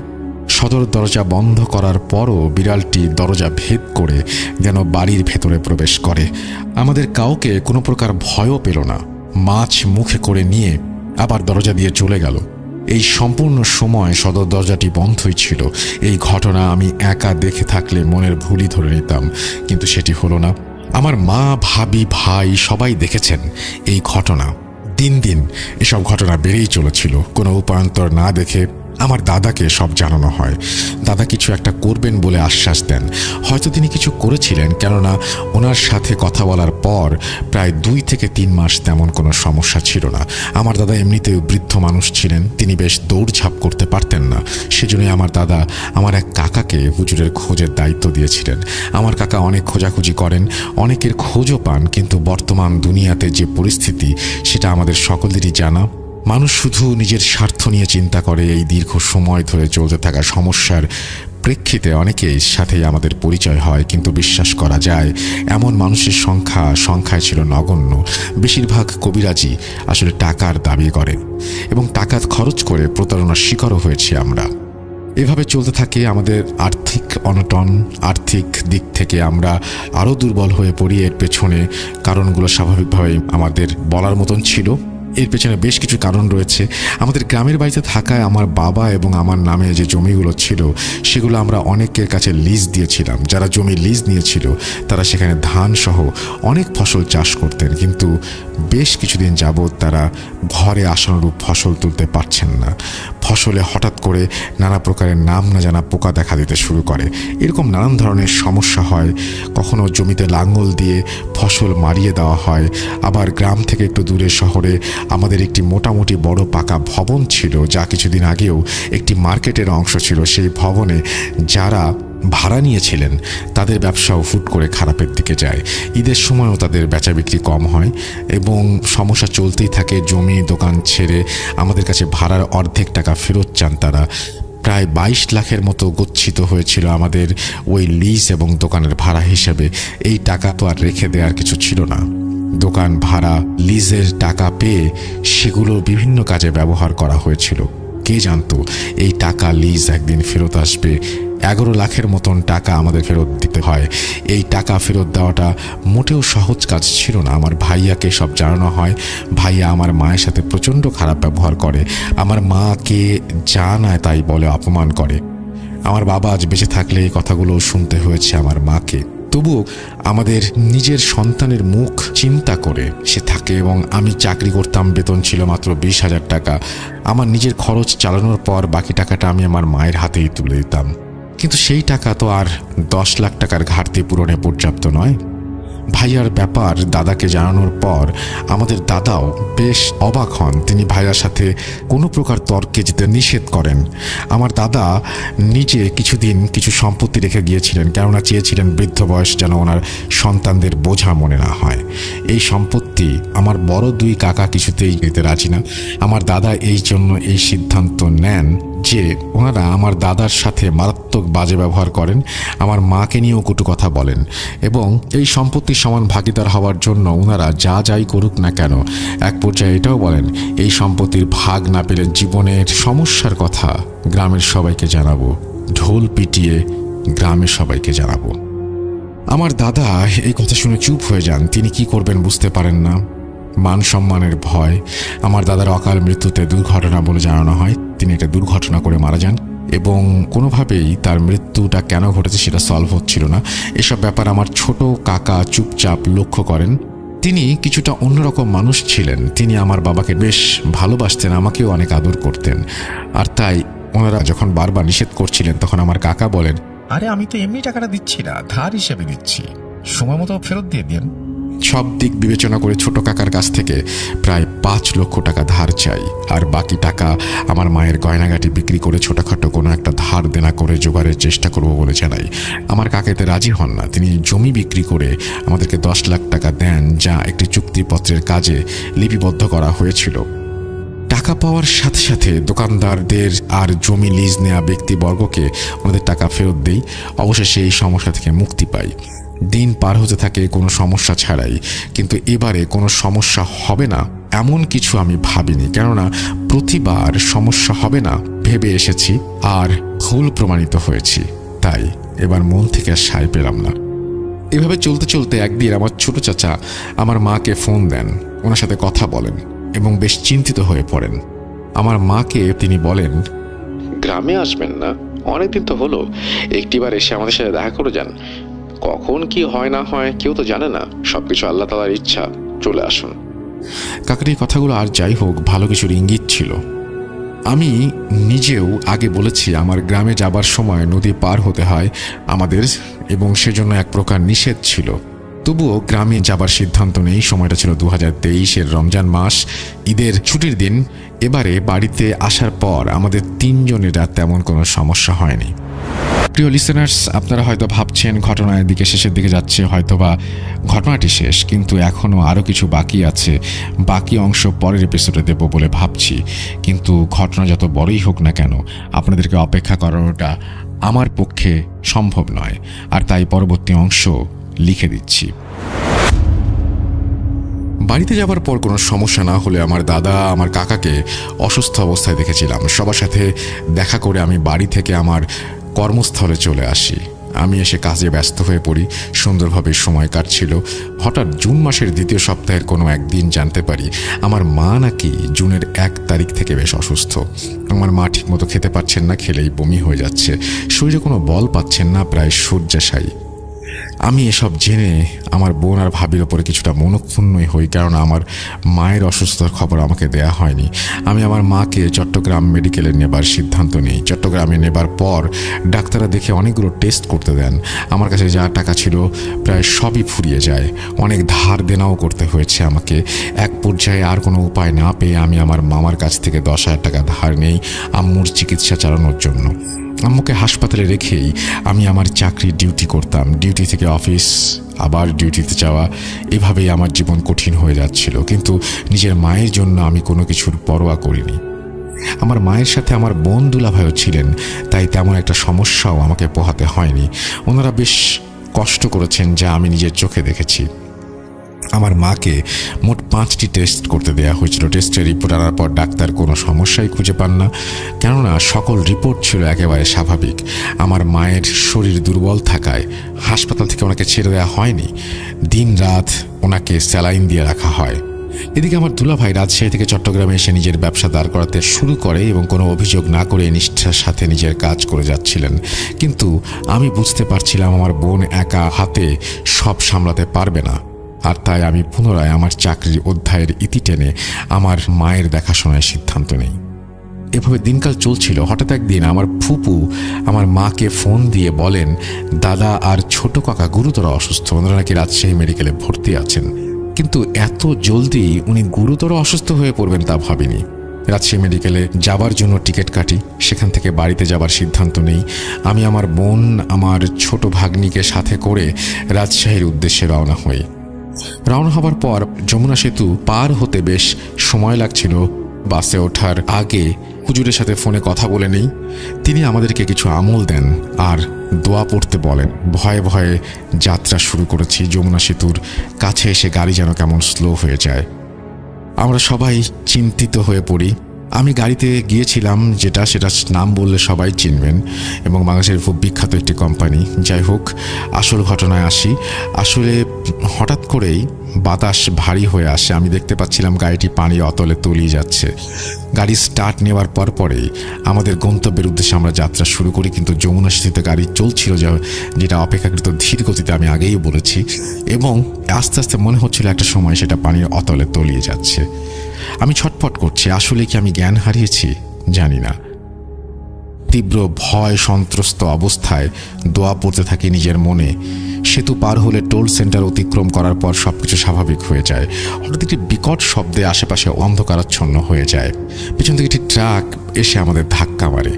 সদর দরজা বন্ধ করার পরও বিড়ালটি দরজা ভেদ করে যেন বাড়ির ভেতরে প্রবেশ করে। আমাদের কাউকে কোনো প্রকার ভয়ও পেল না। মাছ মুখে করে নিয়ে আবার দরজা দিয়ে চলে গেল। এই সম্পূর্ণ সময় সদর দরজাটি বন্ধই ছিল। এই ঘটনা আমি একা দেখে থাকলে মনের ভুলই ধরে নিতাম, কিন্তু সেটি হলো না। আমার মা, ভাবি, ভাই সবাই দেখেছেন এই ঘটনা। দিন দিন এসব ঘটনা বেড়েই চলেছিল। কোনো উপায়ন্তর না দেখে আমার দাদাকে সব জানানো হয়। দাদা কিছু একটা করবেন বলে আশ্বাস দেন। হয়তো তিনি কিছু করেছিলেন, কেননা ওনার সাথে কথা বলার পর প্রায় 2 থেকে 3 মাস তেমন কোনো সমস্যা ছিল না। আমার দাদা এমনিতেও বৃদ্ধ মানুষ ছিলেন, তিনি বেশ দৌড়ঝাঁপ করতে পারতেন না। সেজন্যই আমার দাদা আমার এক কাকাকে হুজুরের খোঁজের দায়িত্ব দিয়েছিলেন। আমার কাকা অনেক খোঁজাখুঁজি করেন, অনেকের খোঁজও পান, কিন্তু বর্তমান দুনিয়াতে যে পরিস্থিতি সেটা আমাদের সকলেরই জানা। মানুষ শুধু নিজের স্বার্থ নিয়ে চিন্তা করে। এই দীর্ঘ সময় ধরে চলতে থাকা সমস্যার প্রেক্ষিতে অনেকেই সাথেই আমাদের পরিচয় হয়, কিন্তু বিশ্বাস করা যায় এমন মানুষের সংখ্যায় ছিল নগণ্য। বেশিরভাগ কবিরাজি আসলে টাকার দাবি করে এবং টাকা খরচ করে প্রতারণার শিকারও হয়েছি আমরা। এভাবে চলতে থাকে আমাদের আর্থিক অনটন। আর্থিক দিক থেকে আমরা আরও দুর্বল হয়ে পড়ি। এর পেছনে কারণগুলো স্বাভাবিকভাবেই আমাদের বলার মতন ছিল। এর পেছনে বেশ কিছু কারণ রয়েছে। আমাদের গ্রামের বাড়িতে থাকায় আমার বাবা এবং আমার নামে যে জমিগুলো ছিল সেগুলো আমরা অনেকের কাছে লিজ দিয়েছিলাম। যারা জমি লিজ নিয়েছিল তারা সেখানে ধান সহ অনেক ফসল চাষ করতেন, কিন্তু বেশ কিছুদিন যাবৎ তারা ঘরে আসানুরূপ ফসল তুলতে পারছেন না। ফসলে হঠাৎ করে নানা প্রকারের নাম না জানা পোকা দেখা দিতে শুরু করে। এরকম নানান ধরনের সমস্যা হয়। কখনো জমিতে লাঙ্গল দিয়ে ফসল মারিয়ে দেওয়া হয়। আবার গ্রাম থেকে একটু দূরে শহরে আমাদের একটি মোটামুটি বড় পাকা ভবন ছিল, যা কিছুদিন আগেও একটি মার্কেটের অংশ ছিল। সেই ভবনে যারা ভাড়া নিয়েছিলেন তাদের ব্যবসাও ফুট করে খারাপের দিকে যায়। ঈদের সময়ও তাদের বেচা বিক্রি কম হয় এবং সমস্যা চলতেই থাকে। জমি দোকান ছেড়ে আমাদের কাছে ভাড়ার অর্ধেক টাকা ফেরত চান তারা। প্রায় 22 লাখের মতো গচ্ছিত হয়েছিল আমাদের ওই লিজ এবং দোকানের ভাড়া হিসেবে। এই টাকা তো আর রেখে দেওয়ার কিছু ছিল না। দোকান ভাড়া, লিজের টাকা পেয়ে সেগুলো বিভিন্ন কাজে ব্যবহার করা হয়েছিল। কে জানতো এই টাকা লিজ একদিন ফেরত আসবে। 11 লাখের মতন টাকা আমাদের ফেরত দিতে হয়। এই টাকা ফেরত দেওয়াটা মোটেও সহজ কাজ ছিল না। আমার ভাইয়াকে সব জানানো হয়। ভাইয়া আমার মায়ের সাথে প্রচণ্ড খারাপ ব্যবহার করে। আমার মাকে যা নয় তাই বলে অপমান করে। আমার বাবা আজ বেঁচে থাকলে এই কথাগুলো শুনতে হয়েছে আমার মাকে। তবুও আমাদের নিজের সন্তানের মুখ চিন্তা করে সে থাকে। এবং আমি চাকরি করতাম, বেতন ছিল মাত্র 20,000 টাকা। আমার নিজের খরচ চালানোর পর বাকি টাকাটা আমি আমার মায়ের হাতেই তুলে দিতাম। কিন্তু সেই টাকা তো আর 10 লাখ টাকার ঘাটতি পূরণে পর্যাপ্ত নয়। ভাইয়ার ব্যাপার দাদাকে জানানোর পর আমাদের দাদাও বেশ অবাক হন। তিনি ভাইয়ার সাথে কোনো প্রকার তর্কে যেতে নিষেধ করেন। আমার দাদা নিজে কিছুদিন কিছু সম্পত্তি রেখে গিয়েছিলেন, কেননা চেয়েছিলেন বৃদ্ধ বয়স যেন ওনার সন্তানদের বোঝা মনে না হয়। এই সম্পত্তি আমার বড় 2 কাকা কিছুতেই দিতে রাজি না। আমার দাদা এই জন্য এই সিদ্ধান্ত নেন যে ওনারা আমার দাদার সাথে মারাত্মক বাজে ব্যবহার করেন, আমার মাকে নিয়েও কটু কথা বলেন এবং এই সম্পত্তির সমান ভাগিদার হওয়ার জন্য ওনারা যা যাই করুক না কেন, এক পর্যায়ে এটাও বলেন এই সম্পত্তির ভাগ না পেলে জীবনের সমস্যার কথা গ্রামের সবাইকে জানাবো, ঢোল পিটিয়ে গ্রামের সবাইকে জানাবো। আমার দাদা এই কথা শুনে চুপ হয়ে যান। তিনি কি করবেন বুঝতে পারেন না। মান সম্মানের ভয়। আমার দাদার অকাল মৃত্যুতে দুর্ঘটনা বলে জানানো হয়। তিনি একটা দুর্ঘটনা করে মারা যান এবং কোনোভাবেই তার মৃত্যুটা কেন ঘটেছে সেটা সলভ হচ্ছিল না। এসব ব্যাপার আমার ছোট কাকা চুপচাপ লক্ষ্য করেন। তিনি কিছুটা অন্যরকম মানুষ ছিলেন। তিনি আমার বাবাকে বেশ ভালোবাসতেন, আমাকেও অনেক আদর করতেন। আর তাই ওনারা যখন বারবার নিষেধ করছিলেন তখন আমার কাকা বলেন, আরে আমি তো এমনি টাকাটা দিচ্ছি না, ধার হিসেবে দিচ্ছি, সময় মতো ফেরত দিয়ে দিন। সব দিক বিবেচনা করে ছোট কাকার কাছ থেকে প্রায় 5 লক্ষ টাকা ধার চাই। আর বাকি টাকা আমার মায়ের গয়নাগাটি বিক্রি করে ছোটখাটো কোনো একটা ধার দেনা করে জোগাড়ের চেষ্টা করব বলে জানাই। আমার কাকা এতে রাজি হন না। তিনি জমি বিক্রি করে আমাদেরকে 10 লাখ টাকা দেন, যা একটি চুক্তিপত্রের কাজে লিপিবদ্ধ করা হয়েছিল। টাকা পাওয়ার সাথে সাথে দোকানদারদের আর জমি লিজ নেওয়া ব্যক্তিবর্গকে ওনাদের টাকা ফেরত দেই। অবশেষে এই সমস্যা থেকে মুক্তি পাই। দিন পার হতে থাকে কোনো সমস্যা ছাড়াই। কিন্তু এবারে কোনো সমস্যা হবে না এমন কিছু আমি ভাবিনি, কেননা প্রতিবার সমস্যা হবে না ভেবে এসেছি আর ভুল প্রমাণিত হয়েছি। তাই এবার মন থেকে আর সায় পেলাম না। এভাবে চলতে চলতে একদিন আমার ছোট চাচা আমার মাকে ফোন দেন, ওনার সাথে কথা বলেন এবং বেশ চিন্তিত হয়ে পড়েন। আমার মাকে তিনি বলেন, গ্রামে আসবেন না? অনেকদিন তো হলো, একটিবার এসে আমাদের সাথে দেখা করে যান। কখন কি হয় না হয় কেউ তো জানে না, সবকিছু আল্লাহ তাআলার ইচ্ছা। চলে আসুন। কাকার এই কথাগুলো আর যাই হোক ভালো কিছুর ইঙ্গিত ছিল। আমি নিজেও আগে বলেছি আমার গ্রামে যাবার সময় নদী পার হতে হয় আমাদের, এবং সেজন্য এক প্রকার নিষেধ ছিল। তবুও গ্রামে যাবার সিদ্ধান্ত নেই। সময়টা ছিল 2023-এর রমজান মাস, ঈদের ছুটির দিন। এবারে বাড়িতে আসার পর আমাদের 3 জনেরা তেমন কোনো সমস্যা হয়নি। প্রিয় লিসেনার্স, আপনারা হয়তো ভাবছেন ঘটনার দিকে শেষের দিকে যাচ্ছে, হয়তোবা ঘটনাটি শেষ, কিন্তু এখনও আরও কিছু বাকি আছে। বাকি অংশ পরের এপিসোডে দেব বলে ভাবছি। কিন্তু ঘটনা যত বড়ই হোক না কেন আপনাদেরকে অপেক্ষা করানোটা আমার পক্ষে সম্ভব নয়, আর তাই পরবর্তী অংশ লিখে দিচ্ছি। বাড়িতে যাবার পর কোনো সমস্যা না হলে আমার দাদা আমার কাকাকে অসুস্থ অবস্থায় দেখেছিলাম। সবার সাথে দেখা করে আমি বাড়ি থেকে আমার কর্মস্থলে চলে আসি। আমি এসে কাজে ব্যস্ত হয়ে পড়ি। সুন্দরভাবে সময় কাটছিল। হঠাৎ জুন মাসের দ্বিতীয় সপ্তাহের কোনো একদিন জানতে পারি আমার মা নাকি জুনের 1 তারিখ থেকে বেশ অসুস্থ। আমার মা ঠিকমতো খেতে পারছেন না, খেলেই বমি হয়ে যাচ্ছে, শরীরে কোনো বল পাচ্ছেন না, প্রায় শয্যাশায়ী। আমি এসব জেনে আমার বোন আর ভাবির ওপরে কিছুটা মনক্ষুণ্ণই হই, কারণ আমার মায়ের অসুস্থতার খবর আমাকে দেয়া হয়নি। আমি আমার মাকে চট্টগ্রাম মেডিকেলে নেবার সিদ্ধান্ত নিই। চট্টগ্রামে নেবার পর ডাক্তাররা দেখে অনেকগুলো টেস্ট করতে দেন। আমার কাছে যা টাকা ছিল প্রায় সবই ফুরিয়ে যায়। অনেক ধার দেনাও করতে হয়েছে আমাকে। এক পর্যায়ে আর কোনো উপায় না পেয়ে আমি আমার মামার কাছ থেকে 10,000 টাকা ধার নেই আম্মুর চিকিৎসা চালানোর জন্য। আম্মুকে হাসপাতালে রেখেই আমি আমার চাকরির ডিউটি করতাম। ডিউটি থেকে অফিস, আবার ডিউটিতে যাওয়া, এভাবেই আমার জীবন কঠিন হয়ে যাচ্ছিল। কিন্তু নিজের মায়ের জন্য আমি কোনো কিছুর পরোয়া করিনি। আমার মায়ের সাথে আমার বোন দুলাভাইও ছিলেন, তাই তেমন একটা সমস্যাও আমাকে পোহাতে হয়নি। ওনারা বেশ কষ্ট করেছেন, যা আমি নিজের চোখে দেখেছি। আমার মাকে মোট 5টি টেস্ট করতে দেওয়া হয়েছিল। টেস্টের রিপোর্ট আনার পর ডাক্তার কোনো সমস্যাই খুঁজে পান না, কেননা সকল রিপোর্ট ছিল একেবারে স্বাভাবিক। আমার মায়ের শরীর দুর্বল থাকায় হাসপাতাল থেকে ওনাকে ছেড়ে দেওয়া হয়নি। দিন রাত ওনাকে স্যালাইন দিয়ে রাখা হয়। এদিকে আমার দুলাভাই রাজশাহী থেকে চট্টগ্রামে এসে নিজের ব্যবসা দাঁড় করাতে শুরু করে এবং কোনো অভিযোগ না করে নিষ্ঠার সাথে নিজের কাজ করে যাচ্ছিলেন। কিন্তু আমি বুঝতে পারছিলাম আমার বোন একা হাতে সব সামলাতে পারবে না, আর তাই আমি পুনরায় আমার চাকরির অধ্যায়ের ইতি টেনে আমার মায়ের দেখাশোনার সিদ্ধান্ত নেই। এভাবে দিনকাল চলছিল। হঠাৎ একদিন আমার ফুপু আমার মাকে ফোন দিয়ে বলেন দাদা আর ছোট কাকা গুরুতর অসুস্থ, ওনারা নাকি রাজশাহী মেডিকেলে ভর্তি আছেন। কিন্তু এত জলদি উনি গুরুতর অসুস্থ হয়ে পড়বেন তা ভাবিনি। রাজশাহী মেডিকেলে যাবার জন্য টিকিট কাটি, সেখান থেকে বাড়িতে যাবার সিদ্ধান্ত নেই। আমি আমার বোন, আমার ছোট ভাগ্নিকে সাথে করে রাজশাহীর উদ্দেশ্যে রওনা হই। রওনা হবার পর যমুনা সেতু পার হতে বেশ সময় লাগছিল। বাসে ওঠার আগে হুজুরের সাথে ফোনে কথা বলে নেই। তিনি আমাদেরকে কিছু আমল দেন আর দোয়া পড়তে বলেন। ভয়ে ভয়ে যাত্রা শুরু করেছি। যমুনা সেতুর কাছে এসে গাড়ি যেন কেমন স্লো হয়ে যায়। আমরা সবাই চিন্তিত হয়ে পড়ি। আমি গাড়িতে গিয়েছিলাম সেটা নাম বললে সবাই চিনবেন এবং বাংলাদেশের খুব বিখ্যাত একটি কোম্পানি। যাই হোক, আসল ঘটনায় আসি। আসলে হঠাৎ করেই বাতাস ভারী হয়ে আসে। আমি দেখতে পাচ্ছিলাম গাড়িটি পানির অতলে তলিয়ে যাচ্ছে। গাড়ি স্টার্ট নেওয়ার পরেই আমাদের গন্তব্যের উদ্দেশ্যে আমরা যাত্রা শুরু করি। কিন্তু যমুনা সেতুতে গাড়ি চলছিল, যেটা অপেক্ষাকৃত ধীর গতিতে, আমি আগেই বলেছি, এবং আস্তে আস্তে মনে হচ্ছিল একটা সময় সেটা পানির অতলে তলিয়ে যাচ্ছে। আমি ছটফট করছি। আসলে কি আমি জ্ঞান হারিয়েছি? জানি না। তীব্র ভয় সন্ত্রস্ত অবস্থায় দোয়া পড়তে থাকি নিজের মনে। সেতু পার হলে টোল সেন্টার অতিক্রম করার পর সবকিছু স্বাভাবিক হয়ে যায়। হঠাৎ একটি বিকট শব্দে আশেপাশে অন্ধকারাচ্ছন্ন হয়ে যায়। পেছন থেকে একটি ট্রাক এসে আমাদের ধাক্কা মারে।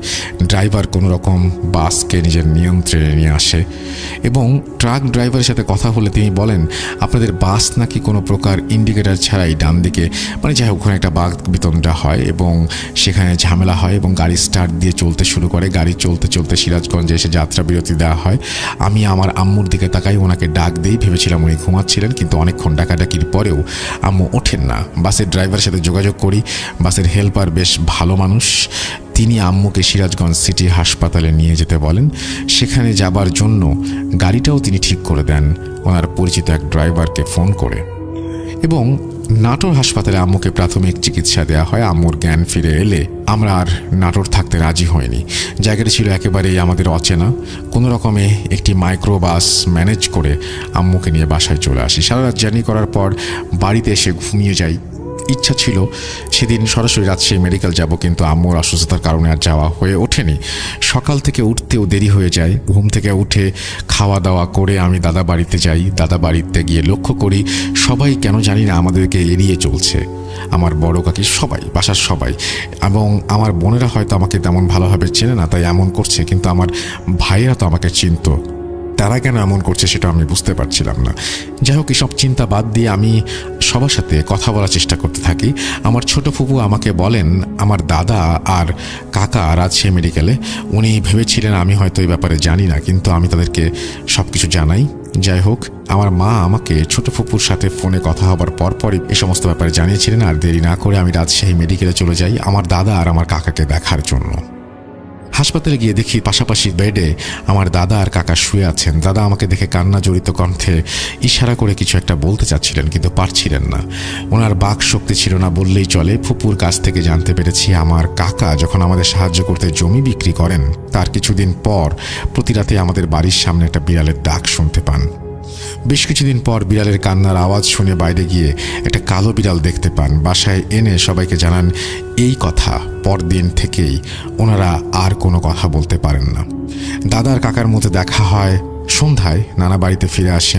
ড্রাইভার কোনো রকম বাসকে নিজের নিয়ন্ত্রণে নিয়ে আসে এবং ট্রাক ড্রাইভারের সাথে কথা হলে তিনি বলেন আপনাদের বাস নাকি কোনো প্রকার ইন্ডিকেটার ছাড়াই ডান দিকে, মানে যাই হোক, ওখানে একটা বাক বিতণ্ডা হয় এবং সেখানে ঝামেলা হয় এবং গাড়ি স্টার্ট দিয়ে চলতে শুরু করে। গাড়ি চলতে চলতে সিরাজগঞ্জে এসে যাত্রা বিরতি দেওয়া হয়। আমি আমার আম্মুর দিকে তাকাই, ওনাকে ডাক দিই। ভেবেছিলাম উনি ঘুমাচ্ছিলেন, কিন্তু অনেকক্ষণ ডাকাডাকির পরেও আম্মু ওঠেন না। বাসের ড্রাইভারের সাথে যোগাযোগ করি। বাসের হেল্পার বেশ ভালো মানুষ। তিনি আম্মুকে সিরাজগঞ্জ সিটি হাসপাতালে নিয়ে যেতে বলেন। সেখানে যাবার জন্য গাড়িটাও তিনি ঠিক করে দেন ওনার পরিচিত এক ড্রাইভারকে ফোন করে, এবং নাটোর হাসপাতালে আম্মুকে প্রাথমিক চিকিৎসা দেওয়া হয়। আম্মুর জ্ঞান ফিরে এলে আমরা আর নাটোর থাকতে রাজি হইনি। জায়গাটি ছিল একেবারেই আমাদের অচেনা। কোনো রকমে একটি মাইক্রো বাস ম্যানেজ করে আম্মুকে নিয়ে বাসায় চলে আসি। সারা রাত জার্নি করার পর বাড়িতে এসে ঘুমিয়ে যাই। ইচ্ছা ছিল সেদিন সরাসরি রাজশাহী মেডিকেল যাব, কিন্তু আম্মুর অসুস্থতার কারণে আর যাওয়া হয়ে ওঠেনি। সকাল থেকে উঠতেও দেরি হয়ে যায়। ঘুম থেকে উঠে খাওয়া দাওয়া করে আমি দাদা বাড়িতে যাই। দাদা বাড়িতে গিয়ে লক্ষ্য করি সবাই কেন জানি না আমাদেরকে এড়িয়ে চলছে। আমার বড় কাকি, সবাই, বাসার সবাই, এবং আমার বোনেরা হয়তো আমাকে তেমন ভালোভাবে চেনে না তাই এমন করছে, কিন্তু আমার ভাইয়েরা তো আমাকে চিনত। তারা কেন এমন করছে সেটা আমি বুঝতে পারছিলাম না। যাই হোক, এসব চিন্তা বাদ দিয়ে আমি সবার সাথে কথা বলার চেষ্টা করতে থাকি। আমার ছোট ফুপু আমাকে বলেন আমার দাদা আর কাকা রাজশাহী মেডিকেলে। উনি ভেবেছিলেন আমি হয়তো এই ব্যাপারে জানি না, কিন্তু আমি তাদেরকে সব কিছু জানাই। যাই হোক, আমার মা আমাকে ছোট ফুপুর সাথে ফোনে কথা হবার পরপরই এই সমস্ত ব্যাপারে জানিয়েছিলেন। আর দেরি না করে আমি রাজশাহী মেডিকেলে চলে যাই আমার দাদা আর আমার কাকাকে দেখার জন্য। হাসপাতালে গিয়ে দেখি পাশাপাশি বেডে আমার দাদা আর কাকা শুয়ে আছেন। দাদা আমাকে দেখে কান্না জড়িত কণ্ঠে ইশারা করে কিছু একটা বলতে চাচ্ছিলেন, কিন্তু পারছিলেন না। ওনার বাক শক্তি ছিল না বললেই চলে। ফুপুর কাছ থেকে জানতে পেরেছি আমার কাকা যখন আমাদের সাহায্য করতে জমি বিক্রি করেন, তার কিছুদিন পর প্রতি রাতে আমাদের বাড়ির সামনে একটা বিড়ালের ডাক শুনতে পান। বেশ কিছুদিন পর বিড়ালের কান্নার আওয়াজ শুনে বাইরে গিয়ে একটা কালো বিড়াল দেখতে পান। বাসায় এনে সবাইকে জানান এই কথা। পরদিন থেকেই ওনারা আর কোনো কথা বলতে পারেন না। দাদার কাকার মধ্যে দেখা হয় সন্ধ্যায়। নানা বাড়িতে ফিরে আসি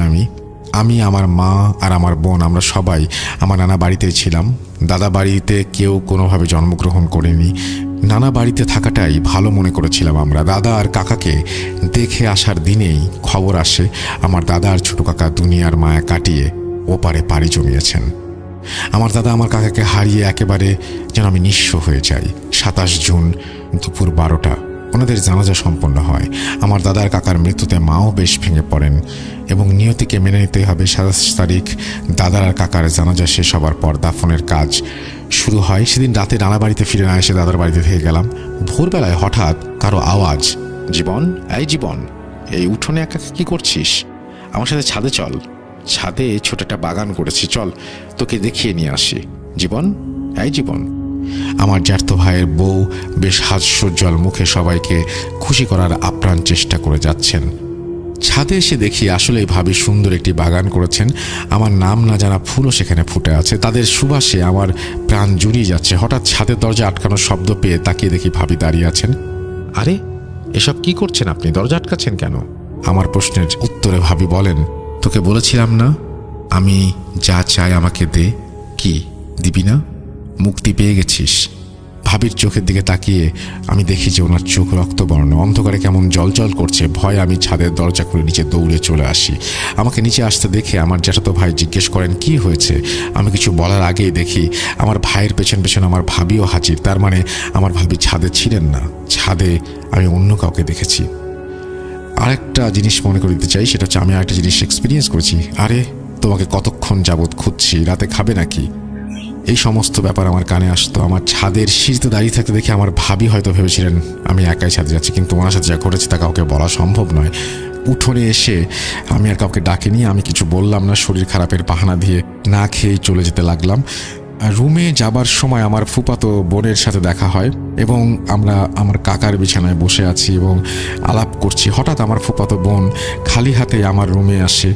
আমি আমার মা আর আমার বোন, আমরা সবাই আমার নানা বাড়িতেই ছিলাম। দাদা বাড়িতে কেউ কোনোভাবে জন্মগ্রহণ করেনি। নানা বাড়িতে থাকাটাই ভালো মনে করেছিলাম আমরা। দাদা আর কাকাকে দেখে আসার দিনেই খবর আসে আমার দাদা আর ছোট কাকা দুনিয়ার মায়া কাটিয়ে ওপারে পাড়ি জমিয়েছেন। আমার দাদা আমার কাকাকে হারিয়ে একেবারে যেন আমি নিঃস্ব হয়ে যাই। 27 জুন দুপুর 12টা ওনাদের জানাজা সম্পন্ন হয়। আমার দাদার কাকার মৃত্যুতে মাও বেশ ভেঙে পড়েন এবং নিয়তিকে মেনে নিতেই হবে। 27 তারিখ দাদার আর কাকার জানাজা শেষ হবার পর দাফনের কাজ শুরু হয়। সেদিন রাতে নানা বাড়িতে ফিরে না এসে দাদার বাড়িতে থেকে গেলাম। ভোরবেলায় হঠাৎ কারো আওয়াজ, জীবন, এই জীবন, এই উঠোনে একা কি করছিস? আমার সাথে ছাদে চল, ছাদে ছোট একটা বাগান করেছি, চল তোকে দেখিয়ে নিয়ে আসি। জীবন, এই জীবন। আমার জ্যাঠতো ভাইয়ের বউ বেশ হাস্যোজ্জ্বল মুখে সবাইকে খুশি করার আপ্রাণ চেষ্টা করে যাচ্ছেন। ছাদে এসে দেখি আসলেই ভাবি সুন্দর একটি বাগান করেছেন। আমার নাম না জানা ফুলও সেখানে ফুটে আছে। তাদের সুবাসে আমার প্রাণ জুড়িয়ে যাচ্ছে। হঠাৎ ছাদের দরজা আটকানোর শব্দ পেয়ে তাকিয়ে দেখি ভাবি দাঁড়িয়ে আছেন। আরে, এসব কি করছেন আপনি? দরজা আটকাচ্ছেন কেন? আমার প্রশ্নের উত্তরে ভাবি বলেন, তোকে বলেছিলাম না আমি যা চাই আমাকে দে। কি দিবি না? মুক্তি পেয়ে গেছিস? ভাবির চোখের দিকে তাকিয়ে আমি দেখি যে ওনার চোখ রক্তবর্ণ, অন্ধকারে কেমন জলজল করছে। ভয়ে আমি ছাদের দরজা খুলে নিচে দৌড়ে চলে আসি। আমাকে নিচে আসতে দেখে আমার জ্যাঠাতো ভাই জিজ্ঞেস করেন কি হয়েছে। আমি কিছু বলার আগেই দেখি আমার ভাইয়ের পেছন পেছন আমার ভাবিও হাজির। তার মানে আমার ভাবি ছাদে ছিলেন না, ছাদে আমি অন্য কাউকে দেখেছি। আরেকটা জিনিস মনে করে দিতে চাই, সেটা হচ্ছে আমি আরেকটা জিনিস এক্সপিরিয়েন্স করেছি। আরে, তোমাকে কতক্ষণ যাবৎ খুঁজছি, রাতে খাবে নাকি? এই সমস্ত ব্যাপার আমার কানে আসতো। আমার ছাদের সিঁড়িতে দাঁড়িয়ে থাকতে দেখে আমার ভাবি হয়তো ভেবেছিলেন আমি একাই ছাদে যাচ্ছি, কিন্তু ওনার সাথে যা ঘটেছে তা কাউকে বলা সম্ভব নয়। উঠোনে এসে আমি আর কাউকে ডাকিনি, আমি কিছু বললাম না। শরীর খারাপের বাহানা দিয়ে না খেয়েই চলে যেতে লাগলাম। রুমে যাবার সময় আমার ফুফাতো বোনের সাথে দেখা হয় এবং আমরা আমার কাকার বিছানায় বসে আছি এবং আলাপ করছি। হঠাৎ আমার ফুফাতো বোন খালি হাতে আমার রুমে আসে,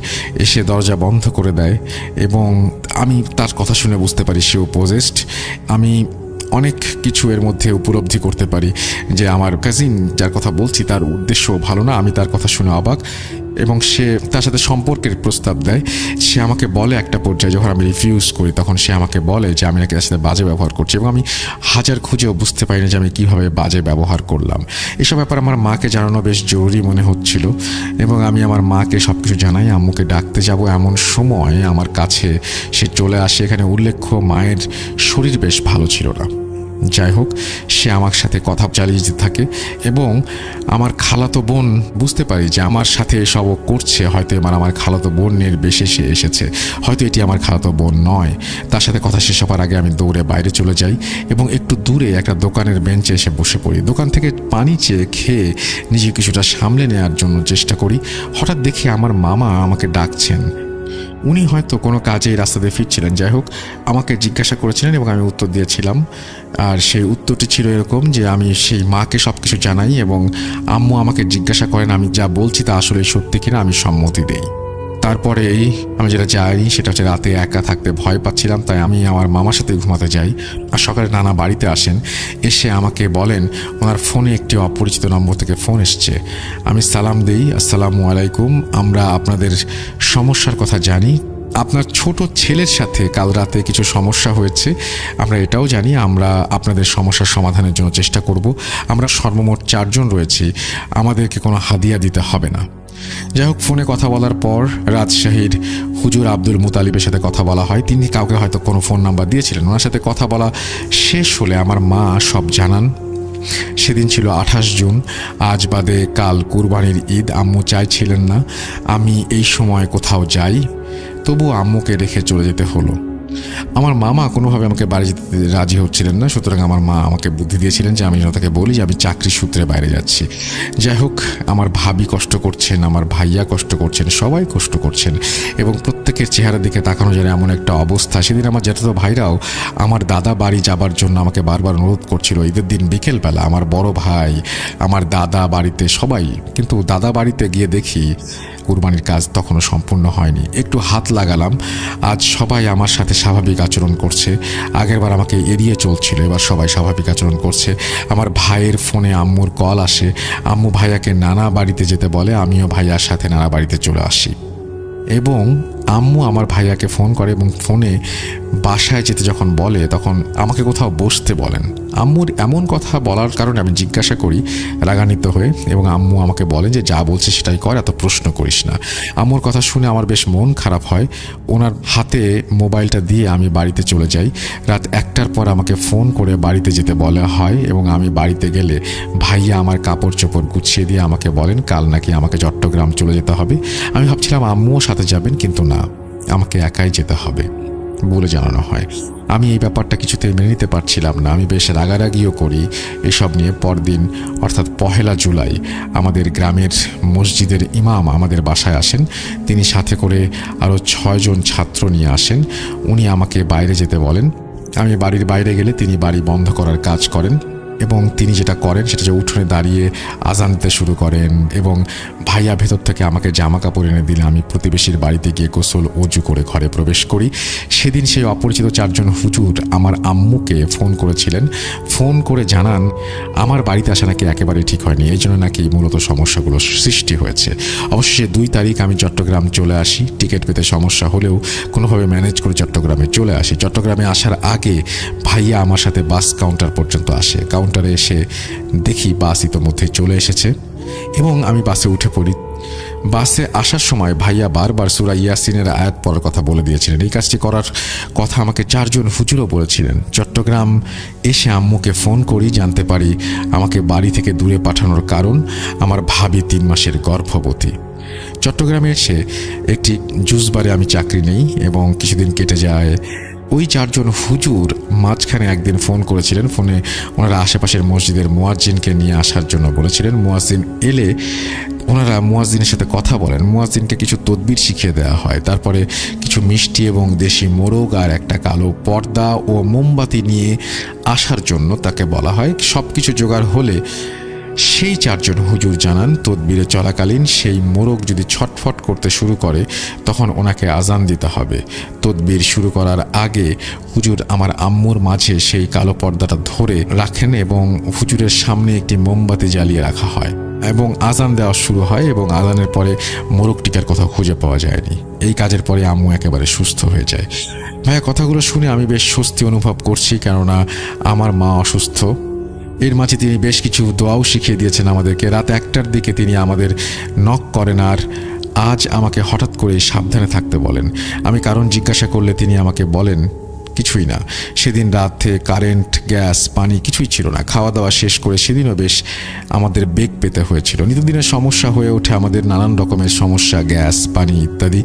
এসে দরজা বন্ধ করে দেয় এবং আমি তার কথা শুনে বুঝতে পারি সেও পজেসড। আমি অনেক কিছু এর মধ্যে উপলব্ধি করতে পারি যে আমার কাজিন যার কথা বলছি তার উদ্দেশ্য ভালো না। আমি তার কথা শুনে অবাক এবং সে তার সাথে সম্পর্কের প্রস্তাব দেয়। সে আমাকে বলে একটা পর্যায়ে যখন আমি রিফিউজ করি তখন সে আমাকে বলে যে আমি নাকি তার সাথে বাজে ব্যবহার করছি এবং আমি হাজার খুঁজেও বুঝতে পারি না যে আমি কীভাবে বাজে ব্যবহার করলাম। এসব ব্যাপার আমার মাকে জানানো বেশ জরুরি মনে হচ্ছিল এবং আমি আমার মাকে সব কিছু জানাই। আম্মুকে ডাকতে যাব এমন সময় আমার কাছে সে চলে আসে। এখানে উল্লেখ্য মায়ের শরীর বেশ ভালো ছিল না। যাই হোক, সে আমার সাথে কথা চালিয়ে যেতে থাকে এবং আমার খালাতো বোন বুঝতে পারি যে আমার সাথে এসব করছে। হয়তো আমার খালাতো বোনের বেশে সে এসেছে, হয়তো এটি আমার খালাতো বোন নয়। তার সাথে কথা শেষ হবার আগে আমি দৌড়ে বাইরে চলে যাই এবং একটু দূরে একটা দোকানের বেঞ্চে এসে বসে পড়ি। দোকান থেকে পানি চেয়ে খেয়ে নিজে কিছুটা সামলে নেওয়ার জন্য চেষ্টা করি। হঠাৎ দেখি আমার মামা আমাকে ডাকছেন। উনি হয়তো কোনো কাজে রাস্তা দিয়ে ফিরছিলেন। যাই হোক, আমাকে জিজ্ঞাসা করেছিলেন এবং আমি উত্তর দিয়েছিলাম। আর সেই উত্তরটি ছিল এরকম যে আমি সেই মাকে সব কিছু জানাই এবং আম্মু আমাকে জিজ্ঞাসা করেন আমি যা বলছি তা আসলে সত্যি কিনা, আমি সম্মতি দেই। তারপরে আমি যেটা যাই সেটা হচ্ছে রাতে একা থাকতে ভয় পাচ্ছিলাম, তাই আমি আমার মামার সাথে ঘুমাতে যাই। আর সকালে নানা বাড়িতে আসেন, এসে আমাকে বলেন ওনার ফোনে একটি অপরিচিত নম্বর থেকে ফোন এসছে। আমি সালাম দিই, আসসালামু আলাইকুম, আমরা আপনাদের সমস্যার কথা জানি। আপনার ছোট ছেলের সাথে কাল রাতে কিছু সমস্যা হয়েছে, আমরা এটাও জানি। আমরা আপনাদের সমস্যার সমাধানের জন্য চেষ্টা করব। আমরা সর্বমোট 4 জন রয়েছি, আমাদেরকে কোনো হাদিয়া দিতে হবে না। যাই হোক, ফোনে কথা বলার পর রাজশাহীর হুজুর আব্দুল মুতালিবের সাথে কথা বলা হয়। তিনি কাউকে হয়তো কোনো ফোন নাম্বার দিয়েছিলেন। ওনার সাথে কথা বলা শেষ হলে আমার মা সব জানান। সেদিন ছিল 28 জুন, আজ বাদে কাল কুরবানির ঈদ। আম্মু চাইছিলেন না আমি এই সময় কোথাও যাই, তবু আম্মুকে রেখে চলে যেতে হলো। আমার মামা কোনোভাবে আমাকে বাড়ি যেতে রাজি হচ্ছিলেন না, সুতরাং আমার মা আমাকে বুদ্ধি দিয়েছিলেন যে আমি যেন তাকে বলি যে আমি চাকরি সূত্রে বাইরে যাচ্ছি। যাই হোক, আমার ভাবি কষ্ট করছেন, আমার ভাইয়া কষ্ট করছেন, সবাই কষ্ট করছেন এবং প্রত্যেকের চেহারার দিকে তাকানো যায় এমন একটা অবস্থা। সেদিন আমার জ্যাঠাতো ভাইরাও আমার দাদা বাড়ি যাবার জন্য আমাকে বারবার অনুরোধ করছিল। ঈদের দিন বিকেলবেলা আমার বড় ভাই, আমার দাদা বাড়িতে সবাই, কিন্তু দাদা বাড়িতে গিয়ে দেখি কুরবানির কাজ তখনও সম্পূর্ণ হয়নি। একটু হাত লাগালাম, আজ সবাই আমার সাথে স্বাভাবিক আচরণ করছে। আগেরবার আমাকে এড়িয়ে চলছিল, এবার সবাই স্বাভাবিক আচরণ করছে। আমার ভাইয়ের ফোনে আম্মুর কল আসে, আম্মু ভাইয়াকে নানা বাড়িতে যেতে বলে, আমিও ভাইয়ার সাথে নানা বাড়িতে চলে আসি এবং আম্মু আমার ভাইয়াকে ফোন করে এবং ফোনে বাসায় যেতে যখন বলে তখন আমাকে কোথাও বসতে বলেন। আম্মুর এমন কথা বলার কারণে আমি জিজ্ঞাসা করি রাগান্বিত হয়ে এবং আম্মু আমাকে বলেন যে যা বলছে সেটাই কর, এত প্রশ্ন করিস না। আম্মুর কথা শুনে আমার বেশ মন খারাপ হয়। ওনার হাতে মোবাইলটা দিয়ে আমি বাড়িতে চলে যাই। রাত 1টার পর আমাকে ফোন করে বাড়িতে যেতে বলা হয় এবং আমি বাড়িতে গেলে ভাইয়া আমার কাপড় চোপড় গুছিয়ে দিয়ে আমাকে বলেন কাল নাকি আমাকে চট্টগ্রাম চলে যেতে হবে। আমি ভাবছিলাম আম্মুও সাথে যাবেন, কিন্তু না, আমাকে একাই যেতে হবে বলে জানানো হয়। আমি এই ব্যাপারটা কিছুতেই মেনে নিতে পারছিলাম না। আমি বেশ রাগারাগিও করি এসব নিয়ে। পরদিন অর্থাৎ 1 জুলাই আমাদের গ্রামের মসজিদের ইমাম আমাদের বাসায় আসেন। তিনি সাথে করে আরও 6 জন ছাত্র নিয়ে আসেন। উনি আমাকে বাইরে যেতে বলেন। আমি বাড়ির বাইরে গেলে তিনি বাড়ি বন্ধ করার কাজ করেন এবং তিনি যেটা করেন সেটা যে উঠোনে দাঁড়িয়ে আজান দিতে শুরু করেন এবং ভাইয়া ভেতর থেকে আমাকে জামা কাপড় এনে দিলে আমি প্রতিবেশীর বাড়িতে গিয়ে গোসল অজু করে ঘরে প্রবেশ করি। সেদিন সেই অপরিচিত 4 জন হুজুর আমার আম্মুকে ফোন করেছিলেন। ফোন করে জানান আমার বাড়িতে আসা নাকি একেবারেই ঠিক হয়নি, এই জন্য নাকি মূলত সমস্যাগুলো সৃষ্টি হয়েছে। অবশেষে 2 তারিখ আমি চট্টগ্রাম চলে আসি। টিকিট পেতে সমস্যা হলেও কোনোভাবে ম্যানেজ করে চট্টগ্রামে চলে আসি। চট্টগ্রামে আসার আগে ভাইয়া আমার সাথে বাস কাউন্টার পর্যন্ত আসে। কাউন্টারে এসে দেখি বাস ইতোমধ্যে চলে এসেছে এবং আমি বাসে উঠে পড়ি। বাসে আসার সময় ভাইয়া বারবার সূরা ইয়াসিনের আয়াত পড়ার কথা বলে দিয়েছিলেন। এই কাজটি করার কথা আমাকে 4 জন হুজুরও বলেছিলেন। চট্টগ্রাম এসে আম্মুকে ফোন করি, জানতে পারি আমাকে বাড়ি থেকে দূরে পাঠানোর কারণ আমার ভাবি 3 মাসের গর্ভবতী। চট্টগ্রামে এসে একটি জুস বারে আমি চাকরি নেই এবং কিছুদিন কেটে যায়। ওই 4 জন হুজুর মাঝখানে একদিন ফোন করেছিলেন। ফোনে ওনারা আশেপাশের মসজিদের মুয়াজ্জিনকে নিয়ে আসার জন্য বলেছিলেন। মুয়াজ্জিন এলে ওনারা মুয়াজ্জিনের সাথে কথা বলেন। মুয়াজ্জিনকে কিছু তদবির শিখিয়ে দেওয়া হয়। তারপরে কিছু মিষ্টি এবং দেশি মোরগ আর একটা কালো পর্দা ও মোমবাতি নিয়ে আসার জন্য তাকে বলা হয়। সব কিছু জোগাড় হলে সেই 4 জন হুজুর জানান তদবিরে চলাকালীন সেই মোরগ যদি ছটফট করতে শুরু করে তখন ওনাকে আজান দিতে হবে। তদবির শুরু করার আগে হুজুর আমার আম্মুর মাঝে সেই কালো পর্দাটা ধরে রাখেন এবং হুজুরের সামনে একটি মোমবাতি জ্বালিয়ে রাখা হয় এবং আজান দেওয়া শুরু হয় এবং আজানের পরে মোরগটিকার কোথাও খুঁজে পাওয়া যায়নি। এই কাজের পরে আম্মু একেবারে সুস্থ হয়ে যায়। ভাইয়া কথাগুলো শুনে আমি বেশ স্বস্তি অনুভব করছি, কেননা আমার মা অসুস্থ। এর মাঝে তিনি বেশ কিছু দোয়াও শিখিয়ে দিয়েছেন আমাদেরকে। রাত 1টার দিকে তিনি আমাদের নক করেন আর আজ আমাকে হঠাৎ করে সাবধানে থাকতে বলেন। আমি কারণ জিজ্ঞাসা করলে তিনি আমাকে বলেন কিছুই না। সেদিন রাতে কারেন্ট, গ্যাস, পানি কিছুই ছিল না। খাওয়া দাওয়া শেষ করে সেদিনও বেশ আমাদের বেগ পেতে হয়েছিল। নিত্যদিনের সমস্যা হয়ে ওঠে আমাদের নানান রকমের সমস্যা, গ্যাস, পানি ইত্যাদি।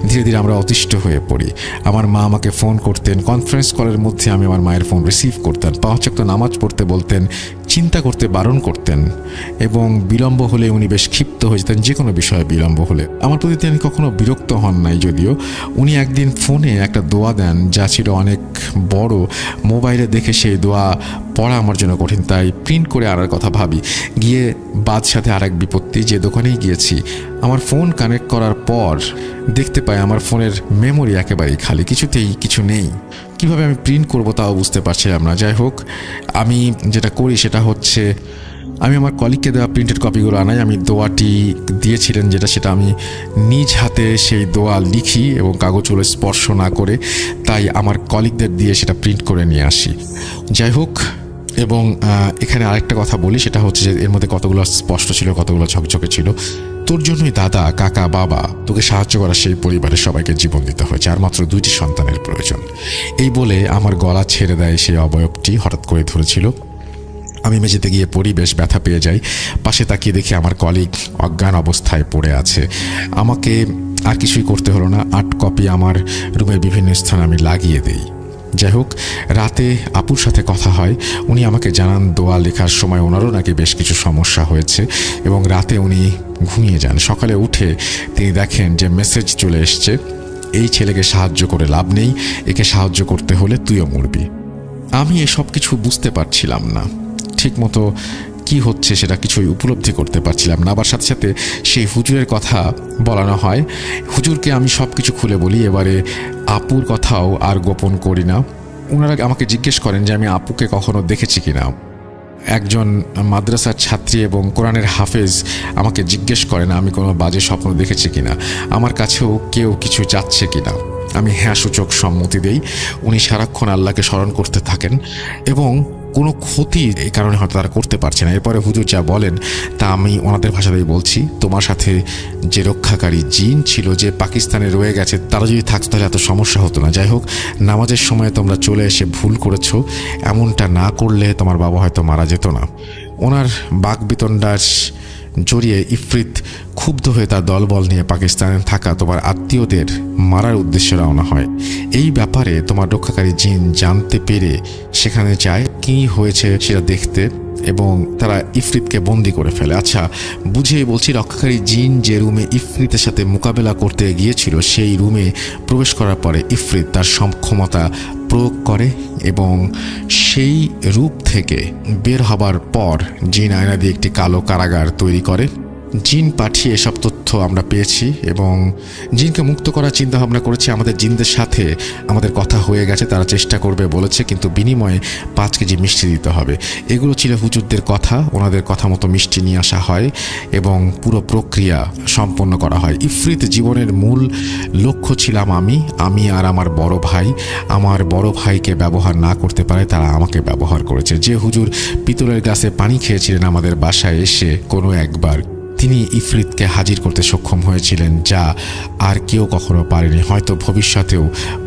ধীরে ধীরে আমরা অতিষ্ঠ হয়ে পড়ি। আমার মা আমাকে ফোন করতেন, কনফারেন্স কলের মধ্যে আমি আমার মায়ের ফোন রিসিভ করতাম। 5 ওয়াক্ত নামাজ পড়তে বলতেন, চিন্তা করতে বারণ করতেন এবং বিলম্ব হলে উনি বেশ ক্ষিপ্ত হয়ে যেতেন। যে কোনো বিষয়ে বিলম্ব হলে আমার প্রতি তিনি কখনো বিরক্ত হন নাই। যদিও উনি একদিন ফোনে একটা দোয়া দেন যা ছিল অনেক বড়। মোবাইলে দেখে সেই দোয়া পড়া আমার জন্য কঠিন, তাই প্রিন্ট করে আনার কথা ভাবি। গিয়ে বাদ সাথে আরেক বিপত্তি, যে দোকানেই গিয়েছি আমার ফোন কানেক্ট করার পর দেখতে পাই আমার ফোনের মেমোরি একেবারেই খালি, কিছুতেই কিছু নেই। কিভাবে আমি প্রিন্ট করব তাও বুঝতে পারছিলাম না। যাই হোক, আমি যেটা করি সেটা হচ্ছে আমি আমার কলিগকে দেওয়া প্রিন্টেড কপিগুলো আনাই। আমি দোয়াটি দিয়েছিলেন সেটা আমি নিজ হাতে সেই দোয়া লিখি এবং কাগজগুলো স্পর্শ না করে, তাই আমার কলিগদের দিয়ে সেটা প্রিন্ট করে নিয়ে আসি। যাই হোক, এবং এখানে আরেকটা কথা বলি, সেটা হচ্ছে যে এর মধ্যে কতগুলো স্পষ্ট ছিল, কতগুলো ঝকঝকে ছিল। তোর জন্যই দাদা, কাকা, বাবা, তোকে সাহায্য করা সেই পরিবারের সবাইকে জীবন দিতে হয়েছে, আর মাত্র 2টি সন্তানের প্রয়োজন। এই বলে আমার গলা ছেড়ে দেয় সেই অবয়বটি, হঠাৎ করে ধরেছিল। আমি মেঝেতে গিয়ে পড়ি, বেশ ব্যথা পেয়ে যাই। পাশে তাকিয়ে দেখি আমার কলিগ অজ্ঞান অবস্থায় পড়ে আছে। আমাকে আর কিছুই করতে হলো না, 8 কপি আমার রুমের বিভিন্ন স্থানে আমি লাগিয়ে দেই। যাই হোক, রাতে আপুর সাথে কথা হয়। উনি আমাকে জানান দোয়া লেখার সময় ওনারও নাকি বেশ কিছু সমস্যা হয়েছে এবং রাতে উনি ঘুমিয়ে যান। সকালে উঠে তিনি দেখেন যে মেসেজ চলে এসছে, এই ছেলেকে সাহায্য করে লাভ নেই, একে সাহায্য করতে হলে তুইও মরবি। আমি এসব কিছু বুঝতে পারছিলাম না, ঠিকমতো কি হচ্ছে সেটা কিছুই উপলব্ধি করতে পারছিলাম না। আবার সাথে সাথে সেই হুজুরের কথা বলানো হয়। হুজুরকে আমি সব কিছু খুলে বলি। এবারে আপুর কথাও আর গোপন করি না। ওনারা আমাকে জিজ্ঞেস করেন যে আমি আপুকে কখনো দেখেছি কিনা। একজন মাদ্রাসার ছাত্রী এবং কোরআনের হাফেজ আমাকে জিজ্ঞেস করেন আমি কোনো বাজে স্বপ্ন দেখেছি কিনা, আমার কাছেও কেউ কিছু চাচ্ছে কিনা। আমি হ্যাঁ সূচক সম্মতি দেই। উনি সারাক্ষণ আল্লাহকে স্মরণ করতে থাকেন এবং কোনো ক্ষতি এই কারণে হয়তো তারা করতে পারছে না। এরপরে হুজুর যা বলেন তা আমি ওনাদের ভাষাতেই বলছি। তোমার সাথে যে রক্ষাকারী জিন ছিল, যে পাকিস্তানে রয়ে গেছে, তারা যদি থাকতো তাহলে এত সমস্যা হতো না। যাই হোক, নামাজের সময় তোমরা চলে এসে ভুল করেছো, এমনটা না করলে তোমার বাবা হয়তো মারা যেত না। ওনার বাকবিতণ্ডার জড়িয়ে ইফরিত ক্ষুব্ধ হয়ে তার দলবল নিয়ে পাকিস্তানে থাকা তোমার আত্মীয়দের মারার উদ্দেশ্যে রওনা হয়। এই ব্যাপারে তোমার রক্ষাকারী জিন জানতে পেরে সেখানে যায় কি হয়েছে সেটা দেখতে এবং তারা ইফরিতকে বন্দি করে ফেলে। আচ্ছা, বুঝেই বলছি, রক্ষাকারী জিন যে রুমে ইফরিতের সাথে মোকাবেলা করতে গিয়েছিল সেই রুমে প্রবেশ করার পরে ইফরিত তার সক্ষমতা প্রয়োগ করে এবং সেই রূপ থেকে বের হবার পর জিন আয়না দিয়ে একটি কালো কারাগার তৈরি করে। জিন পাঠিয়ে এসব তথ্য আমরা পেয়েছি এবং জিনকে মুক্ত করার চিন্তা ভাবনা করেছি। আমাদের জিনদের সাথে আমাদের কথা হয়ে গেছে, তারা চেষ্টা করবে বলেছে, কিন্তু বিনিময়ে 5 কেজি মিষ্টি দিতে হবে। এগুলো ছিল হুজুরদের কথা। ওনাদের কথা মতো মিষ্টি নিয়ে আসা হয় এবং পুরো প্রক্রিয়া সম্পন্ন করা হয়। ইফরিত জীবনের মূল লক্ষ্য ছিলাম আমি আর আমার বড় ভাই। আমার বড় ভাইকে ব্যবহার না করতে পারে তারা আমাকে ব্যবহার করেছে। যে হুজুর পিতলের গ্লাসে পানি খেয়েছিলেন আমাদের বাসায় এসে কোনো একবার, তিনি ইফরিতকে হাজির করতে সক্ষম হয়েছিলেন, যা আর কেউ কখনো পারেনি, হয়তো ভবিষ্যতেও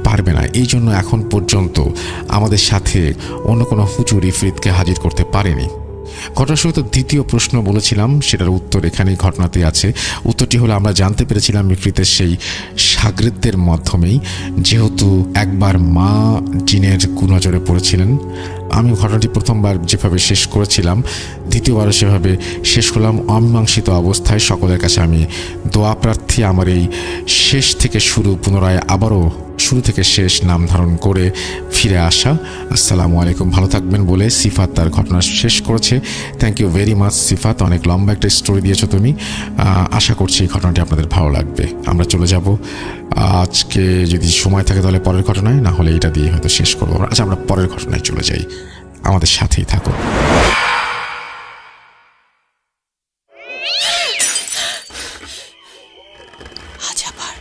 পারবে না। এই জন্য এখন পর্যন্ত আমাদের সাথে অন্য কোনো হুজুর ইফরিতকে হাজির করতে পারেনি। ঘটনার শুরুতে দ্বিতীয় প্রশ্ন বলেছিলাম, সেটার উত্তর এখানেই ঘটনাতে আছে। উত্তরটি হলো আমরা জানতে পেরেছিলাম ইফরিতের সেই শাগরেদদের মাধ্যমেই, যেহেতু একবার মা জিনের কুনজরে পড়েছিলেন। আমি ঘটনাটি প্রথমবার যেভাবে শেষ করেছিলাম দ্বিতীয়বারও সেভাবে শেষ করলাম অমীমাংসিত অবস্থায়। সকলের কাছে আমি দোয়া প্রার্থী আমার এই শেষ থেকে শুরু পুনরায় আবারও শুরু থেকে শেষ নাম ধারণ করে ফিরে আসা। আসসালামু আলাইকুম, ভালো থাকবেন বলে সিফাত তার ঘটনা শেষ করেছে। থ্যাংক ইউ ভেরি মাচ সিফাত, অনেক লম্বা একটা স্টোরি দিয়েছো তুমি। আশা করছি এই ঘটনাটি আপনাদের ভালো লাগবে। আমরা চলে যাব আজকে, যদি সময় থাকে তাহলে পরের ঘটনায়, না হলে এটা দিয়ে হয়তো শেষ করবো। আচ্ছা, আমরা পরের ঘটনায় চলে যাই, আমাদের সাথেই থাকো। আজ আবার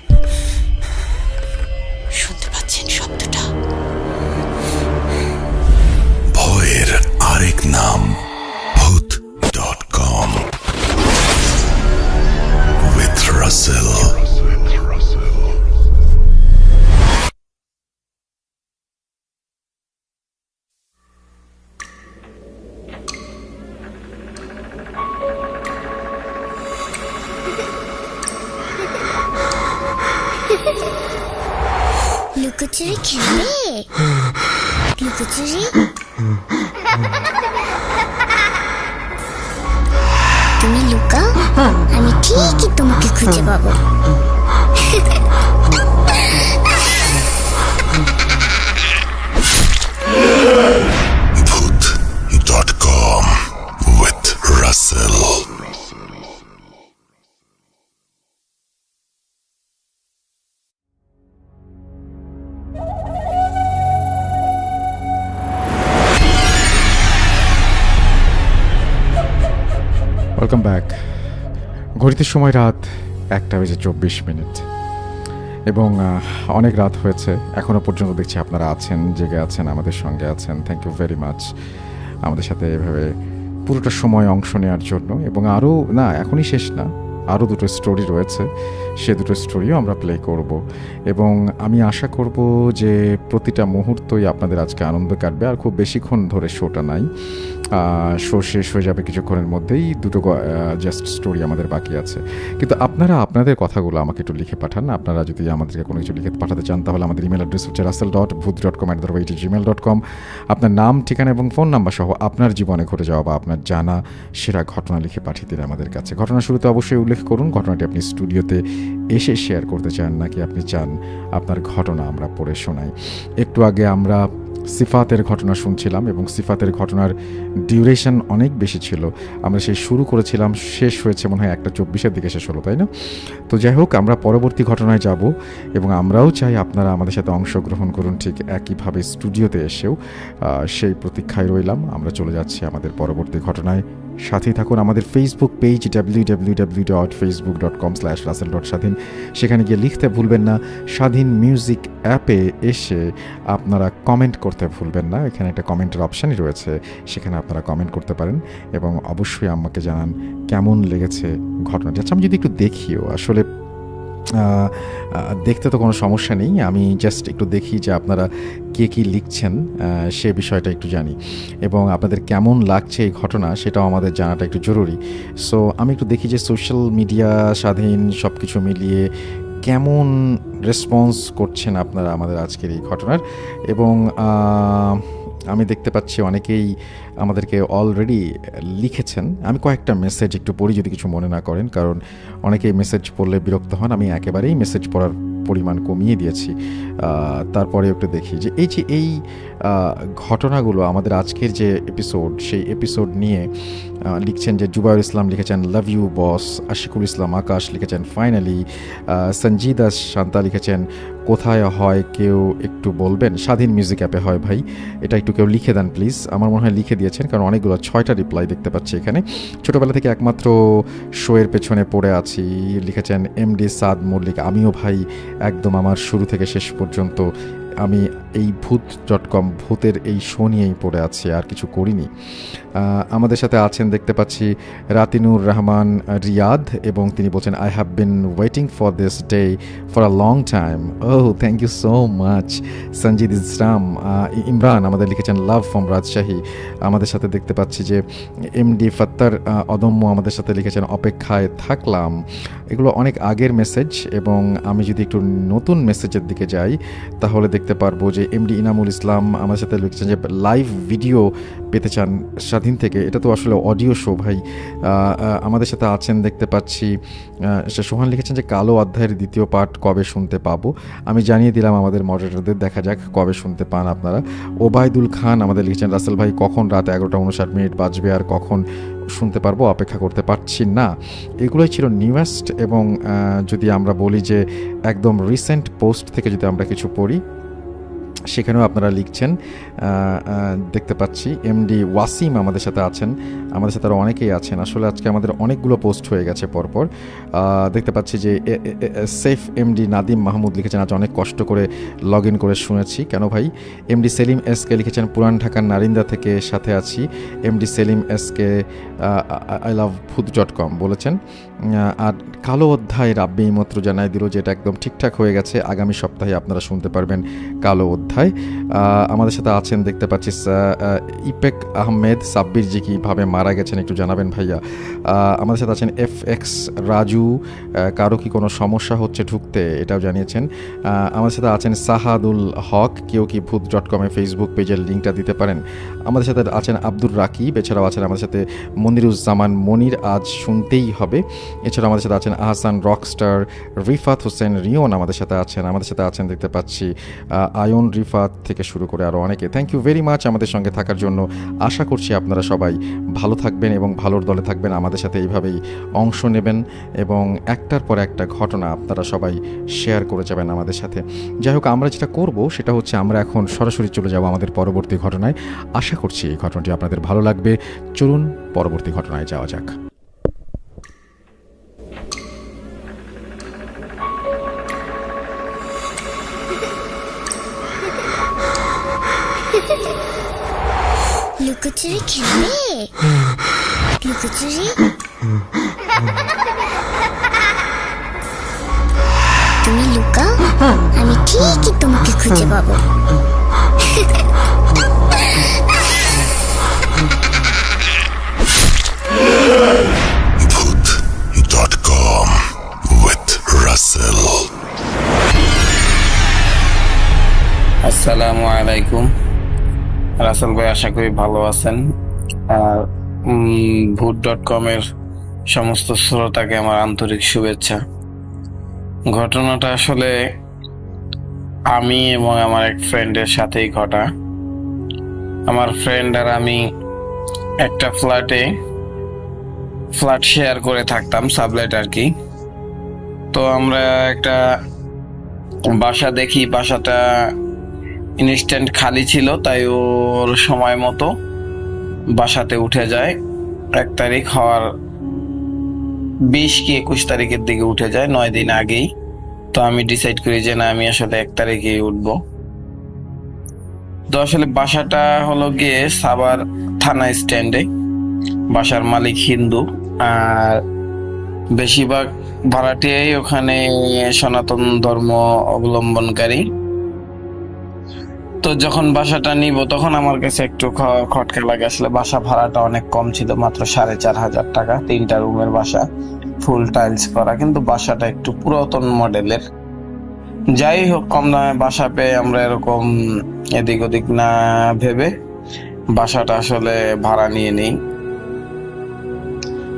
শুনতে পাচ্ছেন শব্দটা? ভয়ের আরেক নাম ভূত.com with Russell. লুকোচুরি খেলবে? লুকোচুরি? তুমি লুকাও, আমি ঠিকই তোমাকে খুঁজে পাবো। Voot.com with Russell. Welcome back. ঘড়িতে সময় রাত 1:24 এবং অনেক রাত হয়েছে। এখনও পর্যন্ত দেখছি আপনারা আছেন, জেগে আছেন, আমাদের সঙ্গে আছেন। থ্যাংক ইউ ভেরি মাচ আমাদের সাথে এভাবে পুরোটা সময় অংশ নেওয়ার জন্য। এবং আরও না, এখনই শেষ না, আরও দুটো স্টোরি রয়েছে, সে দুটো স্টোরিও আমরা প্লে করব এবং আমি আশা করব যে প্রতিটা মুহূর্তই আপনাদের আজকে আনন্দ কাটবে। আর খুব বেশিক্ষণ ধরে শোটা নাই, শো শেষ হয়ে যাবে কিছুক্ষণের মধ্যেই। দুটো জাস্ট স্টোরি আমাদের বাকি আছে, কিন্তু আপনারা আপনাদের কথাগুলো আমাকে একটু লিখে পাঠান। আপনারা যদি আমাদেরকে কোনো কিছু লিখে পাঠাতে চান তাহলে আমাদের ইমেল অ্যাড্রেস হচ্ছে russell.booth.com@gmail.com। আপনার নাম, ঠিকানা এবং ফোন নাম্বার সহ আপনার জীবনে ঘটে যাওয়া বা আপনার জানা সেরা ঘটনা লিখে পাঠিয়ে দিন আমাদের কাছে। ঘটনা শুরুতে অবশ্যই উল্লেখ করুন ঘটনাটি আপনি স্টুডিওতে এসে শেয়ার করতে চান নাকি আপনি চান আপনার ঘটনা আমরা পড়ে শোনাই। একটু আগে আমরা সিফাতের ঘটনা শুনছিলাম এবং সিফাতের ঘটনার ডিউরেশন অনেক বেশি ছিল। আমরা সেই শুরু করেছিলাম, শেষ হয়েছে মনে হয় 1:24 দিকে শেষ হলো, তাই না? তো যাই হোক, আমরা পরবর্তী ঘটনায় যাব এবং আমরাও চাই আপনারা আমাদের সাথে অংশগ্রহণ করুন ঠিক একইভাবে স্টুডিওতে এসেও। সেই প্রতীক্ষায় রইলাম। আমরা চলে যাচ্ছি আমাদের পরবর্তী ঘটনায়। সাথেই থাকুন আমাদের ফেসবুক পেজ www.facebook.com/russell.স্বাধীন। সেখানে গিয়ে লিখতে ভুলবেন না। স্বাধীন মিউজিক অ্যাপে এসে আপনারা কমেন্ট করতে ভুলবেন না। এখানে একটা কমেন্টের অপশানই রয়েছে, সেখানে আপনারা কমেন্ট করতে পারেন এবং অবশ্যই আমাকে জানান কেমন লেগেছে ঘটনাটি। আচ্ছা, আমি যদি একটু দেখিও, আসলে দেখতে তো কোনো সমস্যা নেই, আমি জাস্ট একটু দেখি যে আপনারা কে কী লিখছেন সে বিষয়টা একটু জানি এবং আপনাদের কেমন লাগছে এই ঘটনা সেটাও আমাদের জানাটা একটু জরুরি। সো আমি একটু দেখি যে সোশ্যাল মিডিয়া, স্বাধীন সব কিছু মিলিয়ে কেমন রেসপন্স করছেন আপনারা আমাদের আজকের এই ঘটনার। এবং আমি দেখতে পাচ্ছি অনেকেই আমাদেরকে অলরেডি লিখেছেন। আমি কয়েকটা মেসেজ একটু পড়ি, যদি কিছু মনে না করেন, কারণ অনেকেই মেসেজ পড়লে বিরক্ত হন। আমি একেবারেই মেসেজ পড়ার পরিমাণ কমিয়ে দিয়েছি। তারপরে একটু দেখি যে এই ঘটনাগুলো আমাদের আজকের যে এপিসোড, সেই এপিসোড নিয়ে লিখছেন যে জুবাইর ইসলাম লিখেছেন লাভ ইউ বস, আশিকুল ইসলাম আকাশ লিখেছেন ফাইনালি, সঞ্জিদা শান্তা লিখেছেন কোথায় হয় কেউ একটু বলবেন। স্বাধীন মিউজিক অ্যাপে হয় ভাই, এটা একটু কেউ লিখে দেন প্লিজ। আমার মনে হয় লিখে দিয়েছেন, কারণ অনেকগুলো 6টা রিপ্লাই দেখতে পাচ্ছি এখানে। ছোটোবেলা থেকে একমাত্র শোয়ের পেছনে পড়ে আছি লিখেছেন এমডি সাদ মল্লিক। আমিও ভাই একদম আমার শুরু থেকে শেষ পর্যন্ত আমি এই ভূত.com ভূতের এই শো নিয়েই পড়ে আছি, আর কিছু করিনি। আমাদের সাথে আছেন দেখতে পাচ্ছি রাতিনুর রহমান রিয়াদ, এবং তিনি বলছেন I have been waiting for this day for a long time. Oh, thank you so much. Sanjid Imran আমাদের লিখেছেন লাভ ফ্রম রাজশাহী। আমাদের সাথে দেখতে পাচ্ছি যে এমডি ফত্তার অদম্য আমাদের সাথে লিখেছেন অপেক্ষায় থাকলাম। এগুলো অনেক আগের মেসেজ, এবং আমি যদি একটু নতুন মেসেজের দিকে যাই তাহলে দেখতে পারবো যে এমডি ইনামুল ইসলাম আমার সাথে লিখছেন যে লাইভ ভিডিও পেতে চান স্বাধীন থেকে। এটা তো আসলে অডিও শো ভাই। আমাদের সাথে আছেন দেখতে পাচ্ছি সোহান লিখেছেন যে কালো অধ্যায়ের দ্বিতীয় পার্ট কবে শুনতে পাবো। আমি জানিয়ে দিলাম আমাদের মডারেটরদের, দেখা যাক কবে শুনতে পান আপনারা। ওবায়দুল খান আমাদের লিখেছেন রাসেল ভাই কখন রাত 11:59 বাজবে আর কখন শুনতে পারবো, অপেক্ষা করতে পারছি না। এগুলোই ছিল নিউয়েস্ট। এবং যদি আমরা বলি যে একদম রিসেন্ট পোস্ট থেকে যদি আমরা কিছু পড়ি, সেখানেও আপনারা লিখছেন দেখতে পাচ্ছি। এমডি ওয়াসিম আমাদের সাথে আছেন, আমাদের সাথে আরও অনেকেই আছেন। আসলে আজকে আমাদের অনেকগুলো পোস্ট হয়ে গেছে পরপর। দেখতে পাচ্ছি যে সেফ এমডি নাদিম মাহমুদ লিখেছেন আজ অনেক কষ্ট করে লগ ইন করে শুনেছি। কেন ভাই? এমডি সেলিম এসকে লিখেছেন পুরান ঢাকার নারিন্দা থেকে সাথে আছি। MD Selim SK I love ভূত.com বলেছেন। আর কালো অধ্যায় রাব্বি মাত্র জানাই দিল যে এটা একদম ঠিকঠাক হয়ে গেছে, আগামী সপ্তাহে আপনারা শুনতে পারবেন কালো অধ্যায়। আমাদের সাথে আছেন দেখতে পাচ্ছি ইপেক আহমেদ। সাব্বির জি কীভাবে মারা গেছেন একটু জানাবেন ভাইয়া। আমাদের সাথে আছেন FX রাজু, কারো কি কোনো সমস্যা হচ্ছে ঢুকতে, এটাও জানিয়েছেন। আমাদের সাথে আছেন সাহাদুল হক, কেউ কি ভূত.com ফেসবুক পেজের লিঙ্কটা দিতে পারেন। আমাদের সাথে আছেন আব্দুর রাকিব, এছাড়াও আছেন আমাদের সাথে মনিরুজ্জামান মনির, আজ শুনতেই হবে। এছাড়াও আমাদের সাথে আছেন আহসান রকস্টার, রিফাত হোসেন রিয়ন আমাদের সাথে আছেন। আমাদের সাথে আছেন দেখতে পাচ্ছি আয়ন রিফাত থেকে শুরু করে আরও অনেকে। থ্যাংক ইউ ভেরি মাচ আমাদের সঙ্গে থাকার জন্য। আশা করছি আপনারা সবাই ভালো থাকবেন এবং ভালোর দলে থাকবেন, আমাদের সাথে এইভাবেই অংশ নেবেন এবং একটার পর একটা ঘটনা আপনারা সবাই শেয়ার করে যাবেন আমাদের সাথে। যাই হোক, আমরা যেটা করব সেটা হচ্ছে আমরা এখন সরাসরি চলে যাব আমাদের পরবর্তী ঘটনায়। আশা করছি এই ঘটনাটি আপনাদের ভালো লাগবে। চলুন পরবর্তী ঘটনায় যাওয়া যাক। লুকোচুরি খেলবে? লুকোচুরি তুমি লুকাও, আমি ঠিকই তোমাকে খুঁজে পাবো। Voot.com with Russell. আসসালামু আলাইকুম। রাসেল ভাই, আশা করি ভালো আছেন। আর voot.com এর সমস্ত শ্রোতাকে আমার আন্তরিক শুভেচ্ছা। ঘটনাটা আসলে আমি এবং আমার এক ফ্রেন্ডের সাথেই ঘটা। আমার ফ্রেন্ড আর আমি একটা ফ্ল্যাট শেয়ার করে থাকতাম, সাবলেট আর কি। তো আমরা একটা বাসা দেখি, বাসাটা ইনস্ট্যান্ট খালি ছিল, তাই ওর সময় মতো বাসাতে উঠে যায়। 1 তারিখ হওয়ার 20 কি 21 তারিখের দিকে উঠে যায়, 9 দিন আগেই। তো আমি ডিসাইড করি যে না, আমি আসলে 1 তারিখেই উঠবো। তো আসলে বাসাটা হলো গিয়ে সাভার থানা স্ট্যান্ডে। বাসার মালিক হিন্দু, আর বেশিরভাগ ভাড়াটিয়াই ওখানে সনাতন ধর্ম অবলম্বনকারী। তো যখন বাসাটা নিব তখন আমার কাছে একটু খটকা লাগে। আসলে বাসা ভাড়াটা অনেক কম ছিল, মাত্র 4,500 টাকা। 3টা রুমের বাসা, ফুল টাইলস করা, কিন্তু বাসাটা একটু পুরাতন মডেলের। যাই হোক, কম দামে বাসা পেয়ে আমরা এরকম এদিক ওদিক না ভেবে বাসাটা আসলে ভাড়া নিয়ে নিই।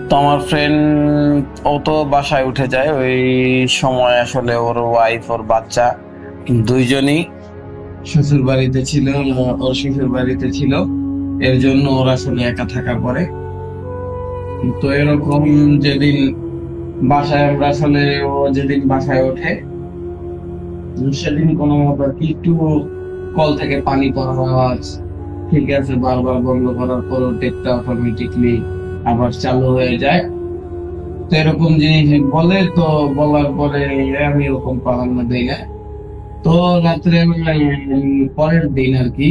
তো আমার ফ্রেন্ড ও তো বাসায় উঠে যায়। ওই সময় আসলে ওর ওয়াইফ, ওর বাচ্চা দুইজনই শ্বশুর বাড়িতে ছিল, ওর শ্বশুর বাড়িতে ছিল। এর জন্য ওর আসলে একা থাকা পড়ে। তো এরকম যেদিন বাসায় আমরা আসলে, ও যেদিন বাসায় ওঠে সেদিন কোনো মতো একটু কল থেকে পানি পড়ার আওয়াজ, ঠিক আছে, বারবার বন্ধ করার পরও টেপটা অটোমেটিকলি আবার চালু হয়ে যায়। তো এরকম জিনিস বলে, তো বলার পরে আমি এরকম প্রাধান্য দিই না। তো রাত্রে পরের দিন আর কি,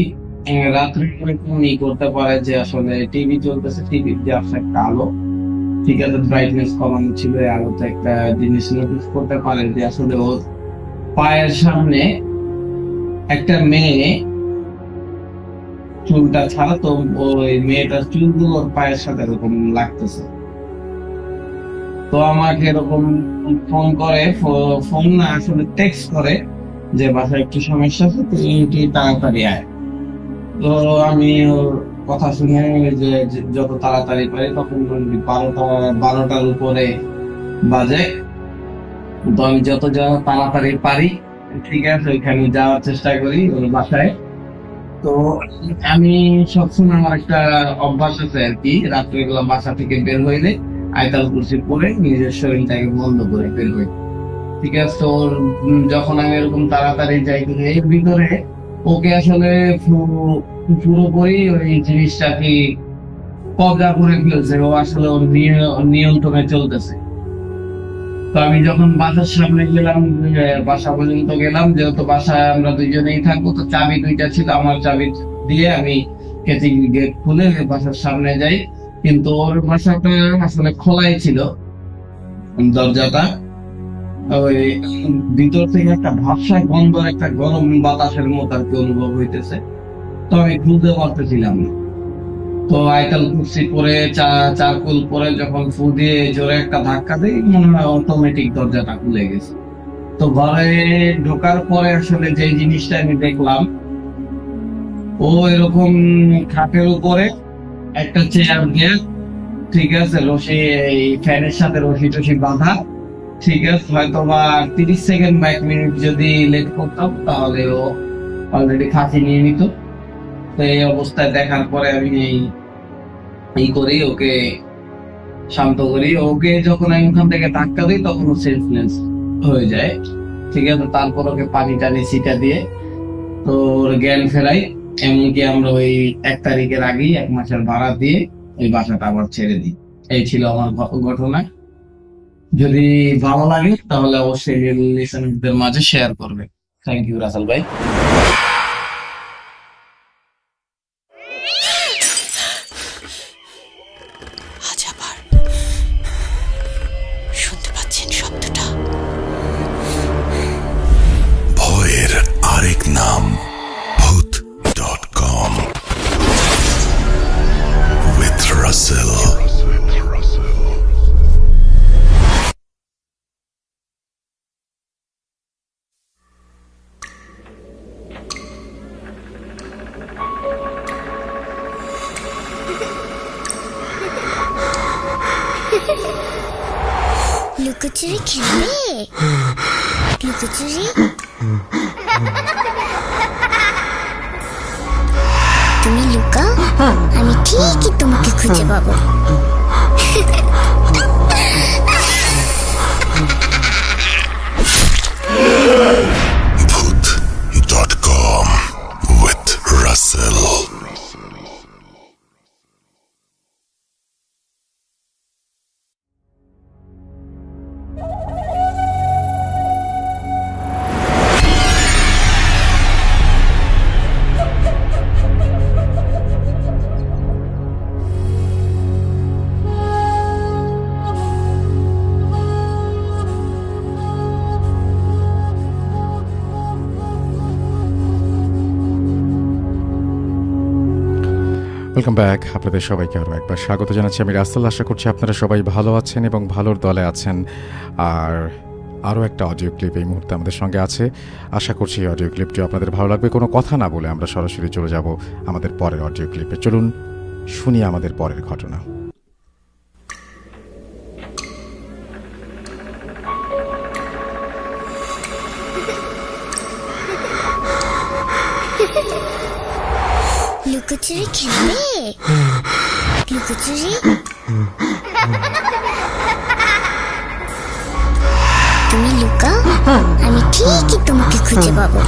রাত্রে এরকম করতে পারে যে আসলে টিভি চলতেছে, টিভির যে একটা আলো, ঠিক আছে, ব্রাইটনেস কমানো ছিল, এই আলোতে একটা জিনিস নোটিস করতে পারে যে আসলে ওর পায়ের সামনে একটা মেয়ে চুলটা ছাড়া, তো ওই মেয়েটার চুলগুলো ওর পায়ের সাথে এরকম লাগতেছে। তো আমাকে এরকম ফোন করে, ফোন না আসলে টেক্সট করে যে বাসায় একটু সমস্যা আছে, তুই তাড়াতাড়ি আয়। তো আমি ওর কথা শুনে যে যত তাড়াতাড়ি পারি, তখন 12টার উপরে বাজে। তো আমি যত তাড়াতাড়ি পারি, ঠিক আছে, ওইখানে যাওয়ার চেষ্টা করি ওর বাসায়। তো আমি সবসময় আমার একটা অভ্যাস আছে আর কি, রাত্রিবেলা বাসা থেকে বের হইলে আয়তাল কুরসি পরে নিজের শরীরটাকে বন্ধ করে বের হই, ঠিক আছে। তো যখন আমি এরকম তাড়াতাড়ি যাই, এর ভিতরে ওকে আসলে পুরোপুরি ওই জিনিসটা কি কবজা করে ফেলছে, ও আসলে ওর নিয়ন্ত্রণে চলতেছে। তো আমি যখন বাসার সামনে গেলাম, বাসা পর্যন্ত গেলাম, যেহেতু বাসায় আমরা দুইজনেই থাকবো, তো চাবি 2টা ছিল, আমার চাবি দিয়ে আমি গেট খুলে বাসার সামনে যাই। কিন্তু ওর বাসাটা আসলে খোলাই ছিল, দরজাটা। ওই ভিতর থেকে একটা ভাবসা গন্ধ, একটা গরম বাতাসের মতো আর কি অনুভব হইতেছে। তো আমি খুলতে পারতেছিলাম না। তো আয়তাল কুরসি পরে চারকুল পরে যখন ফু দিয়ে জোরে একটা ধাক্কা দিই, মনে হয় অটোমেটিক দরজাটা খুলে গেছে। তো ঘরে ঢোকার পরে আসলে যে জিনিসটা আমি দেখলাম, ও এরকম খাটের উপরে একটা চেয়ার দিয়ে, ঠিক আছে, রশি, এই ফ্যানের সাথে রশি টসি বাঁধা, ঠিক আছে, হয়তো বা 30 সেকেন্ড বা 1 মিনিট যদি লেট করতাম তাহলে ও অলরেডি ফাঁসি নিয়ে নিত। তো এই অবস্থায় দেখার পরে আমি এই করি, ওকে শান্ত করি। ওকে যখন আমি ওখান থেকে ধাক্কা দিই তখন ও সেন্সলেস হয়ে যায়, ঠিক আছে। তারপর ওকে পানি টানি ছিটা দিয়ে তো ওর জ্ঞান ফেরাই। এমনকি আমরা ওই 1 তারিখের আগেই 1 মাসের ভাড়া দিয়ে ওই বাসাটা আবার ছেড়ে দিই। এই ছিল আমার ঘটনা। যদি ভালো লাগে তাহলে অবশ্যই লিসেনারদের মাঝে শেয়ার করবে। থ্যাংক ইউ রাসেল ভাই। আজ আবার শুনতে পাচ্ছেন শব্দটা? লুকোচুরি খেলবে? লুকোচুরি? তুমি লুকাও, আমি ঠিকই তোমাকে খুঁজে পাবো। Voot.com with Russell. Welcome back. আপনাদের সবাইকে আরও একবার স্বাগত জানাচ্ছি। আমি রাসেল। আশা করছি আপনারা সবাই ভালো আছেন এবং ভালোর দলে আছেন। আর আরও একটা অডিও ক্লিপ এই মুহূর্তে আমাদের সঙ্গে আছে। আশা করছি এই অডিও ক্লিপটি আপনাদের ভালো লাগবে। কোনো কথা না বলে আমরা সরাসরি চলে যাব আমাদের পরের অডিও ক্লিপে। চলুন শুনি আমাদের পরের ঘটনা। লুকোচুরি খেলবে? লুকোচুরি? তুমি লুকাও, আমি ঠিকই তোমাকে খুঁজে পাবো।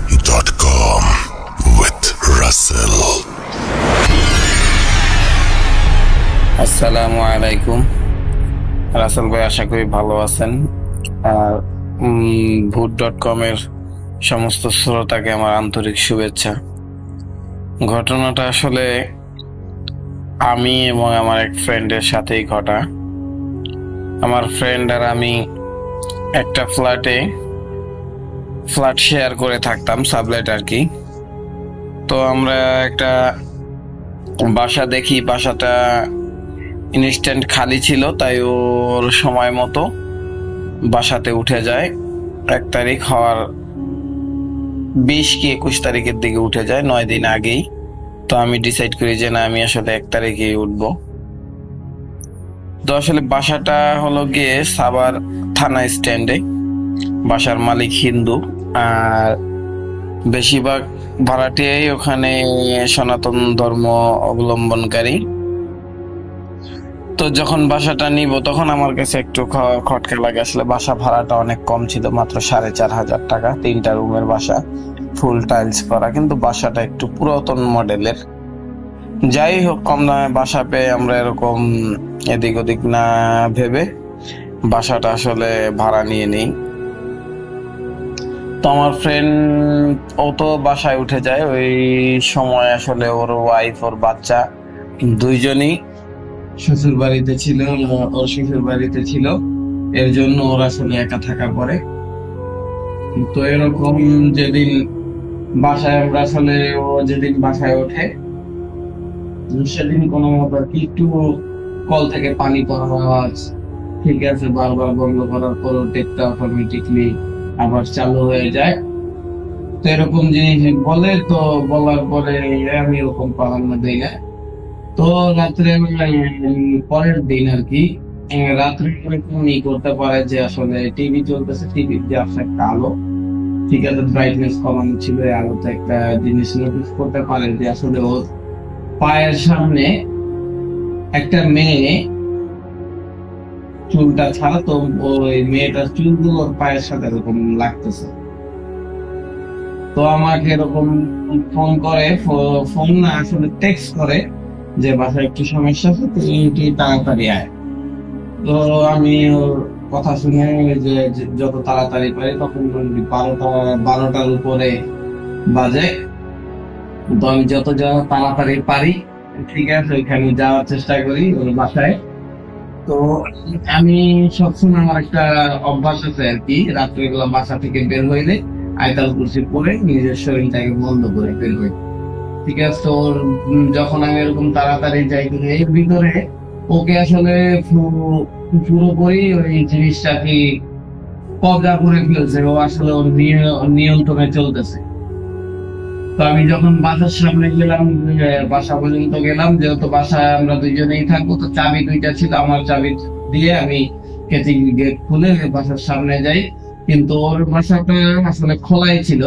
Voot.com with Russell. আসসালামু আলাইকুম। রাসেল ভাই, আশা করি ভালো আছেন। আর ভূত.com এর সমস্ত শ্রোতাকে আমার আন্তরিক শুভেচ্ছা। ঘটনাটা আসলে আমি এবং আমার এক ফ্রেন্ডের সাথেই ঘটা। আমার ফ্রেন্ড আর আমি একটা ফ্ল্যাট শেয়ার করে থাকতাম, সাবলেট আর কি। তো আমরা একটা বাসা দেখি, বাসাটা ইনস্ট্যান্ট খালি ছিল, তাই ওর সময় মতো বাসাতে উঠে যায়। 1 তারিখ হওয়ার 20 কি 21 তারিখের দিকে উঠে যায়, 9 দিন আগেই। তো আমি ডিসাইড করি যে না, আমি আসলে 1 তারিখেই উঠবো। তো আসলে বাসাটা হলো গিয়ে সাভার থানা স্ট্যান্ডে। বাসার মালিক হিন্দু, আর বেশিরভাগ ভাড়াটিয়াই ওখানে সনাতন ধর্ম অবলম্বনকারী। তো যখন বাসাটা নিব তখন আমার কাছে একটু খটকা লাগে। আসলে বাসা ভাড়াটা অনেক কম ছিল, মাত্র 4,500 টাকা। 3টা রুমের বাসা, ফুল টাইলস করা, কিন্তু বাসাটা একটু পুরাতন মডেলের। যাই হোক, কম দামে বাসা পেয়ে আমরা এরকম এদিক ওদিক না ভেবে বাসাটা আসলে ভাড়া নিয়ে নেই। তো আমার ফ্রেন্ড ও তো বাসায় উঠে যায়। ওই সময় আসলে ওর ওয়াইফ, ওর বাচ্চা দুইজনই শ্বশুর বাড়িতে ছিল, ওর শ্বশুর বাড়িতে ছিল। এর জন্য ওর আসলে একা থাকা পড়ে। তো এরকম যেদিন বাসায় আমরা আসলে, ও যেদিন বাসায় ওঠে সেদিন কোনো মতো একটু কল থেকে পানি পড়ার আওয়াজ, ঠিক আছে, বারবার বন্ধ করার পর টেপটা অটোমেটিকলি আবার চালু হয়ে যায়। তো এরকম জিনিস বলে, তো বলার পরে আমি ওরকম পালানো দেই না। তো রাত্রে পরের দিন আর কি, রাত্রে এরকম করতে পারে যে আসলে টিভি চলতেছে, টিভির যে একটা আলো, ঠিক আছে, ব্রাইটনেস কমানো ছিল, এই আলোতে একটা জিনিস নোটিস করতে পারে যে আসলে ওর পায়ের সামনে একটা মেয়ে চুলটা ছাড়া, তো ওই মেয়েটার চুলগুলো ওর পায়ের সাথে এরকম লাগতেছে। তো আমাকে এরকম ফোন করে, ফোন না আসলে টেক্সট করে যে বাসায় একটু সমস্যা আছে, তুই তাড়াতাড়ি আয়। তো আমি ওর কথা শুনে যে যত তাড়াতাড়ি পারি, তখন 12টার উপরে বাজে। তো আমি যত তাড়াতাড়ি পারি, ঠিক আছে, ওইখানে যাওয়ার চেষ্টা করি ওর বাসায়। তো আমি সবসময় আমার একটা অভ্যাস আছে আর কি, রাত্রিবেলা বাসা থেকে বের হইলে আয়তাল কুরসি পরে নিজের শরীরটাকে বন্ধ করে বের হই, ঠিক আছে। তো যখন আমি এরকম তাড়াতাড়ি যাই, এর ভিতরে ওকে আসলে পুরোপুরি ওই জিনিসটা কি কবজা করে ফেলছে, ও আসলে ওর নিয়ন্ত্রণে চলতেছে। তো আমি যখন বাসার সামনে গেলাম, বাসা পর্যন্ত গেলাম, যেহেতু বাসায় আমরা দুইজনেই থাকবো, তো চাবি দুইটা ছিল, আমার চাবি দিয়ে আমি গেট খুলে বাসার সামনে যাই। কিন্তু ওর বাসাটা আসলে খোলাই ছিল,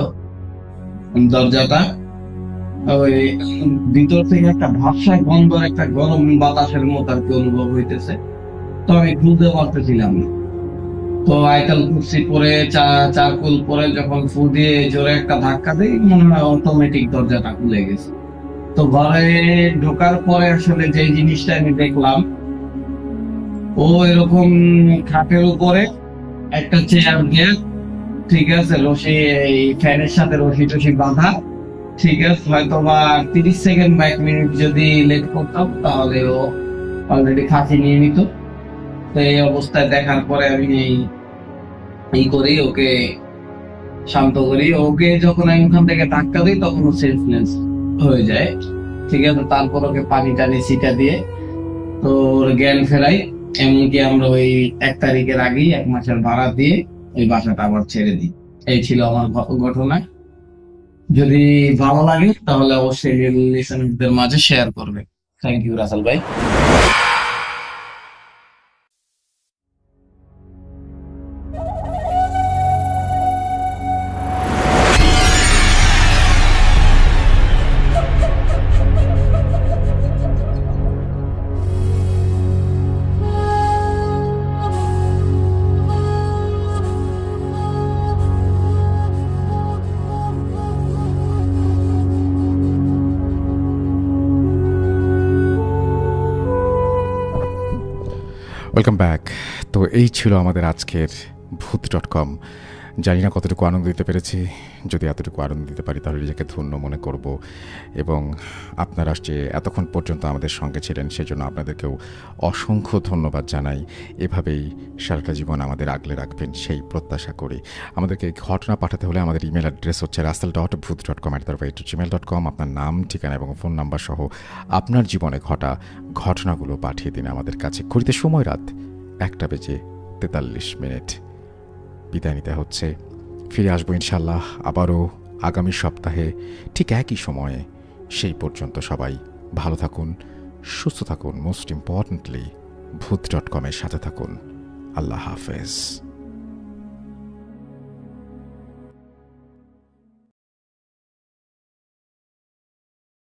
দরজাটা। ওই ভিতর থেকে একটা ভাবসা গন্ধ, একটা গরম বাতাসের মতো আর কি অনুভব হইতেছে। তো আমি খুলতে পারতেছিলাম না। তো আইতাল কুর্সি পরে চারকুল পরে যখন ফু দিয়ে জোরে একটা ধাক্কা দিই, মনে হয় অটোমেটিক দরজাটা খুলে গেছে। তো ঘরে ঢোকার পরে আসলে যে জিনিসটা আমি দেখলাম, ও এরকম খাটের উপরে একটা চেয়ার দিয়ে, ঠিক আছে, রশি, এই ফ্যানের সাথে রশি টসি বাঁধা, ঠিক আছে, হয়তো বা 30 সেকেন্ড বা 1 মিনিট যদি লেট করতাম তাহলে ও অলরেডি ফাঁসি নিয়ে নিত। তো এই অবস্থায় দেখার পরে আমি এই করি, ওকে শান্ত করি। ওকে যখন আমি ওখান থেকে ধাক্কা দিই তখন ও সেন্সলেস হয়ে যায়, ঠিক আছে। তারপর ওকে পানি টানি ছিটা দিয়ে তো ওর জ্ঞান ফেরাই। এমনকি আমরা ওই 1 তারিখের আগেই 1 মাসের ভাড়া দিয়ে ওই বাসাটা আবার ছেড়ে দিই। এই ছিল আমার ঘটনা। যদি ভালো লাগে তাহলে অবশ্যই লিসেনারদের মাঝে শেয়ার করবে। থ্যাংক ইউ রাসেল ভাই। Welcome back. তো এই ছিল আমাদের আজকের ভূত.com। জানি না কতটুকু আনন্দ দিতে পেরেছি। যদি এতটুকু আনন্দ দিতে পারি তাহলে নিজেকে ধন্য মনে করব। এবং আপনারা যে এতক্ষণ পর্যন্ত আমাদের সঙ্গে ছিলেন সেজন্য আপনাদেরকেও অসংখ্য ধন্যবাদ জানাই। এভাবেই সারাটা জীবন আমাদের আগলে রাখবেন সেই প্রত্যাশা করি। আমাদেরকে ঘটনা পাঠাতে হলে আমাদের ইমেল অ্যাড্রেস হচ্ছে russell.booth.com@gmail.com। আপনার নাম, ঠিকানা এবং ফোন নাম্বার সহ আপনার জীবনে ঘটা ঘটনাগুলো পাঠিয়ে দিন আমাদের কাছে। ঘড়িতে সময় রাত 1:43। বিদায় নিতে হচ্ছে। ফিরে আসবো ইনশাল্লাহ আবারও আগামী সপ্তাহে ঠিক একই সময়ে। সেই পর্যন্ত সবাই ভালো থাকুন, সুস্থ থাকুন, মোস্ট ইম্পর্টেন্টলি ভূত.com-এর সাথে থাকুন। আল্লাহ হাফেজ।